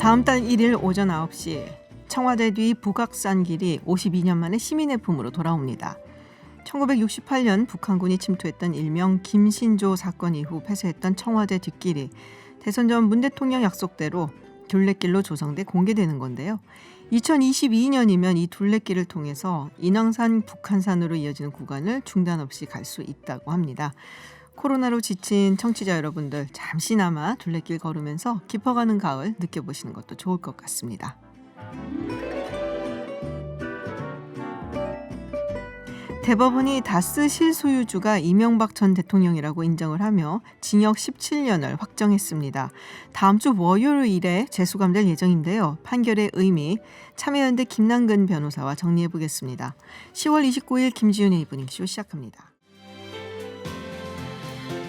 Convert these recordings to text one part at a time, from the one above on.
다음 달 1일 오전 9시 청와대 뒤 북악산 길이 52년 만에 시민의 품으로 돌아옵니다. 1968년 북한군이 침투했던 일명 김신조 사건 이후 폐쇄했던 청와대 뒷길이 대선 전 문 대통령 약속대로 둘레길로 조성돼 공개되는 건데요. 2022년이면 이 둘레길을 통해서 인왕산 북한산으로 이어지는 구간을 중단 없이 갈 수 있다고 합니다. 코로나로 지친 청취자 여러분들 잠시나마 둘레길 걸으면서 깊어가는 가을 느껴보시는 것도 좋을 것 같습니다. 대법원이 다스 실소유주가 이명박 전 대통령이라고 인정을 하며 징역 17년을 확정했습니다. 다음 주 월요일에 재수감될 예정인데요. 판결의 의미 참여연대 김남근 변호사와 정리해 보겠습니다. 10월 29일 김지윤의 이브닝쇼 시작합니다.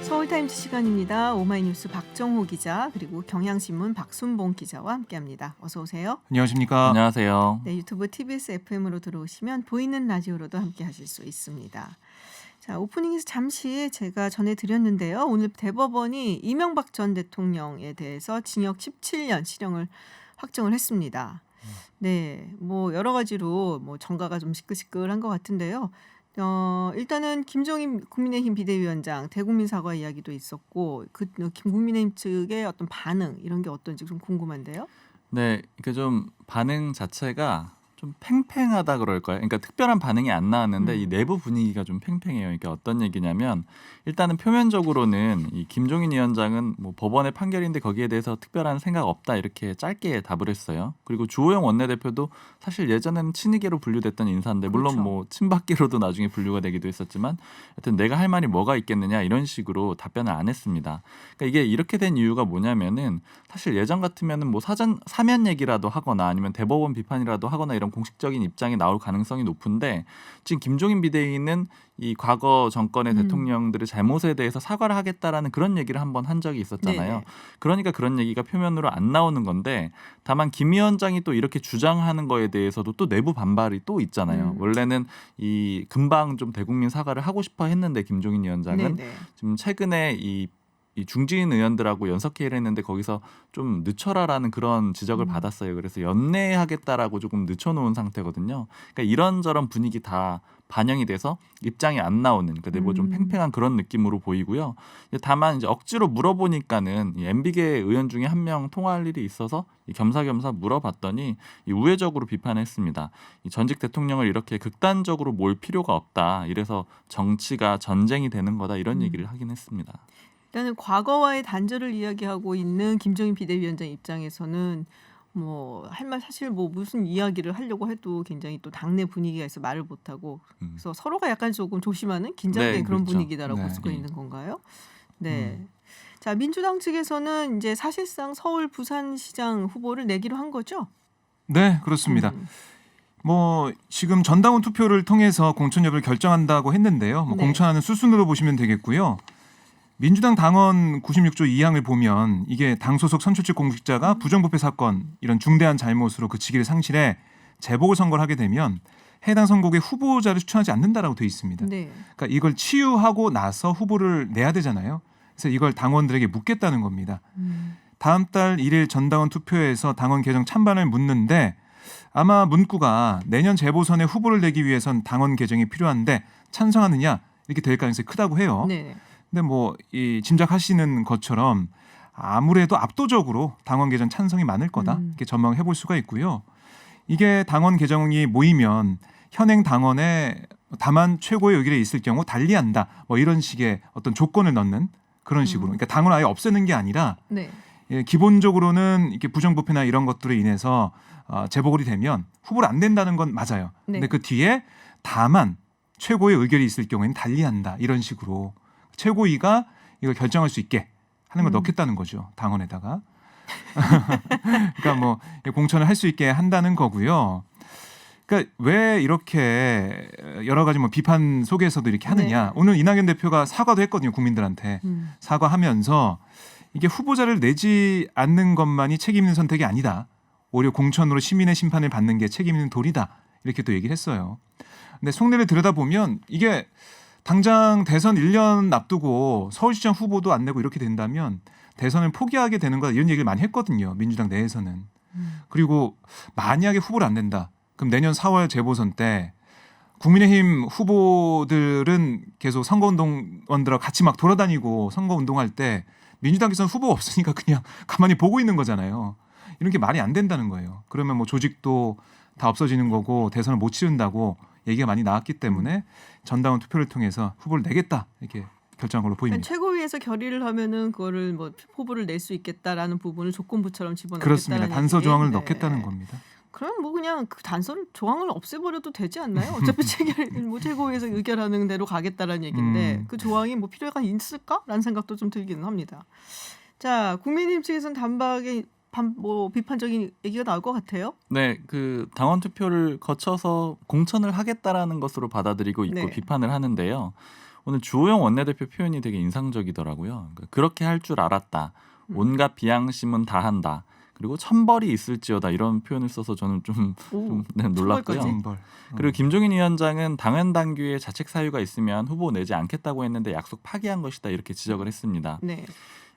서울타임즈 시간입니다. 오마이뉴스 박정호 기자 그리고 경향신문 박순봉 기자와 함께합니다. 어서 오세요. 안녕하십니까. 안녕하세요. 네, 유튜브 TBS FM으로 들어오시면 보이는 라디오로도 함께하실 수 있습니다. 자, 오프닝에서 잠시 제가 전해드렸는데요. 오늘 대법원이 이명박 전 대통령에 대해서 징역 17년 실형을 확정을 했습니다. 네, 뭐 여러 가지로 뭐 정가가 좀 시끌시끌한 것 같은데요. 일단은 김종인 국민의힘 비대위원장 대국민 사과 이야기도 있었고 국민의힘 측의 어떤 반응 이런 게 어떤지 좀 궁금한데요. 네, 그 좀 반응 자체가 좀 팽팽하다 그럴까요? 그러니까 특별한 반응이 안 나왔는데 이 내부 분위기가 좀 팽팽해요. 그러니까 어떤 얘기냐면 일단은 표면적으로는 이 김종인 위원장은 뭐 법원의 판결인데 거기에 대해서 특별한 생각 없다 이렇게 짧게 답을 했어요. 그리고 주호영 원내대표도 사실 예전에는 친이계로 분류됐던 인사인데 물론 그렇죠. 뭐 친박계로도 나중에 분류가 되기도 했었지만 하여튼 내가 할 말이 뭐가 있겠느냐 이런 식으로 답변을 안 했습니다. 그러니까 이게 이렇게 된 이유가 뭐냐면은 사실 예전 같으면은 뭐 사면 얘기라도 하거나 아니면 대법원 비판이라도 하거나 이런 공식적인 입장이 나올 가능성이 높은데 지금 김종인 비대위는 이 과거 정권의 대통령들의 잘못에 대해서 사과를 하겠다라는 그런 얘기를 한번 한 적이 있었잖아요. 네네. 그러니까 그런 얘기가 표면으로 안 나오는 건데 다만 김 위원장이 또 이렇게 주장하는 거에 대해서도 또 내부 반발이 또 있잖아요. 원래는 이 금방 좀 대국민 사과를 하고 싶어 했는데 김종인 위원장은 네네. 지금 최근에 이 중진 의원들하고 연석회의를 했는데 거기서 좀 늦춰라라는 그런 지적을 받았어요. 그래서 연내하겠다라고 조금 늦춰놓은 상태거든요. 그러니까 이런저런 분위기 다 반영이 돼서 입장이 안 나오는 그러니까 내부 좀 팽팽한 그런 느낌으로 보이고요. 다만 이제 억지로 물어보니까는 이 MB계 의원 중에 한 명 통화할 일이 있어서 겸사겸사 물어봤더니 이 우회적으로 비판했습니다. 이 전직 대통령을 이렇게 극단적으로 몰 필요가 없다. 이래서 정치가 전쟁이 되는 거다 이런 얘기를 하긴 했습니다. 일단은 과거와의 단절을 이야기하고 있는 김종인 비대위원장 입장에서는 뭐 할 말 사실 뭐 무슨 이야기를 하려고 해도 굉장히 또 당내 분위기가 있어 말을 못하고 그래서 서로가 약간 조금 조심하는 긴장된 네, 그런 그렇죠. 분위기다라고 볼 수가 있는 건가요? 네. 자, 민주당 측에서는 이제 사실상 서울 부산시장 후보를 내기로 한 거죠? 네, 그렇습니다. 뭐 지금 전당원 투표를 통해서 공천 여부를 결정한다고 했는데요. 뭐 네. 공천하는 수순으로 보시면 되겠고요. 민주당 당원 96조 2항을 보면 이게 당 소속 선출직 공직자가 부정부패 사건 이런 중대한 잘못으로 그 직위를 상실해 재보궐 선거를 하게 되면 해당 선거구에 후보자를 추천하지 않는다라고 돼 있습니다. 네. 그러니까 이걸 치유하고 나서 후보를 내야 되잖아요. 그래서 이걸 당원들에게 묻겠다는 겁니다. 다음 달 1일 전당원 투표에서 당원 개정 찬반을 묻는데 아마 문구가 내년 재보선에 후보를 내기 위해선 당원 개정이 필요한데 찬성하느냐 이렇게 될 가능성이 크다고 해요. 네. 근데 뭐 이 짐작하시는 것처럼 아무래도 압도적으로 당원 개정 찬성이 많을 거다 이렇게 전망해 볼 수가 있고요. 이게 당원 개정이 모이면 현행 당원에 다만 최고의 의결에 있을 경우 달리한다 뭐 이런 식의 어떤 조건을 넣는 그런 식으로 그러니까 당원 아예 없애는 게 아니라 네. 예, 기본적으로는 이렇게 부정부패나 이런 것들로 인해서 재보궐이 되면 후보를 안 낸다는 건 맞아요. 네. 근데 그 뒤에 다만 최고의 의결이 있을 경우에는 달리한다 이런 식으로 최고위가 이걸 결정할 수 있게 하는 걸 넣겠다는 거죠. 당원에다가. 그러니까 뭐 공천을 할 수 있게 한다는 거고요. 그러니까 왜 이렇게 여러 가지 뭐 비판 속에서도 이렇게 하느냐. 네. 오늘 이낙연 대표가 사과도 했거든요. 국민들한테. 사과하면서 이게 후보자를 내지 않는 것만이 책임 있는 선택이 아니다. 오히려 공천으로 시민의 심판을 받는 게 책임 있는 도리다. 이렇게 또 얘기를 했어요. 근데 속내를 들여다보면 이게 당장 대선 1년 앞두고 서울시장 후보도 안 내고 이렇게 된다면 대선을 포기하게 되는 거다 이런 얘기를 많이 했거든요. 민주당 내에서는. 그리고 만약에 후보를 안 낸다. 그럼 내년 4월 재보선 때 국민의힘 후보들은 계속 선거운동원들하고 같이 막 돌아다니고 선거운동할 때 민주당에서는 후보가 없으니까 그냥 가만히 보고 있는 거잖아요. 이런 게 말이 안 된다는 거예요. 그러면 뭐 조직도 다 없어지는 거고 대선을 못 치른다고 얘기가 많이 나왔기 때문에 전당원 투표를 통해서 후보를 내겠다 이렇게 결정한 걸로 보입니다. 그러니까 최고위에서 결의를 하면은 그거를 뭐 후보를 낼 수 있겠다라는 부분을 조건부처럼 집어넣겠다는 그렇습니다. 단서 조항을 얘기? 네. 넣겠다는 겁니다. 그럼 뭐 그냥 그 단서를 조항을 없애버려도 되지 않나요? 어차피 뭐 최고위에서 의결하는 대로 가겠다라는 얘기인데 그 조항이 뭐 필요가 있을까라는 생각도 좀 들기는 합니다. 자, 국민의힘 측에서는 단박에 뭐 비판적인 얘기가 나올 것 같아요. 네, 그 당원 투표를 거쳐서 공천을 하겠다라는 것으로 받아들이고 있고 네. 비판을 하는데요. 오늘 주호영 원내대표 표현이 되게 인상적이더라고요. 그러니까 그렇게 할 줄 알았다. 온갖 비양심은 다 한다. 그리고 천벌이 있을지어다 이런 표현을 써서 저는 좀 네, 놀랐고요. 천벌까지? 그리고 김종인 위원장은 당원 당규에 자책 사유가 있으면 후보 내지 않겠다고 했는데 약속 파기한 것이다 이렇게 지적을 했습니다. 네.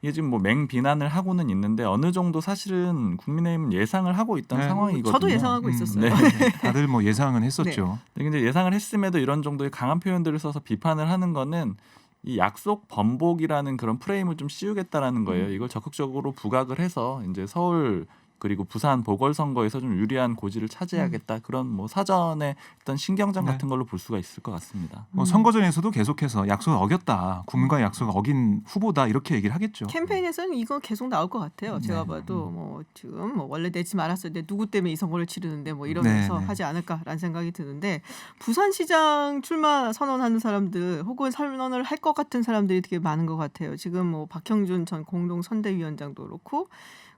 이게 지금 뭐 맹비난을 하고는 있는데 어느 정도 사실은 국민의힘은 예상을 하고 있던 네. 상황이거든요. 저도 예상하고 있었어요. 네. 다들 뭐 예상은 했었죠. 근데 예상을 했음에도 이런 정도의 강한 표현들을 써서 비판을 하는 거는 이 약속 번복이라는 그런 프레임을 좀 씌우겠다라는 거예요. 이걸 적극적으로 부각을 해서 이제 서울 그리고 부산 보궐선거에서 좀 유리한 고지를 차지하겠다 그런 뭐 사전에 어떤 신경전 네. 같은 걸로 볼 수가 있을 것 같습니다. 뭐 선거전에서도 계속해서 약속을 어겼다. 국민과의 약속을 어긴 후보다 이렇게 얘기를 하겠죠. 캠페인에서는 이거 계속 나올 것 같아요. 제가 네. 봐도 뭐 지금 뭐 원래 내지 말았을 때 누구 때문에 이 선거를 치르는데 뭐 이러면서 네, 네. 하지 않을까라는 생각이 드는데 부산시장 출마 선언하는 사람들 혹은 선언을 할 것 같은 사람들이 되게 많은 것 같아요. 지금 뭐 박형준 전 공동선대위원장도 그렇고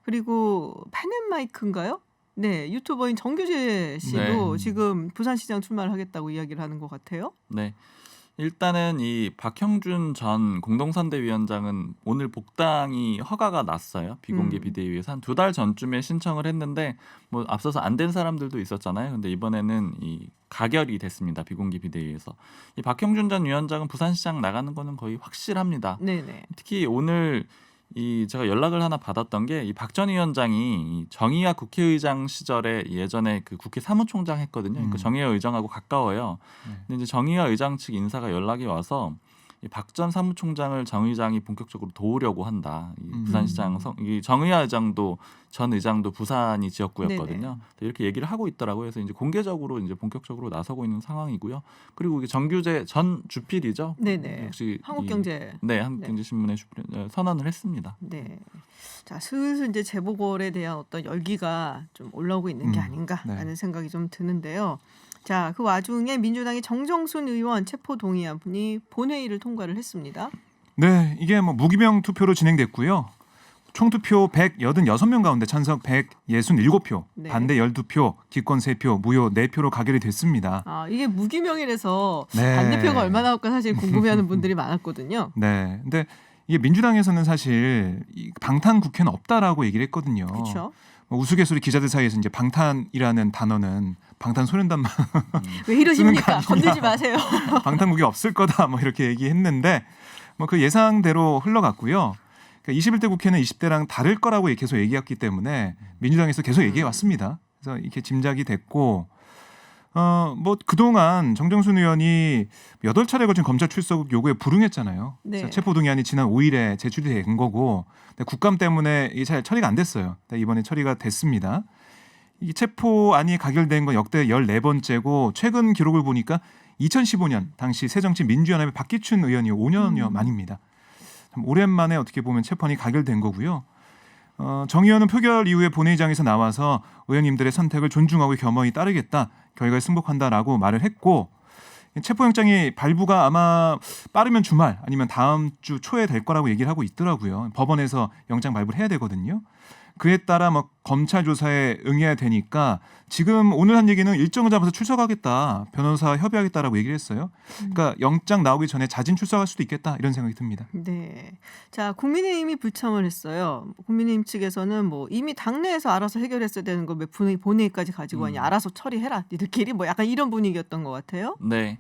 그리고 펜앤마이크인가요? 네, 유튜버인 정규재 씨도 네. 지금 부산시장 출마를 하겠다고 이야기를 하는 것 같아요. 네. 일단은 이 박형준 전 공동선대위원장은 오늘 복당이 허가가 났어요. 비공개 비대위에서 한 2달 전쯤에 신청을 했는데 뭐 앞서서 안 된 사람들도 있었잖아요. 근데 이번에는 이 가결이 됐습니다. 비공개 비대위에서. 이 박형준 전 위원장은 부산시장 나가는 거는 거의 확실합니다. 네네. 특히 오늘 이 제가 연락을 하나 받았던 게 이 박 전 위원장이 이 정의화 국회의장 시절에 예전에 그 국회 사무총장 했거든요. 그러니까 정의화 의장하고 가까워요. 네. 근데 이제 정의화 의장 측 인사가 연락이 와서 이 박 전 사무총장을 정 의장이 본격적으로 도우려고 한다. 이 부산시장 이 정의화 의장도 전 의장도 부산이 지역구였거든요. 이렇게 얘기를 하고 있더라고요. 그래서 이제 공개적으로 이제 본격적으로 나서고 있는 상황이고요. 그리고 이게 정규재 전 주필이죠. 네네. 역시 한국경제. 네, 한국경제신문에 선언을 했습니다. 네. 자, 슬슬 이제 재보궐에 대한 어떤 열기가 좀 올라오고 있는 게 아닌가라는 네. 생각이 좀 드는데요. 자, 그 와중에 민주당의 정정순 의원 체포 동의안이 본회의를 통과를 했습니다. 네, 이게 뭐 무기명 투표로 진행됐고요. 총 투표 186명 가운데 찬성 167표, 네. 반대 12표, 기권 3표, 무효 4표로 가결이 됐습니다. 아, 이게 무기명이라서 네. 반대표가 얼마나 나올까 사실 궁금해하는 분들이 많았거든요. 네, 근데 이게 민주당에서는 사실 이 방탄 국회는 없다라고 얘기를 했거든요. 그렇죠. 뭐 우스갯소리 기자들 사이에서 이제 방탄이라는 단어는 방탄소년단만 왜 이러십니까? 쓰는 거 건들지 마세요. 방탄국이 없을 거다 뭐 이렇게 얘기했는데 뭐 그 예상대로 흘러갔고요. 그러니까 21대 국회는 20대랑 다를 거라고 계속 얘기했기 때문에 민주당에서 계속 얘기해 왔습니다. 그래서 이렇게 짐작이 됐고 뭐 그동안 정정순 의원이 8차례 걸친 검찰 출석 요구에 불응했잖아요. 네. 그래서 체포 동의안이 지난 5일에 제출이 된 거고 근데 국감 때문에 이게 잘 처리가 안 됐어요. 근데 이번에 처리가 됐습니다. 이 체포안이 가결된 건 역대 14번째고 최근 기록을 보니까 2015년 당시 새정치민주연합의 박기춘 의원이 5년여 만입니다. 참 오랜만에 어떻게 보면 체포안이 가결된 거고요. 정 의원은 표결 이후에 본회의장에서 나와서 의원님들의 선택을 존중하고 겸허히 따르겠다. 결과에 승복한다라고 말을 했고 체포영장이 발부가 아마 빠르면 주말 아니면 다음 주 초에 될 거라고 얘기를 하고 있더라고요. 법원에서 영장 발부를 해야 되거든요. 그에 따라 뭐 검찰 조사에 응해야 되니까 지금 오늘 한 얘기는 일정을 잡아서 출석하겠다. 변호사 협의하겠다라고 얘기를 했어요. 그러니까 영장 나오기 전에 자진 출석할 수도 있겠다. 이런 생각이 듭니다. 네. 자, 국민의힘이 불참을 했어요. 국민의힘 측에서는 뭐 이미 당내에서 알아서 해결했어야 되는 걸 왜 본회의까지 가지고 왔냐. 알아서 처리해라. 니들끼리 뭐 약간 이런 분위기였던 것 같아요. 네.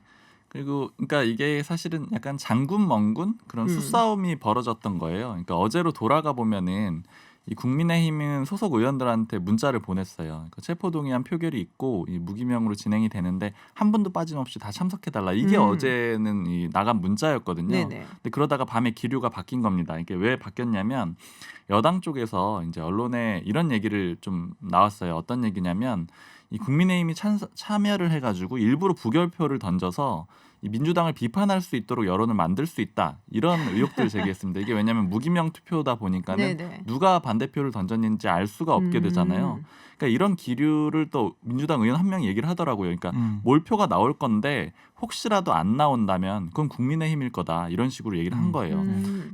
그리고 그러니까 이게 사실은 약간 장군 멍군 그런 수싸움이 벌어졌던 거예요. 그러니까 어제로 돌아가 보면은 이 국민의힘은 소속 의원들한테 문자를 보냈어요. 그러니까 체포동의안 표결이 있고 이 무기명으로 진행이 되는데 한 분도 빠짐없이 다 참석해달라. 이게 어제는 이 나간 문자였거든요. 네네. 근데 그러다가 밤에 기류가 바뀐 겁니다. 이게 왜 바뀌었냐면 여당 쪽에서 이제 언론에 이런 얘기를 좀 나왔어요. 어떤 얘기냐면 이 국민의힘이 참여를 해가지고 일부러 부결표를 던져서 이 민주당을 비판할 수 있도록 여론을 만들 수 있다 이런 의혹들을 제기했습니다. 이게 왜냐하면 무기명 투표다 보니까는 네네. 누가 반대표를 던졌는지 알 수가 없게 되잖아요. 그러니까 이런 기류를 또 민주당 의원 한 명이 얘기를 하더라고요. 그러니까 몰표가 나올 건데 혹시라도 안 나온다면 그건 국민의힘일 거다 이런 식으로 얘기를 한 거예요.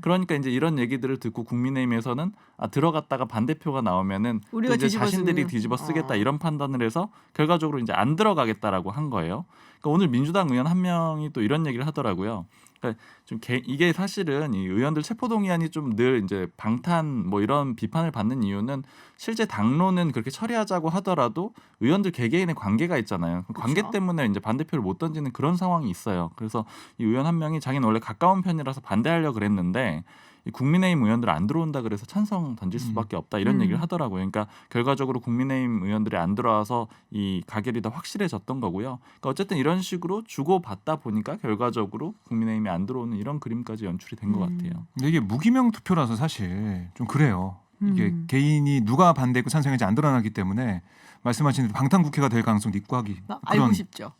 그러니까 이제 이런 얘기들을 듣고 국민의힘에서는 들어갔다가 반대표가 나오면은 또 우리가 이제 뒤집어 자신들이 쓰면. 뒤집어 쓰겠다 이런 판단을 해서 결과적으로 이제 안 들어가겠다라고 한 거예요. 그러니까 오늘 민주당 의원 한 명이 또 이런 얘기를 하더라고요. 그러니까 좀 이게 사실은 이 의원들 체포동의안이 좀 늘 이제 방탄 뭐 이런 비판을 받는 이유는 실제 당론은 그렇게 처리하자고 하더라도 의원들 개개인의 관계가 있잖아요. 그 관계 그쵸. 때문에 이제 반대표를 못 던지는 그런 상황이 있어요. 그래서 이 의원 한 명이 자기는 원래 가까운 편이라서 반대하려고 그랬는데 이 국민의힘 의원들 안 들어온다 그래서 찬성 던질 수밖에 없다 이런 얘기를 하더라고요. 그러니까 결과적으로 국민의힘 의원들이 안 들어와서 이 가결이 더 확실해졌던 거고요. 그러니까 어쨌든 이런 식으로 주고받다 보니까 결과적으로 국민의힘이 안 들어오는 이런 그림까지 연출이 된 것 같아요. 근데 이게 무기명 투표라서 사실 좀 그래요. 이게 개인이 누가 반대했고 찬성했는지 안 드러나기 때문에 말씀하신 대로 방탄국회가 될 가능성도 있고 하기. 알고 싶죠.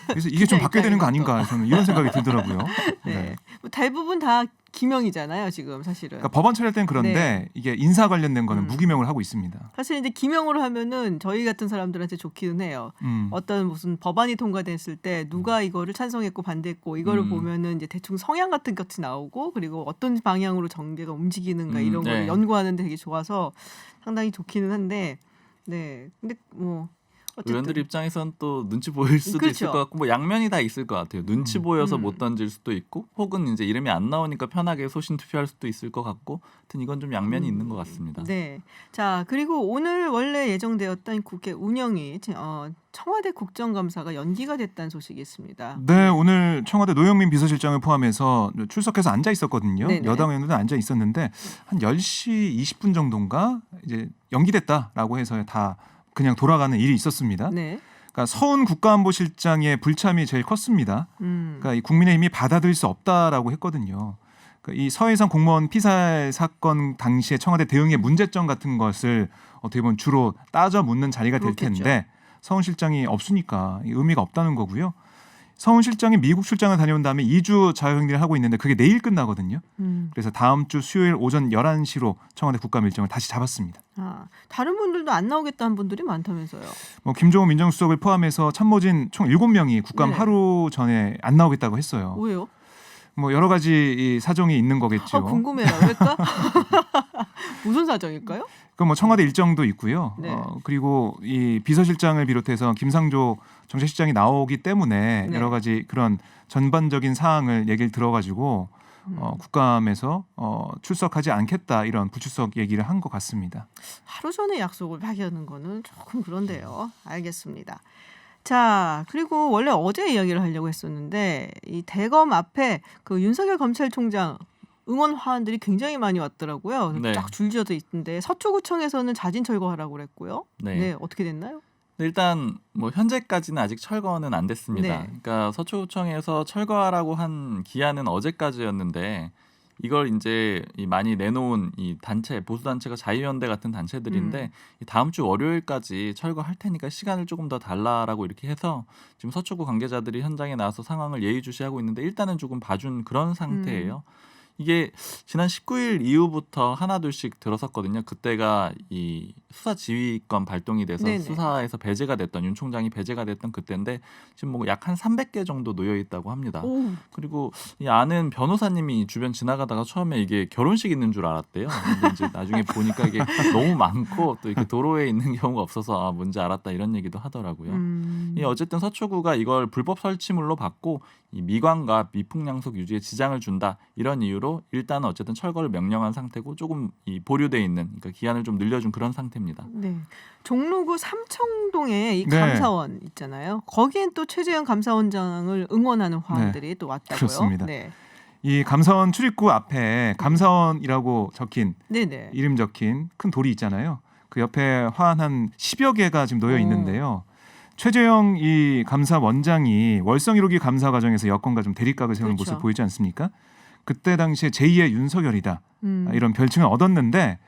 그래서 이게 좀 바뀌어야 되는 거 아닌가 저는 이런 생각이 들더라고요. 네. 뭐 대부분 다 기명이잖아요, 지금 사실은. 그러니까 법원 처리할 때는 그런데 네. 이게 인사 관련된 거는 무기명을 하고 있습니다. 사실 이제 기명으로 하면은 저희 같은 사람들한테 좋기는 해요. 어떤 무슨 법안이 통과됐을 때 누가 이거를 찬성했고 반대했고 이거를 보면은 이제 대충 성향 같은 것이 나오고 그리고 어떤 방향으로 정계가 움직이는가 이런 네. 걸 연구하는데 되게 좋아서 상당히 좋기는 한데 네. 근데 뭐 어쨌든 의원들 입장에선 또 눈치 보일 수도 그렇죠. 있을 것 같고 뭐 양면이 다 있을 것 같아요. 눈치 보여서 못 던질 수도 있고 혹은 이제 이름이 안 나오니까 편하게 소신 투표할 수도 있을 것 같고 하여튼 이건 좀 양면이 있는 것 같습니다. 네. 자, 그리고 오늘 원래 예정되었던 국회 운영이 청와대 국정감사가 연기가 됐다는 소식이 있습니다. 네, 오늘 청와대 노영민 비서실장을 포함해서 출석해서 앉아 있었거든요. 네네. 여당 의원들은 앉아 있었는데 한 10시 20분 정도인가 이제 연기됐다라고 해서 다 그냥 돌아가는 일이 있었습니다. 네. 그러니까 서훈 국가안보실장의 불참이 제일 컸습니다. 그러니까 이 국민의힘이 받아들일 수 없다라고 했거든요. 그러니까 이 서해상 공무원 피살 사건 당시에 청와대 대응의 문제점 같은 것을 어떻게 보면 주로 따져 묻는 자리가 될 그렇겠죠. 텐데 서훈 실장이 없으니까 의미가 없다는 거고요. 서훈 실장이 미국 출장을 다녀온 다음에 2주 자유행리를 하고 있는데 그게 내일 끝나거든요. 그래서 다음 주 수요일 오전 11시로 청와대 국감 일정을 다시 잡았습니다. 다른 분들도 안 나오겠다는 분들이 많다면서요. 뭐 김종호 민정수석을 포함해서 참모진 총 7명이 국감 네. 하루 전에 안 나오겠다고 했어요. 왜요? 뭐 여러 가지 이 사정이 있는 거겠죠. 궁금해요. 왜일까? 무슨 사정일까요? 그 뭐 청와대 일정도 있고요. 네. 그리고 이 비서실장을 비롯해서 김상조 정책실장이 나오기 때문에 네. 여러 가지 그런 전반적인 사항을 얘기를 들어가지고 국감에서 출석하지 않겠다 이런 불출석 얘기를 한 것 같습니다. 하루 전에 약속을 파기하는 거는 조금 그런데요. 알겠습니다. 자, 그리고 원래 어제 이야기를 하려고 했었는데 이 대검 앞에 그 윤석열 검찰총장 응원 화환들이 굉장히 많이 왔더라고요. 네. 쫙 줄지어져 있던데 서초구청에서는 자진 철거하라고 그랬고요. 네. 네, 어떻게 됐나요? 일단 뭐 현재까지는 아직 철거는 안 됐습니다. 네. 그러니까 서초구청에서 철거하라고 한 기한은 어제까지였는데 이걸 이제 이 많이 내놓은 이 단체 보수 단체가 자유연대 같은 단체들인데 이 다음 주 월요일까지 철거할 테니까 시간을 조금 더 달라라고 이렇게 해서 지금 서초구 관계자들이 현장에 나와서 상황을 예의주시하고 있는데 일단은 조금 봐준 그런 상태예요. 이게 지난 19일 이후부터 하나둘씩 들어섰거든요. 그때가 이 수사 지휘권 발동이 돼서 네네. 수사에서 배제가 됐던 윤 총장이 배제가 됐던 그때인데 지금 뭐 약 한 300개 정도 놓여 있다고 합니다. 오, 그리고 이 아는 변호사님이 주변 지나가다가 처음에 이게 결혼식 있는 줄 알았대요. 근데 이제 나중에 보니까 이게 너무 많고 또 이렇게 도로에 있는 경우가 없어서 뭔지 알았다 이런 얘기도 하더라고요. 이 어쨌든 서초구가 이걸 불법 설치물로 받고 이 미관과 미풍양속 유지에 지장을 준다 이런 이유로 일단 어쨌든 철거를 명령한 상태고 조금 이 보류돼 있는 그러니까 기한을 좀 늘려준 그런 상태입니다. 네. 종로구 삼청동에 이 네. 감사원 있잖아요. 거기엔 또 최재형 감사원장을 응원하는 화환들이 또 왔다고요. 그렇습니다. 네. 이 감사원 출입구 앞에 감사원이라고 적힌 네네. 이름 적힌 큰 돌이 있잖아요. 그 옆에 화환 한 10여 개가 지금 놓여 있는데요. 최재형 이 감사원장이 월성 1호기 감사 과정에서 여권과 좀 대립각을 세우는 그렇죠. 모습 보이지 않습니까? 그때 당시에 제2의 윤석열이다 이런 별칭을 얻었는데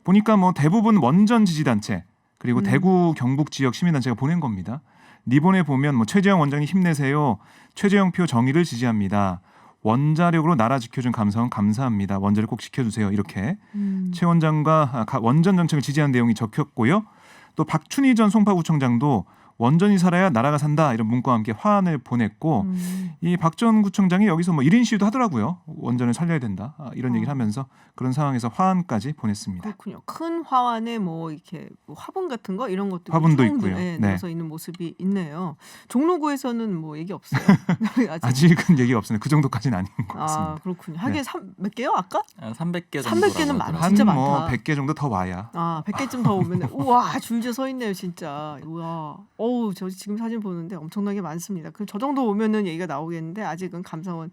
보니까 뭐 대부분 원전 지지단체 그리고 대구 경북 지역 시민단체가 보낸 겁니다. 리본에 보면 뭐 최재형 원장님 힘내세요. 최재형 표 정의를 지지합니다. 원자력으로 나라 지켜준 감사원 감사합니다. 원자력 꼭 지켜주세요. 이렇게 최 원장과 원전 정책을 지지하는 내용이 적혔고요. 또 박춘희 전 송파구청장도 원전이 살아야 나라가 산다 이런 문구와 함께 화환을 보냈고 이 박 전 구청장이 여기서 뭐 1인 시위도 하더라고요. 원전을 살려야 된다 이런 얘기를 하면서 그런 상황에서 화환까지 보냈습니다. 그렇군요. 큰 화환에 뭐 이렇게 뭐 화분 같은 거 이런 것도 화분도 쭉 있고요. 네, 네. 넣어서 있는 모습이 있네요. 종로구에서는 뭐 얘기 없어요. 아직은 얘기 없습니다. 그 정도까지는 아닌 것 아 같습니다. 그렇군요. 하긴 몇 개요? 아까? 300개 300개는 정도라고 많아. 하더라고요. 진짜 뭐 많다. 100개 정도 더 와야. 100개쯤 더 오면 우와 줄지어 서 있네요 진짜. 우와. 어우 저 지금 사진 보는데 엄청나게 많습니다. 그 저 정도 오면은 얘기가 나오겠는데 아직은 감사원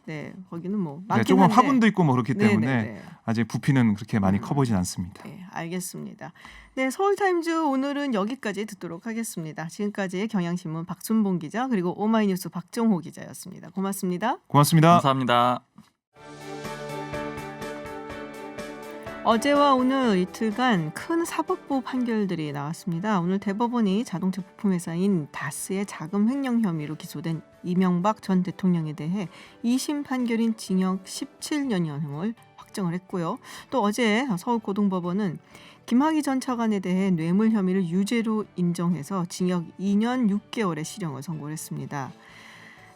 네 거기는 뭐 많긴 조금 한데. 화분도 있고 뭐 그렇기 때문에 네네네. 아직 부피는 그렇게 많이 커 보이진 않습니다. 네, 알겠습니다. 네, 서울타임즈 오늘은 여기까지 듣도록 하겠습니다. 지금까지 경향신문 박순봉 기자 그리고 오마이뉴스 박정호 기자였습니다. 고맙습니다. 고맙습니다. 감사합니다. 어제와 오늘 이틀간 큰 사법부 판결들이 나왔습니다. 오늘 대법원이 자동차 부품회사인 다스의 자금 횡령 혐의로 기소된 이명박 전 대통령에 대해 2심 판결인 징역 17년형을 확정을 했고요. 또 어제 서울고등법원은 김학의 전 차관에 대해 뇌물 혐의를 유죄로 인정해서 징역 2년 6개월의 실형을 선고를 했습니다.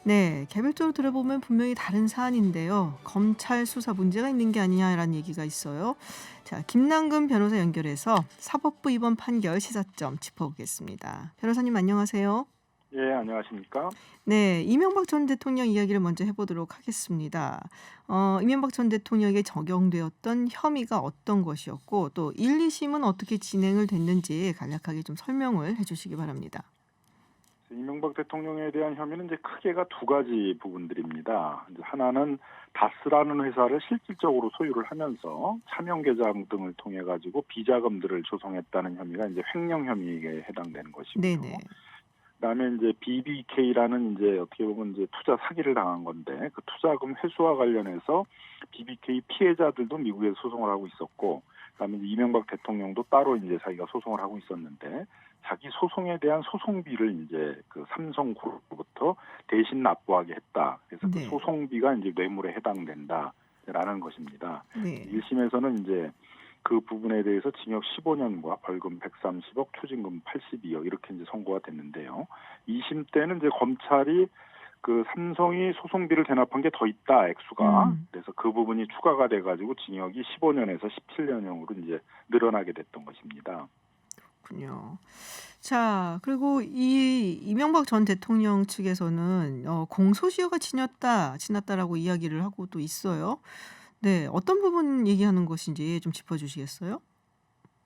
네, 개별적으로 들어보면 분명히 다른 사안인데요. 검찰 수사 문제가 있는 게 아니냐라는 얘기가 있어요. 자, 김남근 변호사 연결해서 사법부 이번 판결 시사점 짚어보겠습니다. 변호사님 안녕하세요. 예, 안녕하십니까? 네, 이명박 전 대통령 이야기를 먼저 해보도록 하겠습니다. 이명박 전 대통령에게 적용되었던 혐의가 어떤 것이었고 또 1, 2심은 어떻게 진행을 됐는지 간략하게 좀 설명을 해주시기 바랍니다. 이명박 대통령에 대한 혐의는 이제 크게가 두 가지 부분들입니다. 이제 하나는 다스라는 회사를 실질적으로 소유를 하면서 차명 계좌 등을 통해 가지고 비자금들을 조성했다는 혐의가 이제 횡령 혐의에 해당되는 것이고요. 네네. 그다음에 이제 BBK라는 이제 어떻게 보면 이제 투자 사기를 당한 건데 그 투자금 회수와 관련해서 BBK 피해자들도 미국에서 소송을 하고 있었고, 그다음에 이제 이명박 대통령도 따로 이제 자기가 소송을 하고 있었는데 자기 소송에 대한 소송비를 이제 그 삼성그룹부터 대신 납부하게 했다. 그래서 네. 그 소송비가 이제 뇌물에 해당된다라는 것입니다. 네. 1심에서는 이제 그 부분에 대해서 징역 15년과 벌금 130억, 추징금 82억 이렇게 이제 선고가 됐는데요. 2심 때는 이제 검찰이 그 삼성이 소송비를 대납한 게 더 있다 액수가 그래서 그 부분이 추가가 돼가지고 징역이 15년에서 17년형으로 이제 늘어나게 됐던 것입니다. 그렇군요. 자, 그리고 이 이명박 전 대통령 측에서는 공소시효가 지났다라고 이야기를 하고 또 있어요. 네, 어떤 부분 얘기하는 것인지 좀 짚어주시겠어요?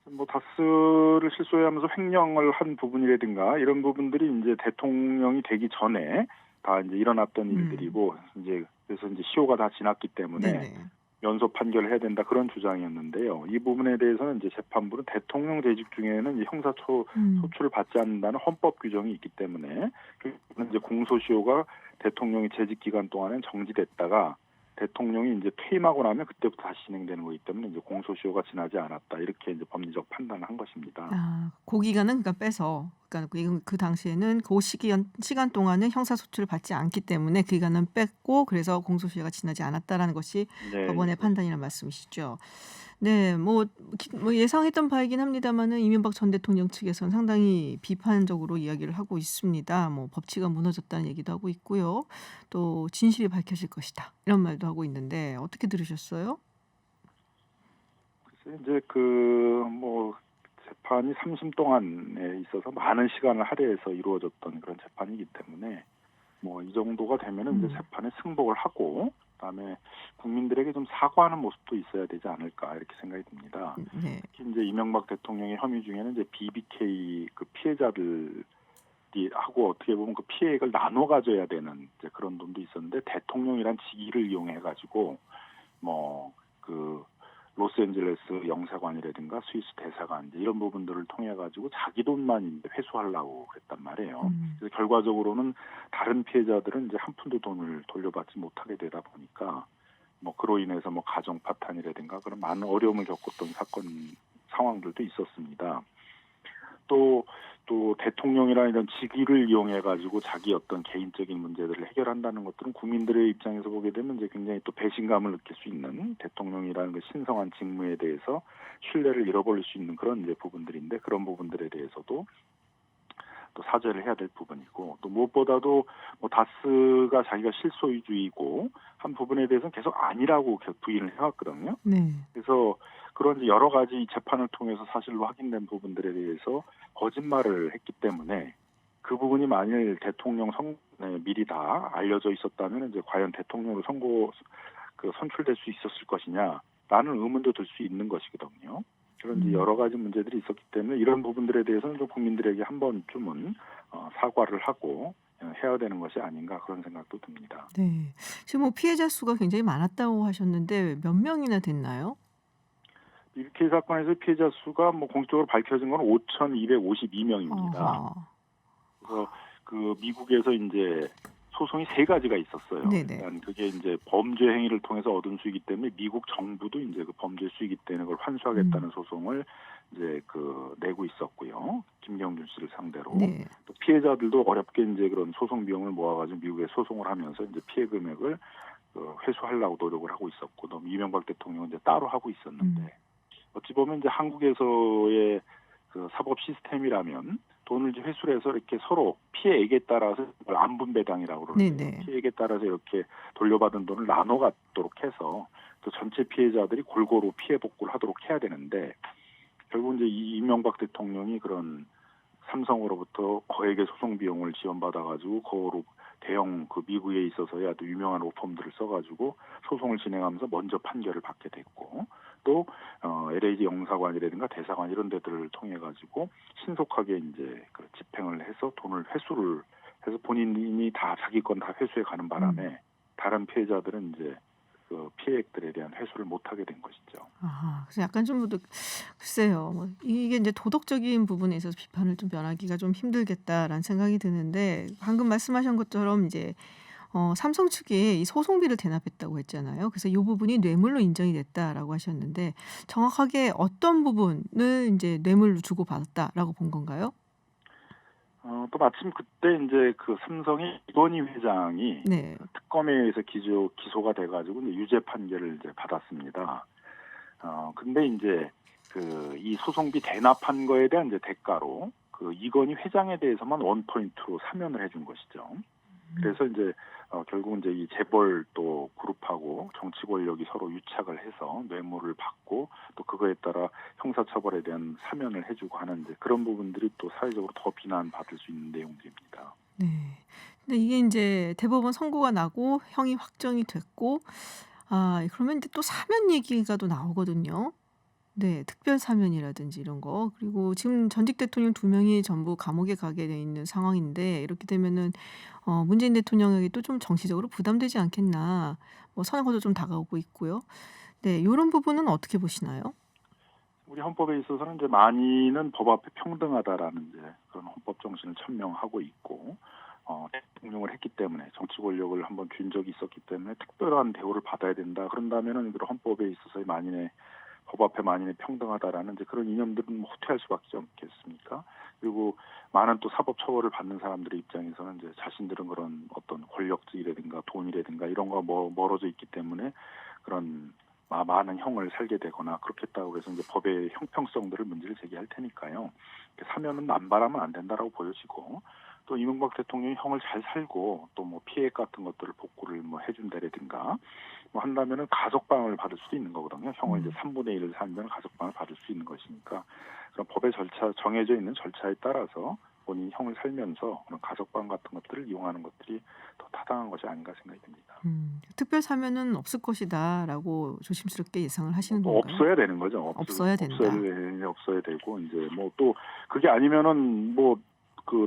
뭐 다스를 실소유하면서 횡령을 한 부분이라든가 이런 부분들이 이제 대통령이 되기 전에 다 이제 일어났던 일들이고 이제 그래서 이제 시효가 다 지났기 때문에 네네. 연속 판결을 해야 된다 그런 주장이었는데요. 이 부분에 대해서는 이제 재판부는 대통령 재직 중에는 이제 형사 소출을 받지 않는다는 헌법 규정이 있기 때문에 이제 공소시효가 대통령이 재직 기간 동안엔 정지됐다가 대통령이 이제 퇴임하고 나면 그때부터 다시 진행되는 거기 때문에 이제 공소시효가 지나지 않았다 이렇게 이제 법리적 판단을 한 것입니다. 그 기간은 그러니까 빼서 그러니까 그 당시에는 그 시간 동안은 형사소출을 받지 않기 때문에 그 기간은 뺐고 그래서 공소시효가 지나지 않았다라는 것이 네, 법원의 판단이라는 말씀이시죠. 네, 뭐 예상했던 바이긴 합니다만은 이명박 전 대통령 측에서는 상당히 비판적으로 이야기를 하고 있습니다. 뭐 법치가 무너졌다는 얘기도 하고 있고요. 또 진실이 밝혀질 것이다 이런 말도 하고 있는데 어떻게 들으셨어요? 그래서 이제 그 뭐 재판이 3심 동안에 있어서 많은 시간을 할애해서 이루어졌던 그런 재판이기 때문에 뭐 이 정도가 되면은 이제 재판에 승복을 하고 그다음에 국민들에게 좀 사과하는 모습도 있어야 되지 않을까 이렇게 생각이 듭니다. 네. 특히 이제 이명박 대통령의 혐의 중에는 이제 BBK 그 피해자들이 하고 어떻게 보면 그 피해액을 나눠 가져야 되는 이제 그런 돈도 있었는데 대통령이란 직위를 이용해 가지고 뭐 그 로스앤젤레스 영사관이라든가 스위스 대사관 이제 이런 부분들을 통해 가지고 자기 돈만 이제 회수하려고 그랬단 말이에요. 그래서 결과적으로는 다른 피해자들은 이제 한 푼도 돈을 돌려받지 못하게 되다 보니까 뭐 그로 인해서 뭐 가정 파탄이라든가 그런 많은 어려움을 겪었던 사건 상황들도 있었습니다. 또 대통령이라는 이런 직위를 이용해 가지고 자기 어떤 개인적인 문제들을 해결한다는 것들은 국민들의 입장에서 보게 되면 이제 굉장히 또 배신감을 느낄 수 있는 대통령이라는 그 신성한 직무에 대해서 신뢰를 잃어버릴 수 있는 그런 이제 부분들인데 그런 부분들에 대해서도 또 사죄를 해야 될 부분이고 또 무엇보다도 뭐 다스가 자기가 실소유주의고 한 부분에 대해서는 계속 아니라고 계속 부인을 해왔거든요. 네. 그래서 그런 이제 여러 가지 재판을 통해서 사실로 확인된 부분들에 대해서 거짓말을 했기 때문에 그 부분이 만일 대통령 선거에 미리 다 알려져 있었다면 이제 과연 대통령으로 선출될 수 있었을 것이냐라는 의문도 들 수 있는 것이거든요. 그런 이제 여러 가지 문제들이 있었기 때문에 이런 부분들에 대해서는 좀 국민들에게 한 번쯤은 사과를 하고 해야 되는 것이 아닌가 그런 생각도 듭니다. 네. 지금 뭐 피해자 수가 굉장히 많았다고 하셨는데 몇 명이나 됐나요? 이 피해 사건에서 피해자 수가 뭐 공식적으로 밝혀진 건 5,252명입니다. 어허. 그래서 그 미국에서 이제 소송이 세 가지가 있었어요. 네네. 일단 그게 이제 범죄 행위를 통해서 얻은 수익이기 때문에 미국 정부도 이제 그 범죄 수익이 때문에 그걸 환수하겠다는 소송을 이제 그 내고 있었고요. 김경준 씨를 상대로 네. 또 피해자들도 어렵게 이제 그런 소송 비용을 모아가지고 미국에 소송을 하면서 이제 피해 금액을 회수하려고 노력을 하고 있었고, 또 이명박 대통령은 이제 따로 하고 있었는데 어찌 보면 이제 한국에서의 그 사법 시스템이라면 돈을 이제 회수를 해서 이렇게 서로 피해액에 따라서 안분배당이라고 그러는데 네네. 피해액에 따라서 이렇게 돌려받은 돈을 나눠 갖도록 해서 또 전체 피해자들이 골고루 피해 복구를 하도록 해야 되는데 결국 이제 이명박 대통령이 그런 삼성으로부터 거액의 소송 비용을 지원받아 가지고 그거로 대형 그 미국에 있어서의 아주 유명한 로펌들을 써가지고 소송을 진행하면서 먼저 판결을 받게 됐고 또 LA 영사관이라든가 대사관 이런 데들을 통해 가지고 신속하게 이제 그 집행을 해서 돈을 회수를 해서 본인이 다 자기 건 다 회수해 가는 바람에 다른 피해자들은 이제 그 피해액들에 대한 회수를 못하게 된 것이죠. 아하. 그래서 약간 좀 글쎄요. 뭐 이게 이제 도덕적인 부분에 있어서 비판을 좀 변하기가 좀 힘들겠다라는 생각이 드는데 방금 말씀하신 것처럼 이제 삼성 측이 이 소송비를 대납했다고 했잖아요. 그래서 이 부분이 뇌물로 인정이 됐다라고 하셨는데 정확하게 어떤 부분을 이제 뇌물로 주고 받았다라고 본 건가요? 또 마침 그때 이제 그 삼성의 이건희 회장이 네. 특검에 의해서 기소가 돼가지고 이제 유죄 판결을 이제 받았습니다. 근데 이제 그 이 소송비 대납한 거에 대한 이제 대가로 그 이건희 회장에 대해서만 원포인트로 사면을 해준 것이죠. 그래서 이제 결국은 이제 이 재벌 또 그룹하고 정치 권력이 서로 유착을 해서 뇌물을 받고 또 그거에 따라 형사처벌에 대한 사면을 해주고 하는 이제 그런 부분들이 또 사회적으로 더 비난받을 수 있는 내용들입니다. 네. 근데 이게 이제 대법원 선고가 나고 형이 확정이 됐고 그러면 이제 또 사면 얘기가 또 나오거든요. 네. 특별 사면이라든지 이런 거. 그리고 지금 전직 대통령 2명이 전부 감옥에 가게 돼 있는 상황인데 이렇게 되면은 문재인 대통령에게도 좀 정치적으로 부담되지 않겠나. 뭐 선거도 좀 다가오고 있고요. 네. 요런 부분은 어떻게 보시나요? 우리 헌법에 있어서는 이제 만인은 법 앞에 평등하다라는 이제 그런 헌법 정신을 천명하고 있고 대통령을 했기 때문에 정치 권력을 한번 쥔 적이 있었기 때문에 특별한 대우를 받아야 된다. 그런다면은 그런 헌법에 있어서의 법 앞에 만인이 평등하다라는 이제 그런 이념들은 후퇴할 수밖에 없겠습니까? 그리고 많은 또 사법 처벌을 받는 사람들의 입장에서는 이제 자신들은 그런 어떤 권력이라든가 돈이라든가 이런 거 멀어져 있기 때문에 그런 많은 형을 살게 되거나 그렇겠다고 해서 이제 법의 형평성들을 문제를 제기할 테니까요. 사면은 남발하면 안 된다라고 보여지고 또 이명박 대통령이 형을 잘 살고 또 뭐 피해 같은 것들을 복구를 뭐 해준다라든가 뭐 한다면은 가석방을 받을 수도 있는 거거든요. 형을 이제 3분의 1을 살면 가석방을 받을 수 있는 것이니까 그런 법의 정해져 있는 절차에 따라서 본인이 형을 살면서 그런 가석방 같은 것들을 이용하는 것들이 더 타당한 것이 아닌가 생각이 듭니다. 특별 사면은 없을 것이다라고 조심스럽게 예상을 하시는 또 건가요? 없어야 되는 거죠. 없어야 된다. 없어야 되고 이제 뭐 또 그게 아니면은 뭐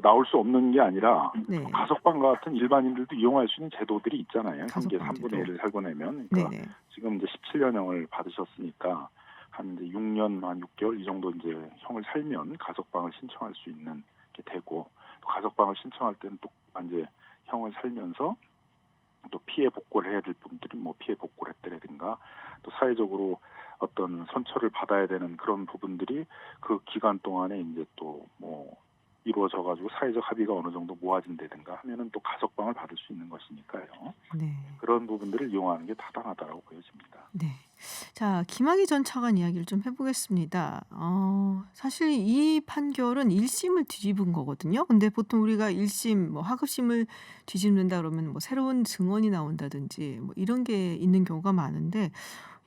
나올 수 없는 게 아니라 네. 가석방 같은 일반인들도 이용할 수 있는 제도들이 있잖아요. 형기 가석방 3분의 1을 살고 내면. 그러니까 네네. 지금 이제 17년형을 받으셨으니까 한 이제 6년 한 6개월 이 정도 이제 형을 살면 가석방을 신청할 수 있는 게 되고, 또 가석방을 신청할 때는 또 이제 형을 살면서 또 피해 복구를 해야 될 분들이 뭐 피해 복구를 했다든가 또 사회적으로 어떤 선처를 받아야 되는 그런 부분들이 그 기간 동안에 이제 또 뭐 이루어져 가지고 사회적 합의가 어느 정도 모아진다든가 하면은 또 가석방을 받을 수 있는 것이니까요. 네. 그런 부분들을 이용하는 게 타당하다고 보여집니다. 네. 자, 김학의 전 차관 이야기를 좀 해보겠습니다. 사실 이 판결은 1심을 뒤집은 거거든요. 근데 보통 우리가 1심, 뭐 하급심을 뒤집는다 그러면 뭐 새로운 증언이 나온다든지 뭐 이런 게 있는 경우가 많은데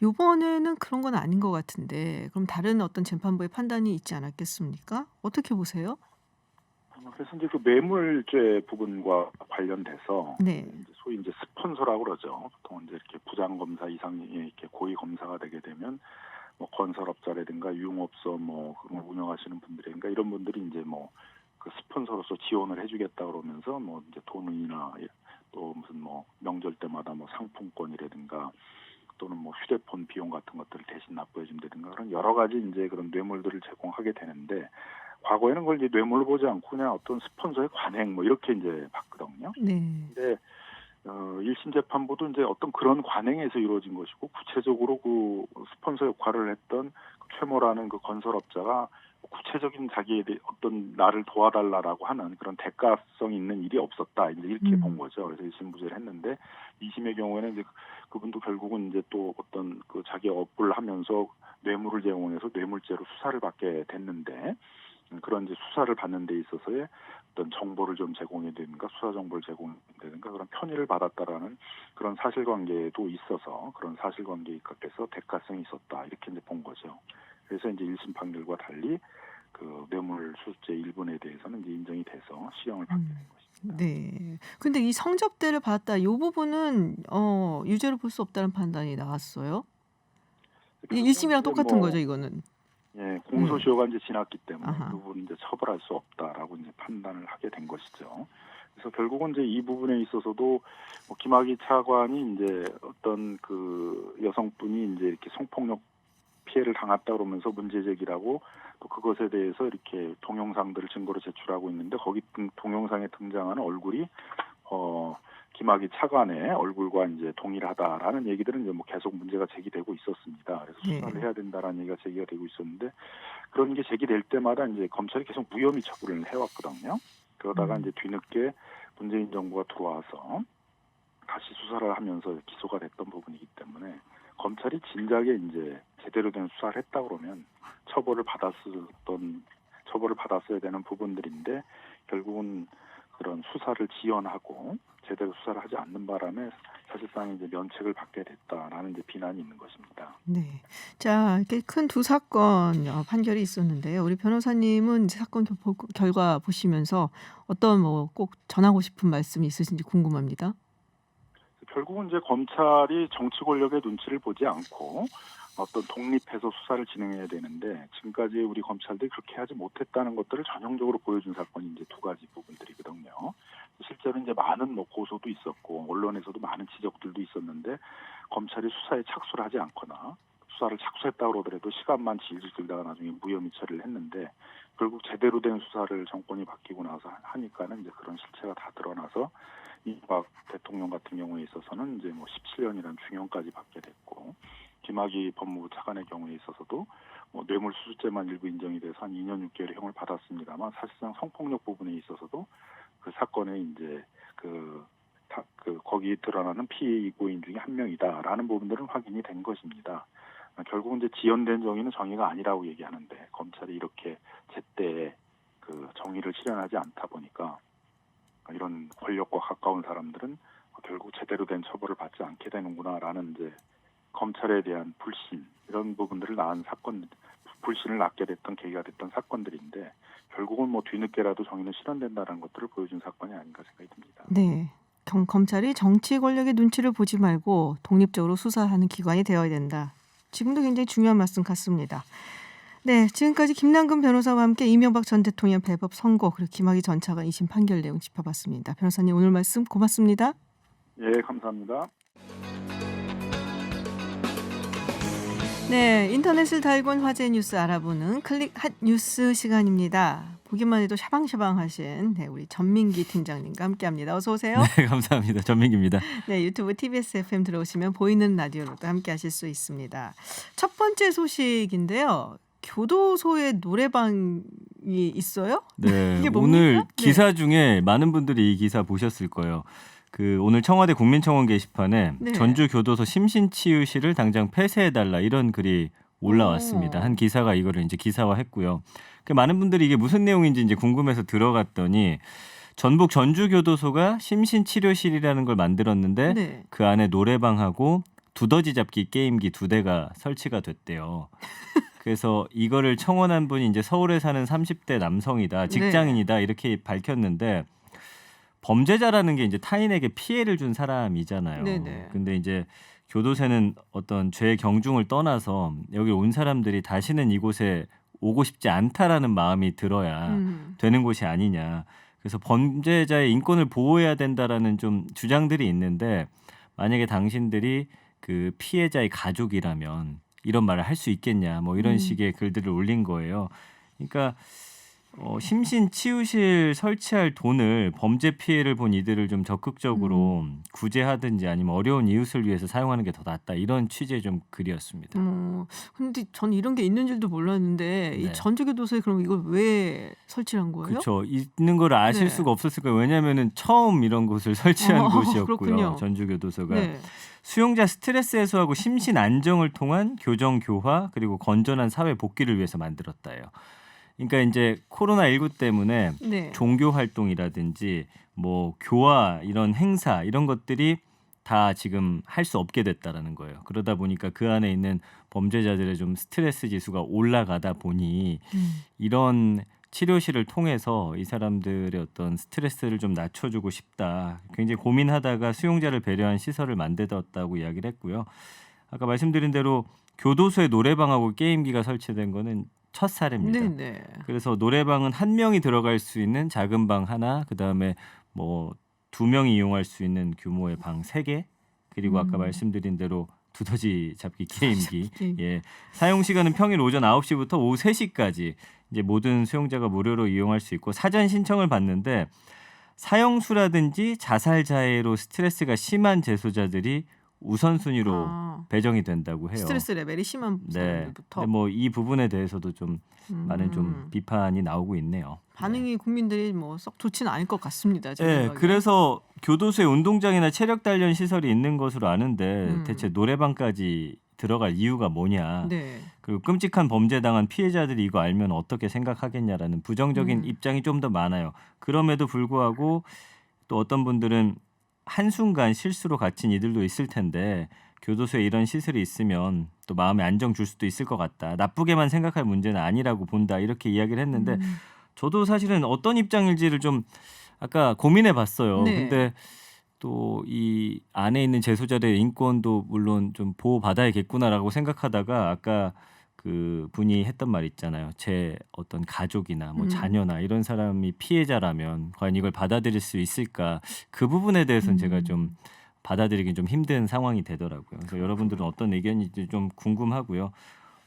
요번에는 그런 건 아닌 것 같은데 그럼 다른 어떤 재판부의 판단이 있지 않았겠습니까? 어떻게 보세요? 그래서 이제 그 뇌물죄 부분과 관련돼서 네. 이제 소위 이제 스폰서라고 그러죠. 보통 이제 이렇게 부장 검사 이상의 이렇게 고위 검사가 되게 되면 뭐 건설업자라든가 유흥업소 뭐 그런 걸 운영하시는 분들인가 이런 분들이 이제 뭐 그 스폰서로서 지원을 해주겠다 그러면서 뭐 이제 돈이나 또 무슨 뭐 명절 때마다 뭐 상품권이라든가 또는 뭐 휴대폰 비용 같은 것들을 대신 납부해준다든가 그런 여러 가지 이제 그런 뇌물들을 제공하게 되는데 과거에는 그걸 이제 뇌물을 보지 않고 그냥 어떤 스폰서의 관행 뭐 이렇게 이제 봤거든요. 네. 근데 1심 재판부도 이제 어떤 그런 관행에서 이루어진 것이고 구체적으로 그 스폰서 역할을 했던 그 최모라는 그 건설업자가 구체적인 자기에 대해 어떤 나를 도와달라라고 하는 그런 대가성 있는 일이 없었다 이제 이렇게 본 거죠. 그래서 1심 무죄를 했는데 2심의 경우에는 이제 그분도 결국은 이제 또 어떤 그 자기 업을 하면서 뇌물을 제공해서 뇌물죄로 수사를 받게 됐는데 그런 이제 수사를 받는 데 있어서의 어떤 정보를 좀 제공해야 되는가 수사 정보를 제공되는가 그런 편의를 받았다라는 그런 사실관계도 있어서 그런 사실관계에 입각해서 대가성이 있었다 이렇게 이제 본 거죠. 그래서 이제 1심 판결과 달리 그 뇌물 수수죄 일본에 대해서는 이제 인정이 돼서 시형을 받게 된 것입니다. 네. 근데 이 성접대를 받았다 이 부분은 유죄로 볼 수 없다는 판단이 나왔어요. 이 1심이랑 똑같은 거죠, 이거는. 예, 공소시효가 이제 지났기 때문에 아하. 그 부분 이제 처벌할 수 없다라고 이제 판단을 하게 된 것이죠. 그래서 결국은 이제 이 부분에 있어서도 뭐 김학의 차관이 이제 어떤 그 여성분이 이제 이렇게 성폭력 피해를 당했다 그러면서 문제 제기라고 또 그것에 대해서 이렇게 동영상들을 증거로 제출하고 있는데 거기 동영상에 등장하는 얼굴이 김학의 차관의 얼굴과 이제 동일하다라는 얘기들은 이제 뭐 계속 문제가 제기되고 있었습니다. 그래서 수사를 해야 된다라는 얘기가 제기가 되고 있었는데 그런 게 제기될 때마다 이제 검찰이 계속 무혐의 처분을 해왔거든요. 그러다가 이제 뒤늦게 문재인 정부가 들어와서 다시 수사를 하면서 기소가 됐던 부분이기 때문에 검찰이 진작에 이제 제대로 된 수사를 했다 그러면 처벌을 받았어야 되는 부분들인데 결국은 그런 수사를 지연하고 제대로 수사를 하지 않는 바람에 사실상 이제 면책을 받게 됐다라는 이제 비난이 있는 것입니다. 네. 자, 이렇게 큰 두 사건 판결이 있었는데요. 우리 변호사님은 이제 사건 결과 보시면서 어떤 뭐 꼭 전하고 싶은 말씀이 있으신지 궁금합니다. 결국은 이제 검찰이 정치 권력의 눈치를 보지 않고 어떤 독립해서 수사를 진행해야 되는데 지금까지 우리 검찰들이 그렇게 하지 못했다는 것들을 전형적으로 보여준 사건이 이제 두 가지 부분들이거든요. 실제로 이제 많은 뭐 고소도 있었고 언론에서도 많은 지적들도 있었는데 검찰이 수사에 착수를 하지 않거나 수사를 착수했다고 그러더라도 시간만 질질 끌다가 나중에 무혐의 처리를 했는데 결국 제대로 된 수사를 정권이 바뀌고 나서 하니까는 이제 그런 실체가 다 드러나서 이박 대통령 같은 경우에 있어서는 이제 뭐 17년이라는 중형까지 받게 됐고 김학의 법무부 차관의 경우에 있어서도 뭐 뇌물수수죄만 일부 인정이 돼서 한 2년 6개월의 형을 받았습니다만 사실상 성폭력 부분에 있어서도 그 사건에 이제 거기 드러나는 피해 고인 중에 한 명이다라는 부분들은 확인이 된 것입니다. 결국은 이제 지연된 정의는 정의가 아니라고 얘기하는데 검찰이 이렇게 제때 그 정의를 실현하지 않다 보니까 이런 권력과 가까운 사람들은 결국 제대로 된 처벌을 받지 않게 되는구나라는 이제 검찰에 대한 불신 이런 부분들을 낳은 사건, 불신을 낳게 됐던 계기가 됐던 사건들인데 결국은 뭐 뒤늦게라도 정의는 실현된다는 것들을 보여준 사건이 아닌가 생각이 듭니다. 네. 검찰이 정치 권력의 눈치를 보지 말고 독립적으로 수사하는 기관이 되어야 된다. 지금도 굉장히 중요한 말씀 같습니다. 네, 지금까지 김남근 변호사와 함께 이명박 전 대통령 배법 선고 그리고 김학의 전 차관 2심 판결 내용 짚어봤습니다. 변호사님 오늘 말씀 고맙습니다. 예, 감사합니다. 네, 인터넷을 달군 화제 뉴스 알아보는 클릭 핫 뉴스 시간입니다. 보기만 해도 샤방샤방하신 우리 전민기 팀장님과 함께합니다. 어서 오세요. 네, 감사합니다. 전민기입니다. 네, 유튜브 TBS FM 들어오시면 보이는 라디오로도 함께하실 수 있습니다. 첫 번째 소식인데요. 교도소에 노래방이 있어요? 네, 이게 뭡니까? 오늘 기사 중에 많은 분들이 이 기사 보셨을 거예요. 오늘 청와대 국민청원 게시판에 네. 전주 교도소 심신치유실을 당장 폐쇄해달라 이런 글이 올라왔습니다. 한 기사가 이거를 이제 기사화했고요. 많은 분들이 이게 무슨 내용인지 이제 궁금해서 들어갔더니 전북 전주교도소가 심신치료실이라는 걸 만들었는데 네. 그 안에 노래방하고 두더지 잡기 게임기 2대가 설치가 됐대요. 그래서 이거를 청원한 분이 이제 서울에 사는 30대 남성이다, 직장인이다 이렇게 밝혔는데 범죄자라는 게 이제 타인에게 피해를 준 사람이잖아요. 네네. 근데 이제 교도소는 어떤 죄의 경중을 떠나서 여기 온 사람들이 다시는 이곳에 오고 싶지 않다라는 마음이 들어야 되는 곳이 아니냐. 그래서 범죄자의 인권을 보호해야 된다라는 좀 주장들이 있는데 만약에 당신들이 그 피해자의 가족이라면 이런 말을 할 수 있겠냐. 뭐 이런 식의 글들을 올린 거예요. 그러니까 심신치유실 설치할 돈을 범죄 피해를 본 이들을 좀 적극적으로 구제하든지 아니면 어려운 이웃을 위해서 사용하는 게 더 낫다. 이런 취지의 좀 글이었습니다. 근데 전 이런 게 있는 줄도 몰랐는데 이 네. 전주교도소에 그럼 이걸 왜 설치한 거예요? 그렇죠. 있는 걸 아실 네. 수가 없었을 거예요. 왜냐하면은 처음 이런 곳을 설치한 곳이었고요. 그렇군요. 전주교도소가. 네. 수용자 스트레스 해소하고 심신 안정을 통한 교정 교화 그리고 건전한 사회 복귀를 위해서 만들었다요. 그러니까 이제 코로나19 때문에 네. 종교 활동이라든지 뭐 교화 이런 행사 이런 것들이 다 지금 할 수 없게 됐다라는 거예요. 그러다 보니까 그 안에 있는 범죄자들의 좀 스트레스 지수가 올라가다 보니 이런 치료실을 통해서 이 사람들의 어떤 스트레스를 좀 낮춰주고 싶다. 굉장히 고민하다가 수용자를 배려한 시설을 만들었다고 이야기를 했고요. 아까 말씀드린 대로 교도소에 노래방하고 게임기가 설치된 거는 첫 사례입니다. 네네. 그래서 노래방은 한 명이 들어갈 수 있는 작은 방 하나, 그 다음에 뭐 2명이 이용할 수 있는 규모의 방 3개, 그리고 아까 말씀드린 대로 두더지 잡기 게임기. 예, 사용 시간은 평일 오전 9시부터 오후 3시까지 이제 모든 수용자가 무료로 이용할 수 있고 사전 신청을 받는데 사형수라든지 자살 자해로 스트레스가 심한 재소자들이 우선순위로 배정이 된다고 해요. 스트레스 레벨이 심한 네. 사람들부터. 근데 뭐 이 부분에 대해서도 좀 많은 좀 비판이 나오고 있네요. 반응이 국민들이 뭐 썩 좋지는 않을 것 같습니다. 제 네, 생각에. 그래서 교도소에 운동장이나 체력 단련 시설이 있는 것으로 아는데 대체 노래방까지 들어갈 이유가 뭐냐. 네. 그리고 끔찍한 범죄 당한 피해자들이 이거 알면 어떻게 생각하겠냐라는 부정적인 입장이 좀 더 많아요. 그럼에도 불구하고 또 어떤 분들은 한순간 실수로 갇힌 이들도 있을 텐데 교도소에 이런 시설이 있으면 또 마음에 안정 줄 수도 있을 것 같다. 나쁘게만 생각할 문제는 아니라고 본다. 이렇게 이야기를 했는데 저도 사실은 어떤 입장일지를 좀 아까 고민해 봤어요. 네. 근데 또 이 안에 있는 재소자들의 인권도 물론 좀 보호받아야겠구나라고 생각하다가 아까 그 분이 했던 말 있잖아요. 제 어떤 가족이나 뭐 자녀나 이런 사람이 피해자라면 과연 이걸 받아들일 수 있을까? 그 부분에 대해서는 제가 좀 받아들이긴 좀 힘든 상황이 되더라고요. 그래서 여러분들은 어떤 의견인지 좀 궁금하고요.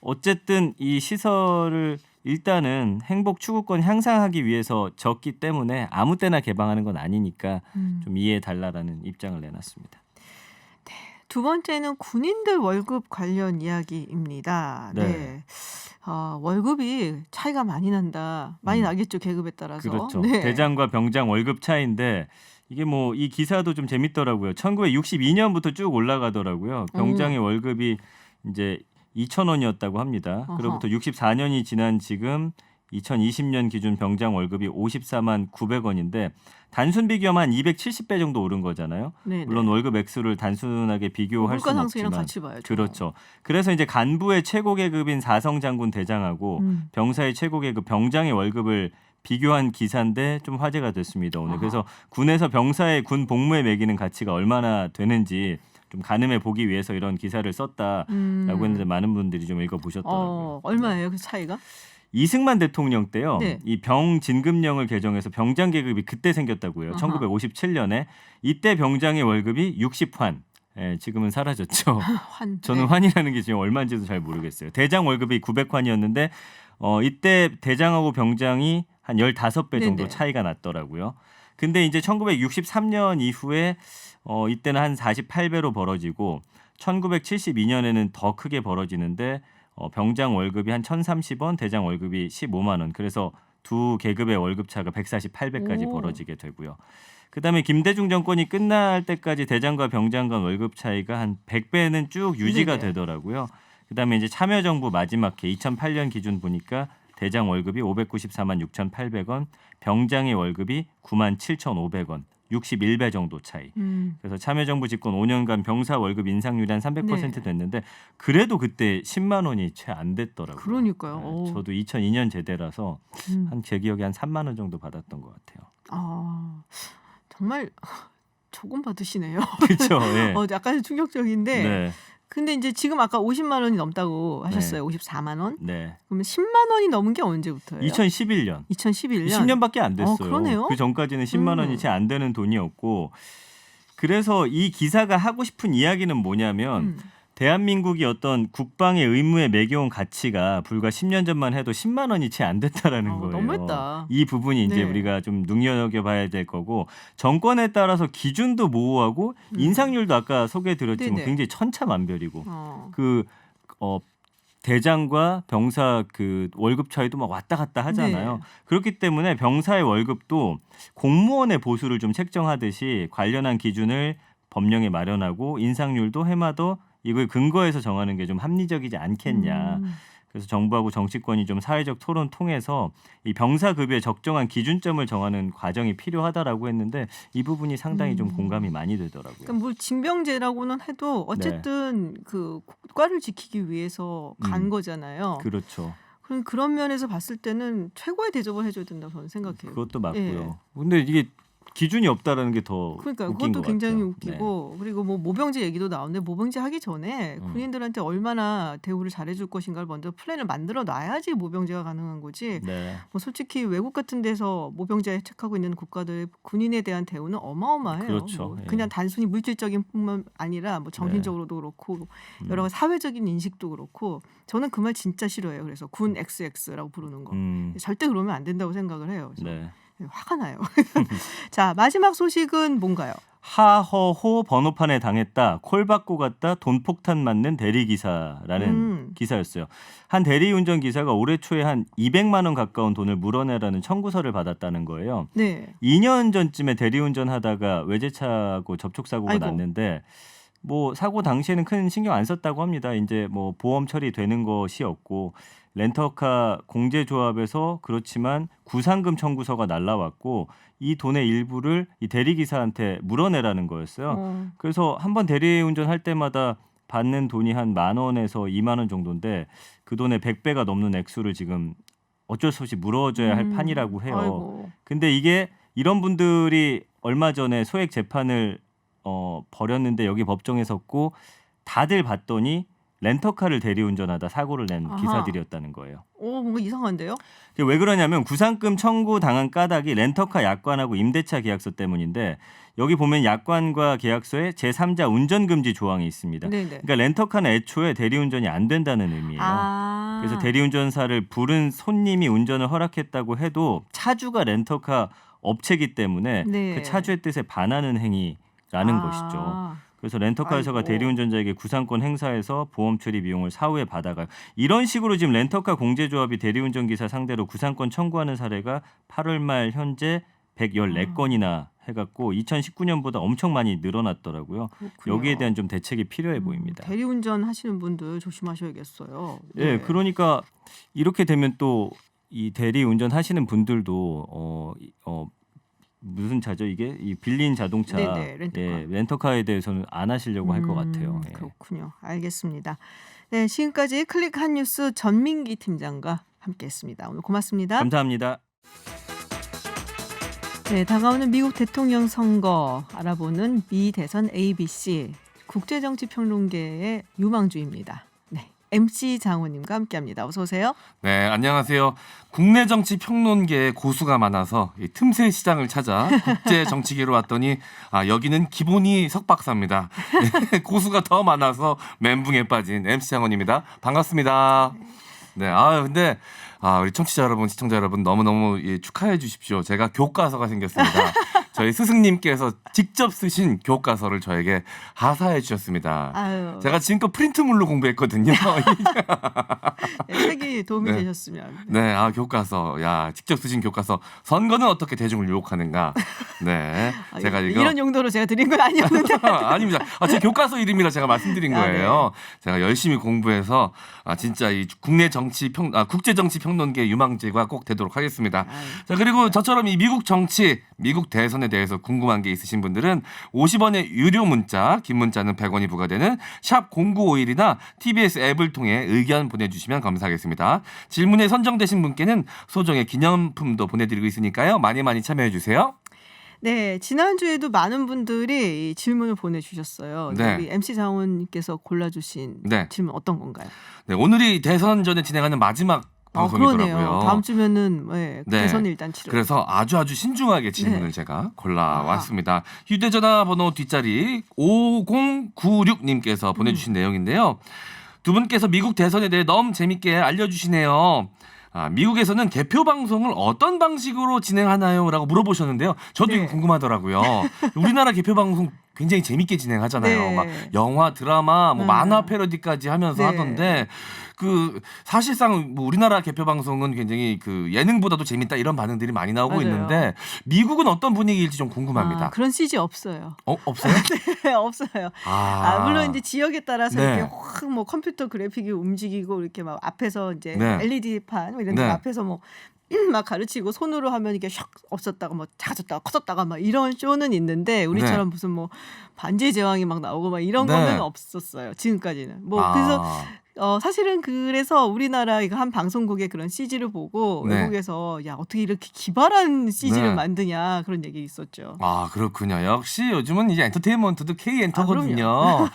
어쨌든 이 시설을 일단은 행복 추구권 향상하기 위해서 졌기 때문에 아무 때나 개방하는 건 아니니까 좀 이해해 달라라는 입장을 내놨습니다. 두 번째는 군인들 월급 관련 이야기입니다. 네. 네. 월급이 차이가 많이 난다. 많이 나겠죠, 계급에 따라서. 그렇죠. 네. 대장과 병장 월급 차이인데 이게 뭐 이 기사도 좀 재밌더라고요. 1962년부터 쭉 올라가더라고요. 병장의 월급이 이제 2,000원이었다고 합니다. 어허. 그로부터 64년이 지난 지금 2020년 기준 병장 월급이 54만 900원인데 단순 비교하면 한 270배 정도 오른 거잖아요. 네네. 물론 월급 액수를 단순하게 비교할 물가 수는 상승이랑 없지만 같이 봐야죠. 그렇죠. 그래서 이제 간부의 최고 계급인 사성 장군 대장하고 병사의 최고 계급 병장의 월급을 비교한 기사인데 좀 화제가 됐습니다. 오늘. 아하. 그래서 군에서 병사의 군 복무에 매기는 가치가 얼마나 되는지 좀 가늠해 보기 위해서 이런 기사를 썼다라고 했는데 많은 분들이 좀 읽어보셨더라고요. 얼마예요 그 차이가? 이승만 대통령 때요. 네. 이 병진급령을 개정해서 병장 계급이 그때 생겼다고요. 아하. 1957년에 이때 병장의 월급이 60환. 예, 지금은 사라졌죠. 환. 저는 네. 환이라는 게 지금 얼마인지도 잘 모르겠어요. 대장 월급이 900환이었는데 이때 대장하고 병장이 한 15배 정도 네네. 차이가 났더라고요. 근데 이제 1963년 이후에 이때는 한 48배로 벌어지고 1972년에는 더 크게 벌어지는데 병장 월급이 한 1,030원, 대장 월급이 15만 원. 그래서 두 계급의 월급 차가 148배까지 오. 벌어지게 되고요. 그다음에 김대중 정권이 끝날 때까지 대장과 병장 간 월급 차이가 한 100배는 쭉 유지가 네네. 되더라고요. 그다음에 이제 참여정부 마지막 해 2008년 기준 보니까 대장 월급이 594만 6,800원, 병장의 월급이 9만 7,500원, 61배 정도 차이. 그래서 참여정부 집권 5년간 병사 월급 인상률이 한 300% 네. 됐는데 그래도 그때 10만 원이 채 안 됐더라고요. 그러니까요. 네, 오. 저도 2002년 제대라서 음. 한 제 기억에 한 3만 원 정도 받았던 것 같아요. 아, 정말 조금 받으시네요. 그렇죠. 네. 약간 충격적인데. 네. 근데 이제 지금 아까 50만 원이 넘다고 하셨어요. 54만 원? 네. 그러면 10만 원이 넘은 게 언제부터예요? 2011년. 2011년. 10년밖에 안 됐어요. 그러네요. 그 전까지는 10만 원이 채 안 되는 돈이었고 그래서 이 기사가 하고 싶은 이야기는 뭐냐면 대한민국이 어떤 국방의 의무에 매겨온 가치가 불과 10년 전만 해도 10만 원이 채 안 됐다라는 거예요. 너무했다. 이 부분이 이제 네. 우리가 좀 눈여겨봐야 될 거고 정권에 따라서 기준도 모호하고 인상률도 아까 소개해드렸지만 네네. 굉장히 천차만별이고 어. 대장과 병사 그 월급 차이도 막 왔다 갔다 하잖아요. 네. 그렇기 때문에 병사의 월급도 공무원의 보수를 좀 책정하듯이 관련한 기준을 법령에 마련하고 인상률도 해마다 이걸 근거해서 정하는 게 좀 합리적이지 않겠냐. 그래서 정부하고 정치권이 좀 사회적 토론 통해서 이 병사급여의 적정한 기준점을 정하는 과정이 필요하다라고 했는데 이 부분이 상당히 좀 공감이 많이 되더라고요. 그러니까 뭘 징병제라고는 해도 어쨌든 그 국가를 지키기 위해서 간 거잖아요. 그렇죠. 그런 면에서 봤을 때는 최고의 대접을 해줘야 된다고 저는 생각해요. 그것도 맞고요. 예. 근데 이게 기준이 없다라는 게 더 그러니까 웃긴 그것도 것 굉장히 같아요. 웃기고 그리고 뭐 모병제 얘기도 나오는데 모병제 하기 전에 군인들한테 얼마나 대우를 잘해줄 것인가를 먼저 플랜을 만들어 놔야지 모병제가 가능한 거지. 네. 뭐 솔직히 외국 같은 데서 모병제 혜택하고 있는 국가들 군인에 대한 대우는 어마어마해요. 그렇죠. 뭐 예. 그냥 단순히 물질적인 뿐만 아니라 뭐 정신적으로도 그렇고 여러 가지 사회적인 인식도 그렇고 저는 그 말 진짜 싫어해요. 그래서 군 XX라고 부르는 거. 절대 그러면 안 된다고 생각을 해요. 그래서 네. 화가 나요. 자, 마지막 소식은 뭔가요? 하허호 번호판에 당했다. 콜 받고 갔다 돈 폭탄 맞는 대리기사라는 기사였어요. 한 대리운전 기사가 올해 초에 한 200만 원 가까운 돈을 물어내라는 청구서를 받았다는 거예요. 네. 2년 전쯤에 대리운전 하다가 외제차하고 접촉사고가 아이고. 났는데 뭐 사고 당시에는 큰 신경 안 썼다고 합니다. 이제 뭐 보험 처리되는 것이었고 렌터카 공제조합에서 그렇지만 구상금 청구서가 날라왔고 이 돈의 일부를 이 대리기사한테 물어내라는 거였어요. 그래서 한번 대리운전 할 때마다 받는 돈이 한 10,000원에서 20,000원 정도인데 그 돈의 100배가 넘는 액수를 지금 어쩔 수 없이 물어줘야 할 판이라고 해요. 아이고. 근데 이게 이런 분들이 얼마 전에 소액 재판을 벌였는데 여기 법정에 섰고 다들 봤더니 렌터카를 대리운전하다 사고를 낸 아하. 기사들이었다는 거예요. 뭔가 이상한데요? 왜 그러냐면 구상금 청구 당한 까닭이 렌터카 약관하고 임대차 계약서 때문인데 여기 보면 약관과 계약서에 제3자 운전금지 조항이 있습니다. 네네. 그러니까 렌터카는 애초에 대리운전이 안 된다는 의미예요. 그래서 대리운전사를 부른 손님이 운전을 허락했다고 해도 차주가 렌터카 업체이기 때문에 네. 그 차주의 뜻에 반하는 행위라는 것이죠. 그래서 렌터카회사가 아이고. 대리운전자에게 구상권 행사해서 보험 처리 비용을 사후에 받아가요. 이런 식으로 지금 렌터카 공제조합이 대리운전기사 상대로 구상권 청구하는 사례가 8월 말 현재 114건이나 해갖고 2019년보다 엄청 많이 늘어났더라고요. 그렇군요. 여기에 대한 좀 대책이 필요해 보입니다. 대리운전 하시는 분들 조심하셔야겠어요. 예, 그러니까 이렇게 되면 또 이 대리운전 하시는 분들도 무슨 차죠 이게? 이 빌린 자동차 네네, 렌터카. 예, 렌터카에 대해서는 안 하시려고 할 것 같아요. 예. 그렇군요. 알겠습니다. 네, 지금까지 클릭한 뉴스 전민기 팀장과 함께했습니다. 오늘 고맙습니다. 감사합니다. 네, 다가오는 미국 대통령 선거 알아보는 미 대선 ABC. 국제정치평론계의 유망주입니다. 네, MC 장호님과 함께합니다. 어서 오세요. 네, 안녕하세요. 국내 정치 평론계에 고수가 많아서 이 틈새 시장을 찾아 국제 정치계로 왔더니 여기는 기본이 석박사입니다. 네, 고수가 더 많아서 멘붕에 빠진 MC 장원입니다. 반갑습니다. 네, 근데 우리 청취자 여러분, 시청자 여러분 너무너무 축하해 주십시오. 제가 교과서가 생겼습니다. 저희 스승님께서 직접 쓰신 교과서를 저에게 하사해 주셨습니다. 아유, 제가 지금껏 프린트물로 공부했거든요. 책이 도움이 네. 되셨으면. 네, 직교과서. 야, 직접 쓰신 교과서. 선거는 어떻게 대중을 유혹하는가. 네. 제가 이거 이런 용도로 제가 드린 건 아니었는데. 아닙니다. 제 교과서 이름이라 제가 말씀드린 거예요. 네. 제가 열심히 공부해서 진짜 이 국제 정치 평론계 유망주가 꼭 되도록 하겠습니다. 자, 그리고 저처럼 이 미국 정치, 미국 대선에 대해서 궁금한 게 있으신 분들은 50원의 유료 문자, 긴 문자는 100원이 부과되는 샵 0951이나 TBS 앱을 통해 의견 보내주시면 감사하겠습니다. 질문에 선정되신 분께는 소정의 기념품도 보내드리고 있으니까요. 많이 많이 참여해 주세요. 네, 지난주에도 많은 분들이 이 질문을 보내주셨어요. 네. 우리 MC 장훈님께서 골라주신 네. 질문 어떤 건가요? 네, 오늘이 대선 전에 진행하는 마지막 방송이더라고요. 그러네요. 다음 주면은 네, 대선 일단 치료. 그래서 아주 신중하게 질문을 네. 제가 골라왔습니다. 휴대전화 번호 뒷자리 5096님께서 보내주신 내용인데요. 두 분께서 미국 대선에 대해 너무 재밌게 알려주시네요. 미국에서는 개표 방송을 어떤 방식으로 진행하나요? 라고 물어보셨는데요. 저도 네. 이거 궁금하더라고요. 우리나라 개표 방송 굉장히 재밌게 진행하잖아요. 네. 막 영화, 드라마, 만화 패러디까지 하면서 네. 하던데 사실상 우리나라 개표 방송은 굉장히 예능보다도 재밌다 이런 반응들이 많이 나오고 맞아요. 있는데 미국은 어떤 분위기일지 좀 궁금합니다. 그런 CG 없어요. 없어요? 네, 없어요. 물론 이제 지역에 따라서 네. 이렇게 확 뭐 컴퓨터 그래픽이 움직이고 이렇게 막 앞에서 이제 네. LED판 이런 데 네. 앞에서 뭐 막 가르치고 손으로 하면 이게 샥 없었다가 뭐 작아졌다가 커졌다가 막 이런 쇼는 있는데 우리처럼 무슨 뭐 반지의 제왕이 막 나오고 막 이런 네. 거는 없었어요. 지금까지는. 그래서 사실은 그래서 우리나라 이거 한 방송국의 그런 CG를 보고 네. 외국에서 야 어떻게 이렇게 기발한 CG를 네. 만드냐 그런 얘기 있었죠. 그렇군요. 역시 요즘은 이제 엔터테인먼트도 K엔터거든요.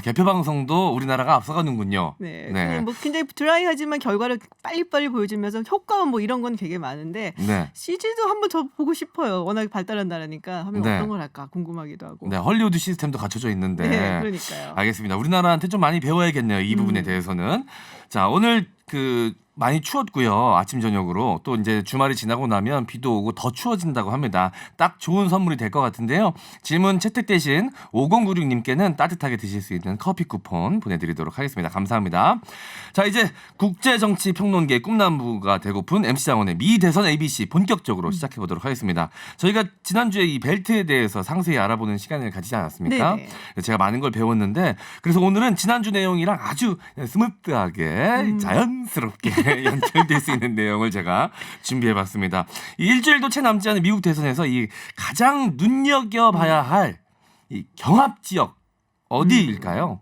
개표 방송도 우리나라가 앞서가는군요. 네, 네. 뭐 굉장히 드라이하지만 결과를 빨리빨리 보여주면서 효과 뭐 이런 건 되게 많은데 네. CG도 한번 더 보고 싶어요. 워낙 발달한 나라니까 하면 네. 어떤 걸 할까 궁금하기도 하고. 네, 헐리우드 시스템도 갖춰져 있는데. 네, 그러니까요. 알겠습니다. 우리나라한테 좀 많이 배워야겠네요. 이 부분에 대해서는. 자, 오늘 많이 추웠고요. 아침 저녁으로 또 이제 주말이 지나고 나면 비도 오고 더 추워진다고 합니다. 딱 좋은 선물이 될 것 같은데요. 질문 채택되신 5096님께는 따뜻하게 드실 수 있는 커피 쿠폰 보내드리도록 하겠습니다. 감사합니다. 자, 이제 국제정치평론계 꿈나무가 되고픈 MC 장원의 미대선 ABC 본격적으로 시작해 보도록 하겠습니다. 저희가 지난주에 이 벨트에 대해서 상세히 알아보는 시간을 가지지 않았습니까? 네네. 제가 많은 걸 배웠는데 그래서 오늘은 지난주 내용이랑 아주 스무트하게 자연스럽게 연결될 수 있는 내용을 제가 준비해봤습니다. 이 일주일도 채 남지 않은 미국 대선에서 이 가장 눈여겨봐야 할 이 경합 지역 어디일까요?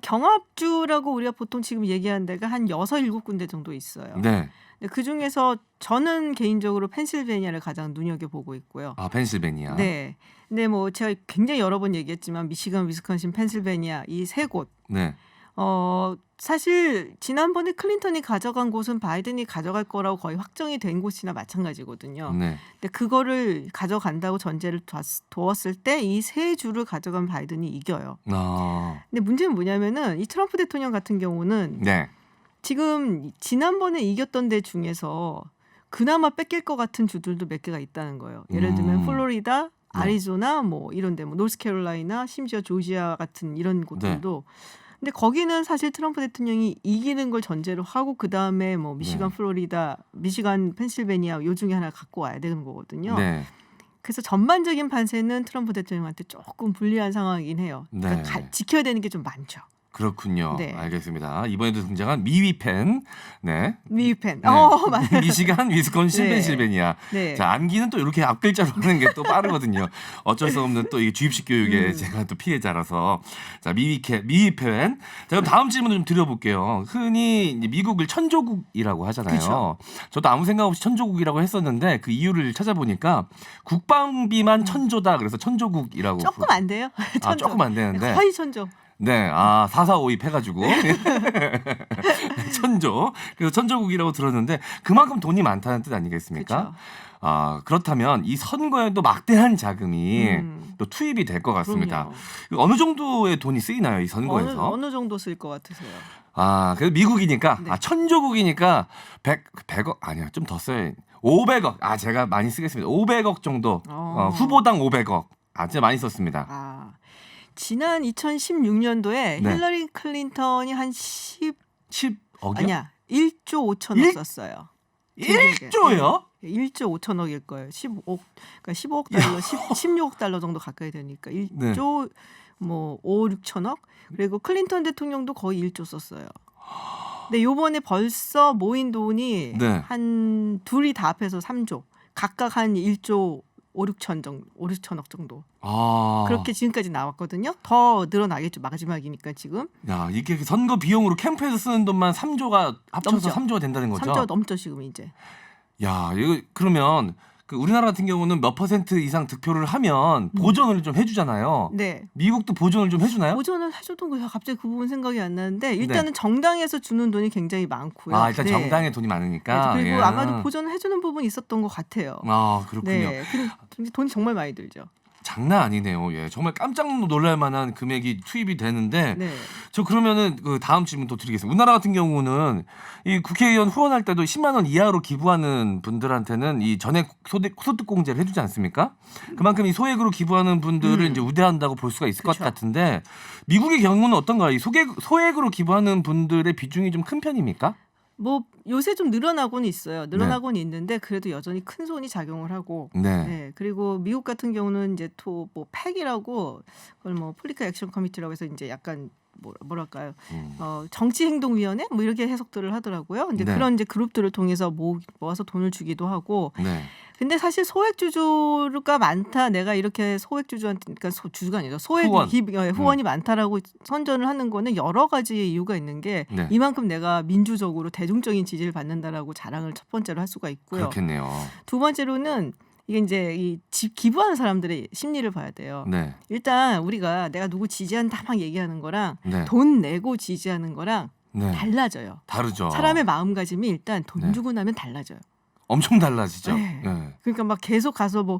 경합주라고 우리가 보통 지금 얘기하는 데가 한 6, 7군데 정도 있어요. 네. 근데 그중에서 저는 개인적으로 펜실베니아를 가장 눈여겨보고 있고요. 펜실베니아. 네. 근데 뭐 제가 굉장히 여러 번 얘기했지만 미시간, 위스콘신, 펜실베니아 이 세 곳. 네. 사실 지난번에 클린턴이 가져간 곳은 바이든이 가져갈 거라고 거의 확정이 된 곳이나 마찬가지거든요. 네. 근데 그거를 가져간다고 전제를 두었을 때 이 세 주를 가져간 바이든이 이겨요. 근데 문제는 뭐냐면은 이 트럼프 대통령 같은 경우는 네. 지금 지난번에 이겼던 데 중에서 그나마 뺏길 것 같은 주들도 몇 개가 있다는 거예요. 예를 들면 플로리다, 아리조나 뭐 이런 데 뭐 노스캐롤라이나 심지어 조지아 같은 이런 곳들도 근데 거기는 사실 트럼프 대통령이 이기는 걸 전제로 하고 그다음에 뭐 미시간, 플로리다, 미시간, 펜실베니아 요 중에 하나 갖고 와야 되는 거거든요. 네. 그래서 전반적인 판세는 트럼프 대통령한테 조금 불리한 상황이긴 해요. 그러니까 네. 지켜야 되는 게 좀 많죠. 그렇군요. 네. 알겠습니다. 이번에도 등장한 미위펜. 네. 미위펜. 네. 맞아요. 미시간, 위스콘신, 네. 펜실베니아. 네. 자, 암기는 또 이렇게 앞글자로 하는 게 또 빠르거든요. 어쩔 수 없는 또 이 주입식 교육에 제가 또 피해자라서. 자, 미위펜. 자, 그럼 다음 질문을 좀 드려볼게요. 흔히 이제 미국을 천조국이라고 하잖아요. 그쵸. 저도 아무 생각 없이 천조국이라고 했었는데 그 이유를 찾아보니까 국방비만 천조다. 그래서 천조국이라고. 조금 안 돼요. 아, 조금 안 되는데. 거의 천조. 네, 4452 해가지고 천조. 그래서 천조국이라고 들었는데 그만큼 돈이 많다는 뜻 아니겠습니까? 그쵸. 그렇다면 이 선거에도 막대한 자금이 또 투입이 될 것 같습니다. 그럼요. 어느 정도의 돈이 쓰이나요, 이 선거에서? 어느 정도 쓸 것 같으세요? 그래서 미국이니까, 네. 천조국이니까 100억, 아니요, 좀 더 써요. 500억. 제가 많이 쓰겠습니다. 500억 정도. 후보당 500억. 진짜 많이 썼습니다. 지난 2016년도에 네. 힐러리 클린턴이 한 10억이요? 아니야 1조 5천억 썼어요. 1조요? 1조 5천억일 거예요. 15억, 그러니까 15억 달러, 16억 달러 정도 가까이 되니까 1조 뭐 5, 6천억. 그리고 클린턴 대통령도 거의 1조 썼어요. 근데 요번에 벌써 모인 돈이 네. 한 둘이 다 합해서 3조. 각각 한 1조 5, 6천억 정도. 그렇게 지금까지 나왔거든요. 더 늘어나겠죠. 마지막이니까 지금. 야, 이게 선거 비용으로 캠프에서 쓰는 돈만 3조가 합쳐서 넘죠. 3조가 된다는 거죠? 3조 넘죠 지금 이제. 야, 이거 그러면 그 우리나라 같은 경우는 몇 퍼센트 이상 득표를 하면 보전을 좀 해주잖아요. 네. 미국도 보전을 좀 해주나요? 보전을 해줬던 거예요. 갑자기 그 부분 생각이 안 나는데 일단은 정당에서 주는 돈이 굉장히 많고요. 일단 네. 정당에 돈이 많으니까. 네, 그리고 예. 아마도 보전을 해주는 부분이 있었던 것 같아요. 그렇군요. 네. 근데 돈이 정말 많이 들죠. 장난 아니네요. 예, 정말 깜짝 놀랄 만한 금액이 투입이 되는데 네. 저 그러면은 그 다음 질문 또 드리겠습니다. 우리나라 같은 경우는 이 국회의원 후원할 때도 10만 원 이하로 기부하는 분들한테는 이 전액 소득공제를 해주지 않습니까? 그만큼 이 소액으로 기부하는 분들을 이제 우대한다고 볼 수가 있을 것 같은데 미국의 경우는 어떤가요? 이 소액으로 기부하는 분들의 비중이 좀 큰 편입니까? 뭐 요새 좀 늘어나고는 있어요. 늘어나고는 있는데 그래도 여전히 큰 손이 작용을 하고. 네. 그리고 미국 같은 경우는 이제 또 뭐 팩이라고 그걸 뭐 폴리티컬 액션 커미티라고 해서 이제 약간 뭐랄까요? 정치행동위원회 뭐 이렇게 해석들을 하더라고요. 이제 그런 이제 그룹들을 통해서 모아서 돈을 주기도 하고. 네. 근데 사실 소액주주가 많다. 내가 이렇게 소액주주한테 그러니까 주주가 아니죠. 후원이 많다라고 선전을 하는 거는 여러 가지 이유가 있는 게 이만큼 내가 민주적으로 대중적인 지지를 받는다라고 자랑을 첫 번째로 할 수가 있고요. 그렇겠네요. 두 번째로는 이게 이제 이 기부하는 사람들의 심리를 봐야 돼요. 네. 일단 우리가 내가 누구 지지한다 막 얘기하는 거랑 네. 돈 내고 지지하는 거랑 달라져요. 다르죠. 사람의 마음가짐이 일단 돈 주고 나면 달라져요. 엄청 달라지죠. 네. 네. 그러니까 막 계속 가서 뭐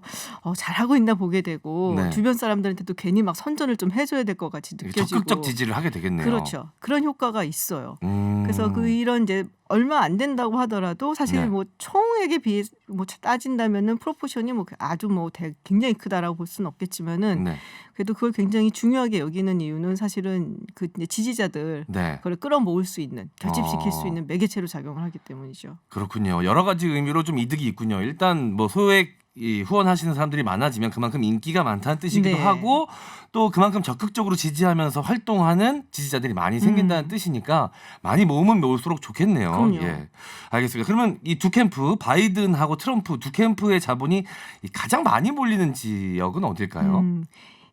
잘하고 있나 보게 되고 주변 사람들한테도 괜히 막 선전을 좀 해줘야 될 것 같이 느껴지고 적극적 지지를 하게 되겠네요. 그렇죠. 그런 효과가 있어요. 그래서 이런 이제 얼마 안 된다고 하더라도 사실 뭐 총액에 비해 뭐 따진다면은 프로포션이 뭐 아주 뭐 굉장히 크다라고 볼 수는 없겠지만은 그래도 그걸 굉장히 중요하게 여기는 이유는 사실은 그 이제 지지자들 그걸 끌어모을 수 있는 결집시킬 수 있는 매개체로 작용을 하기 때문이죠. 그렇군요. 여러 가지 의미로 좀 이득이 있군요. 일단 뭐 소액 후원하시는 사람들이 많아지면 그만큼 인기가 많다는 뜻이기도 하고 또 그만큼 적극적으로 지지하면서 활동하는 지지자들이 많이 생긴다는 뜻이니까 많이 모으면 모을수록 좋겠네요. 그럼요. 예, 알겠습니다. 그러면 이 두 캠프 바이든하고 트럼프 두 캠프의 자본이 가장 많이 몰리는 지역은 어딜까요?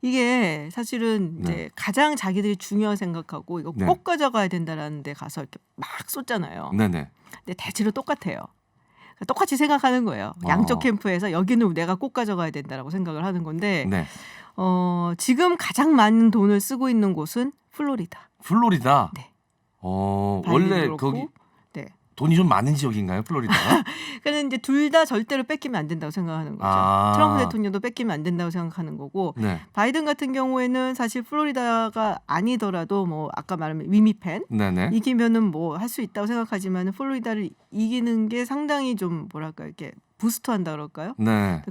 이게 사실은 이제 가장 자기들이 중요하게 생각하고 이거 꼭 가져가야 된다라는 데 가서 이렇게 막 쏟잖아요. 네네. 근데 대체로 똑같아요. 똑같이 생각하는 거예요. 양쪽 캠프에서 여기는 내가 꼭 가져가야 된다라고 생각을 하는 건데 지금 가장 많은 돈을 쓰고 있는 곳은 플로리다. 플로리다? 네. 원래 거기 돈이 좀 많은 지역인가요, 플로리다가? 그러니까 이제 둘 다 절대로 뺏기면 안 된다고 생각하는 거죠. 트럼프 대통령도 뺏기면 안 된다고 생각하는 거고 바이든 같은 경우에는 사실 플로리다가 아니더라도 뭐 아까 말한 위미펜 이기면은 뭐 할 수 있다고 생각하지만 플로리다를 이기는 게 상당히 좀 뭐랄까 이렇게 부스트한다 그럴까요?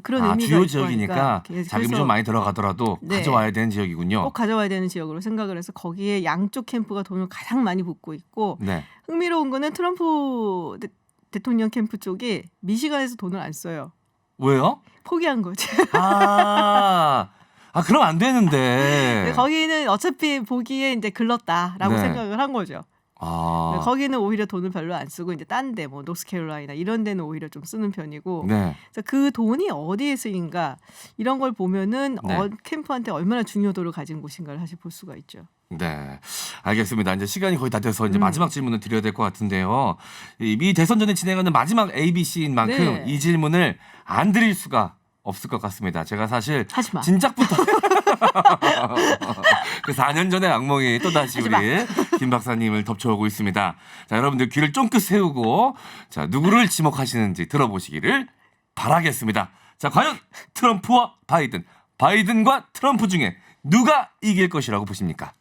그런 의미가 주요 있고 지역이니까 자금이 좀 많이 들어가더라도 가져와야 되는 지역이군요. 꼭 가져와야 되는 지역으로 생각을 해서 거기에 양쪽 캠프가 돈을 가장 많이 붓고 있고 흥미로운 거는 트럼프 대통령 캠프 쪽이 미시간에서 돈을 안 써요. 왜요? 포기한 거지. 아 그럼 안 되는데. 거기는 어차피 보기에 이제 글렀다라고 네. 생각을 한 거죠. 아. 거기는 오히려 돈을 별로 안 쓰고 이제 딴 데 뭐 노스캐롤라이나 이런 데는 오히려 좀 쓰는 편이고 네. 그래서 그 돈이 어디에 쓰인가 이런 걸 보면은 네. 캠프한테 얼마나 중요도를 가진 곳인가를 사실 볼 수가 있죠. 네, 알겠습니다. 이제 시간이 거의 다 돼서 이제 마지막 질문을 드려야 될 것 같은데요. 이 미 대선전에 진행하는 마지막 ABC인 만큼 네. 이 질문을 안 드릴 수가 없을 것 같습니다. 제가 사실 하지 마. 진작부터 그 4년 전의 악몽이 또다시 하지 우리 김 박사님을 덮쳐오고 있습니다. 자, 여러분들 귀를 쫑긋 세우고 자, 누구를 지목하시는지 들어보시기를 바라겠습니다. 자, 과연 트럼프와 바이든, 바이든과 트럼프 중에 누가 이길 것이라고 보십니까?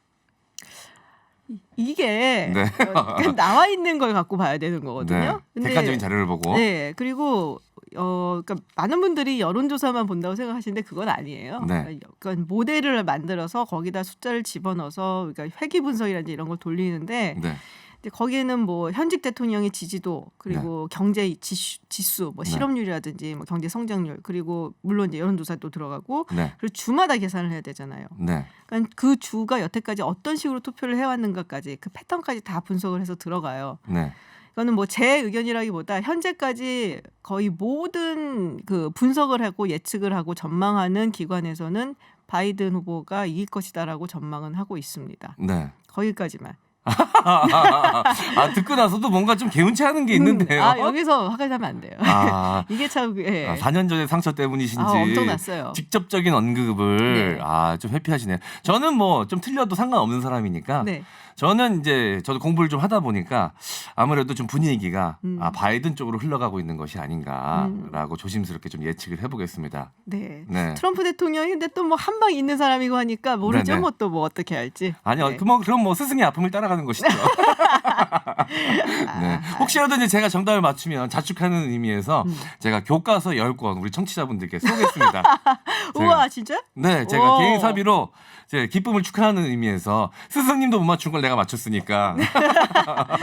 이게 네. 그냥 나와 있는 걸 갖고 봐야 되는 거거든요. 네. 객관적인 자료를 보고. 네, 그리고 그러니까 많은 분들이 여론조사만 본다고 생각하시는데 그건 아니에요. 네. 그러니까 모델을 만들어서 거기다 숫자를 집어넣어서 그러니까 회귀 분석이라든지 이런 걸 돌리는데 네. 이제 거기에는 뭐 현직 대통령의 지지도 그리고 경제 지수, 뭐 네. 실업률이라든지 뭐 경제 성장률 그리고 물론 이제 여론조사도 들어가고 네. 그리고 주마다 계산을 해야 되잖아요. 네. 그러니까 그 주가 여태까지 어떤 식으로 투표를 해왔는가까지 그 패턴까지 다 분석을 해서 들어가요. 네. 이거는 뭐 제 의견이라기보다 현재까지 거의 모든 그 분석을 하고 예측을 하고 전망하는 기관에서는 바이든 후보가 이길 것이다라고 전망은 하고 있습니다. 네. 거기까지만. 아, 듣고 나서도 뭔가 좀 개운치하는 게 있는데요. 여기서 화가 나면 안 돼요. 아, 이게 참 4년 전의 상처 때문이신지 엄청났어요. 직접적인 언급을 네. 좀 회피하시네요. 저는 뭐 좀 틀려도 상관없는 사람이니까 네. 저는 이제 저도 공부를 좀 하다 보니까 아무래도 좀 분위기가 바이든 쪽으로 흘러가고 있는 것이 아닌가라고 조심스럽게 좀 예측을 해보겠습니다. 네. 네. 트럼프 대통령인데 또 뭐 한 방 있는 사람이고 하니까 모르죠. 네네. 뭐 또 뭐 어떻게 할지. 아니요, 네. 그럼 뭐 스승의 아픔을 따라가는 것이죠. 네. 혹시라도 이제 제가 정답을 맞추면 자축하는 의미에서 제가 교과서 10권 우리 청취자분들께 쏘겠습니다. 우와 진짜? 네, 제가 오. 개인 사비로 제 기쁨을 축하하는 의미에서 스승님도 못 맞춘 걸 내가 맞췄으니까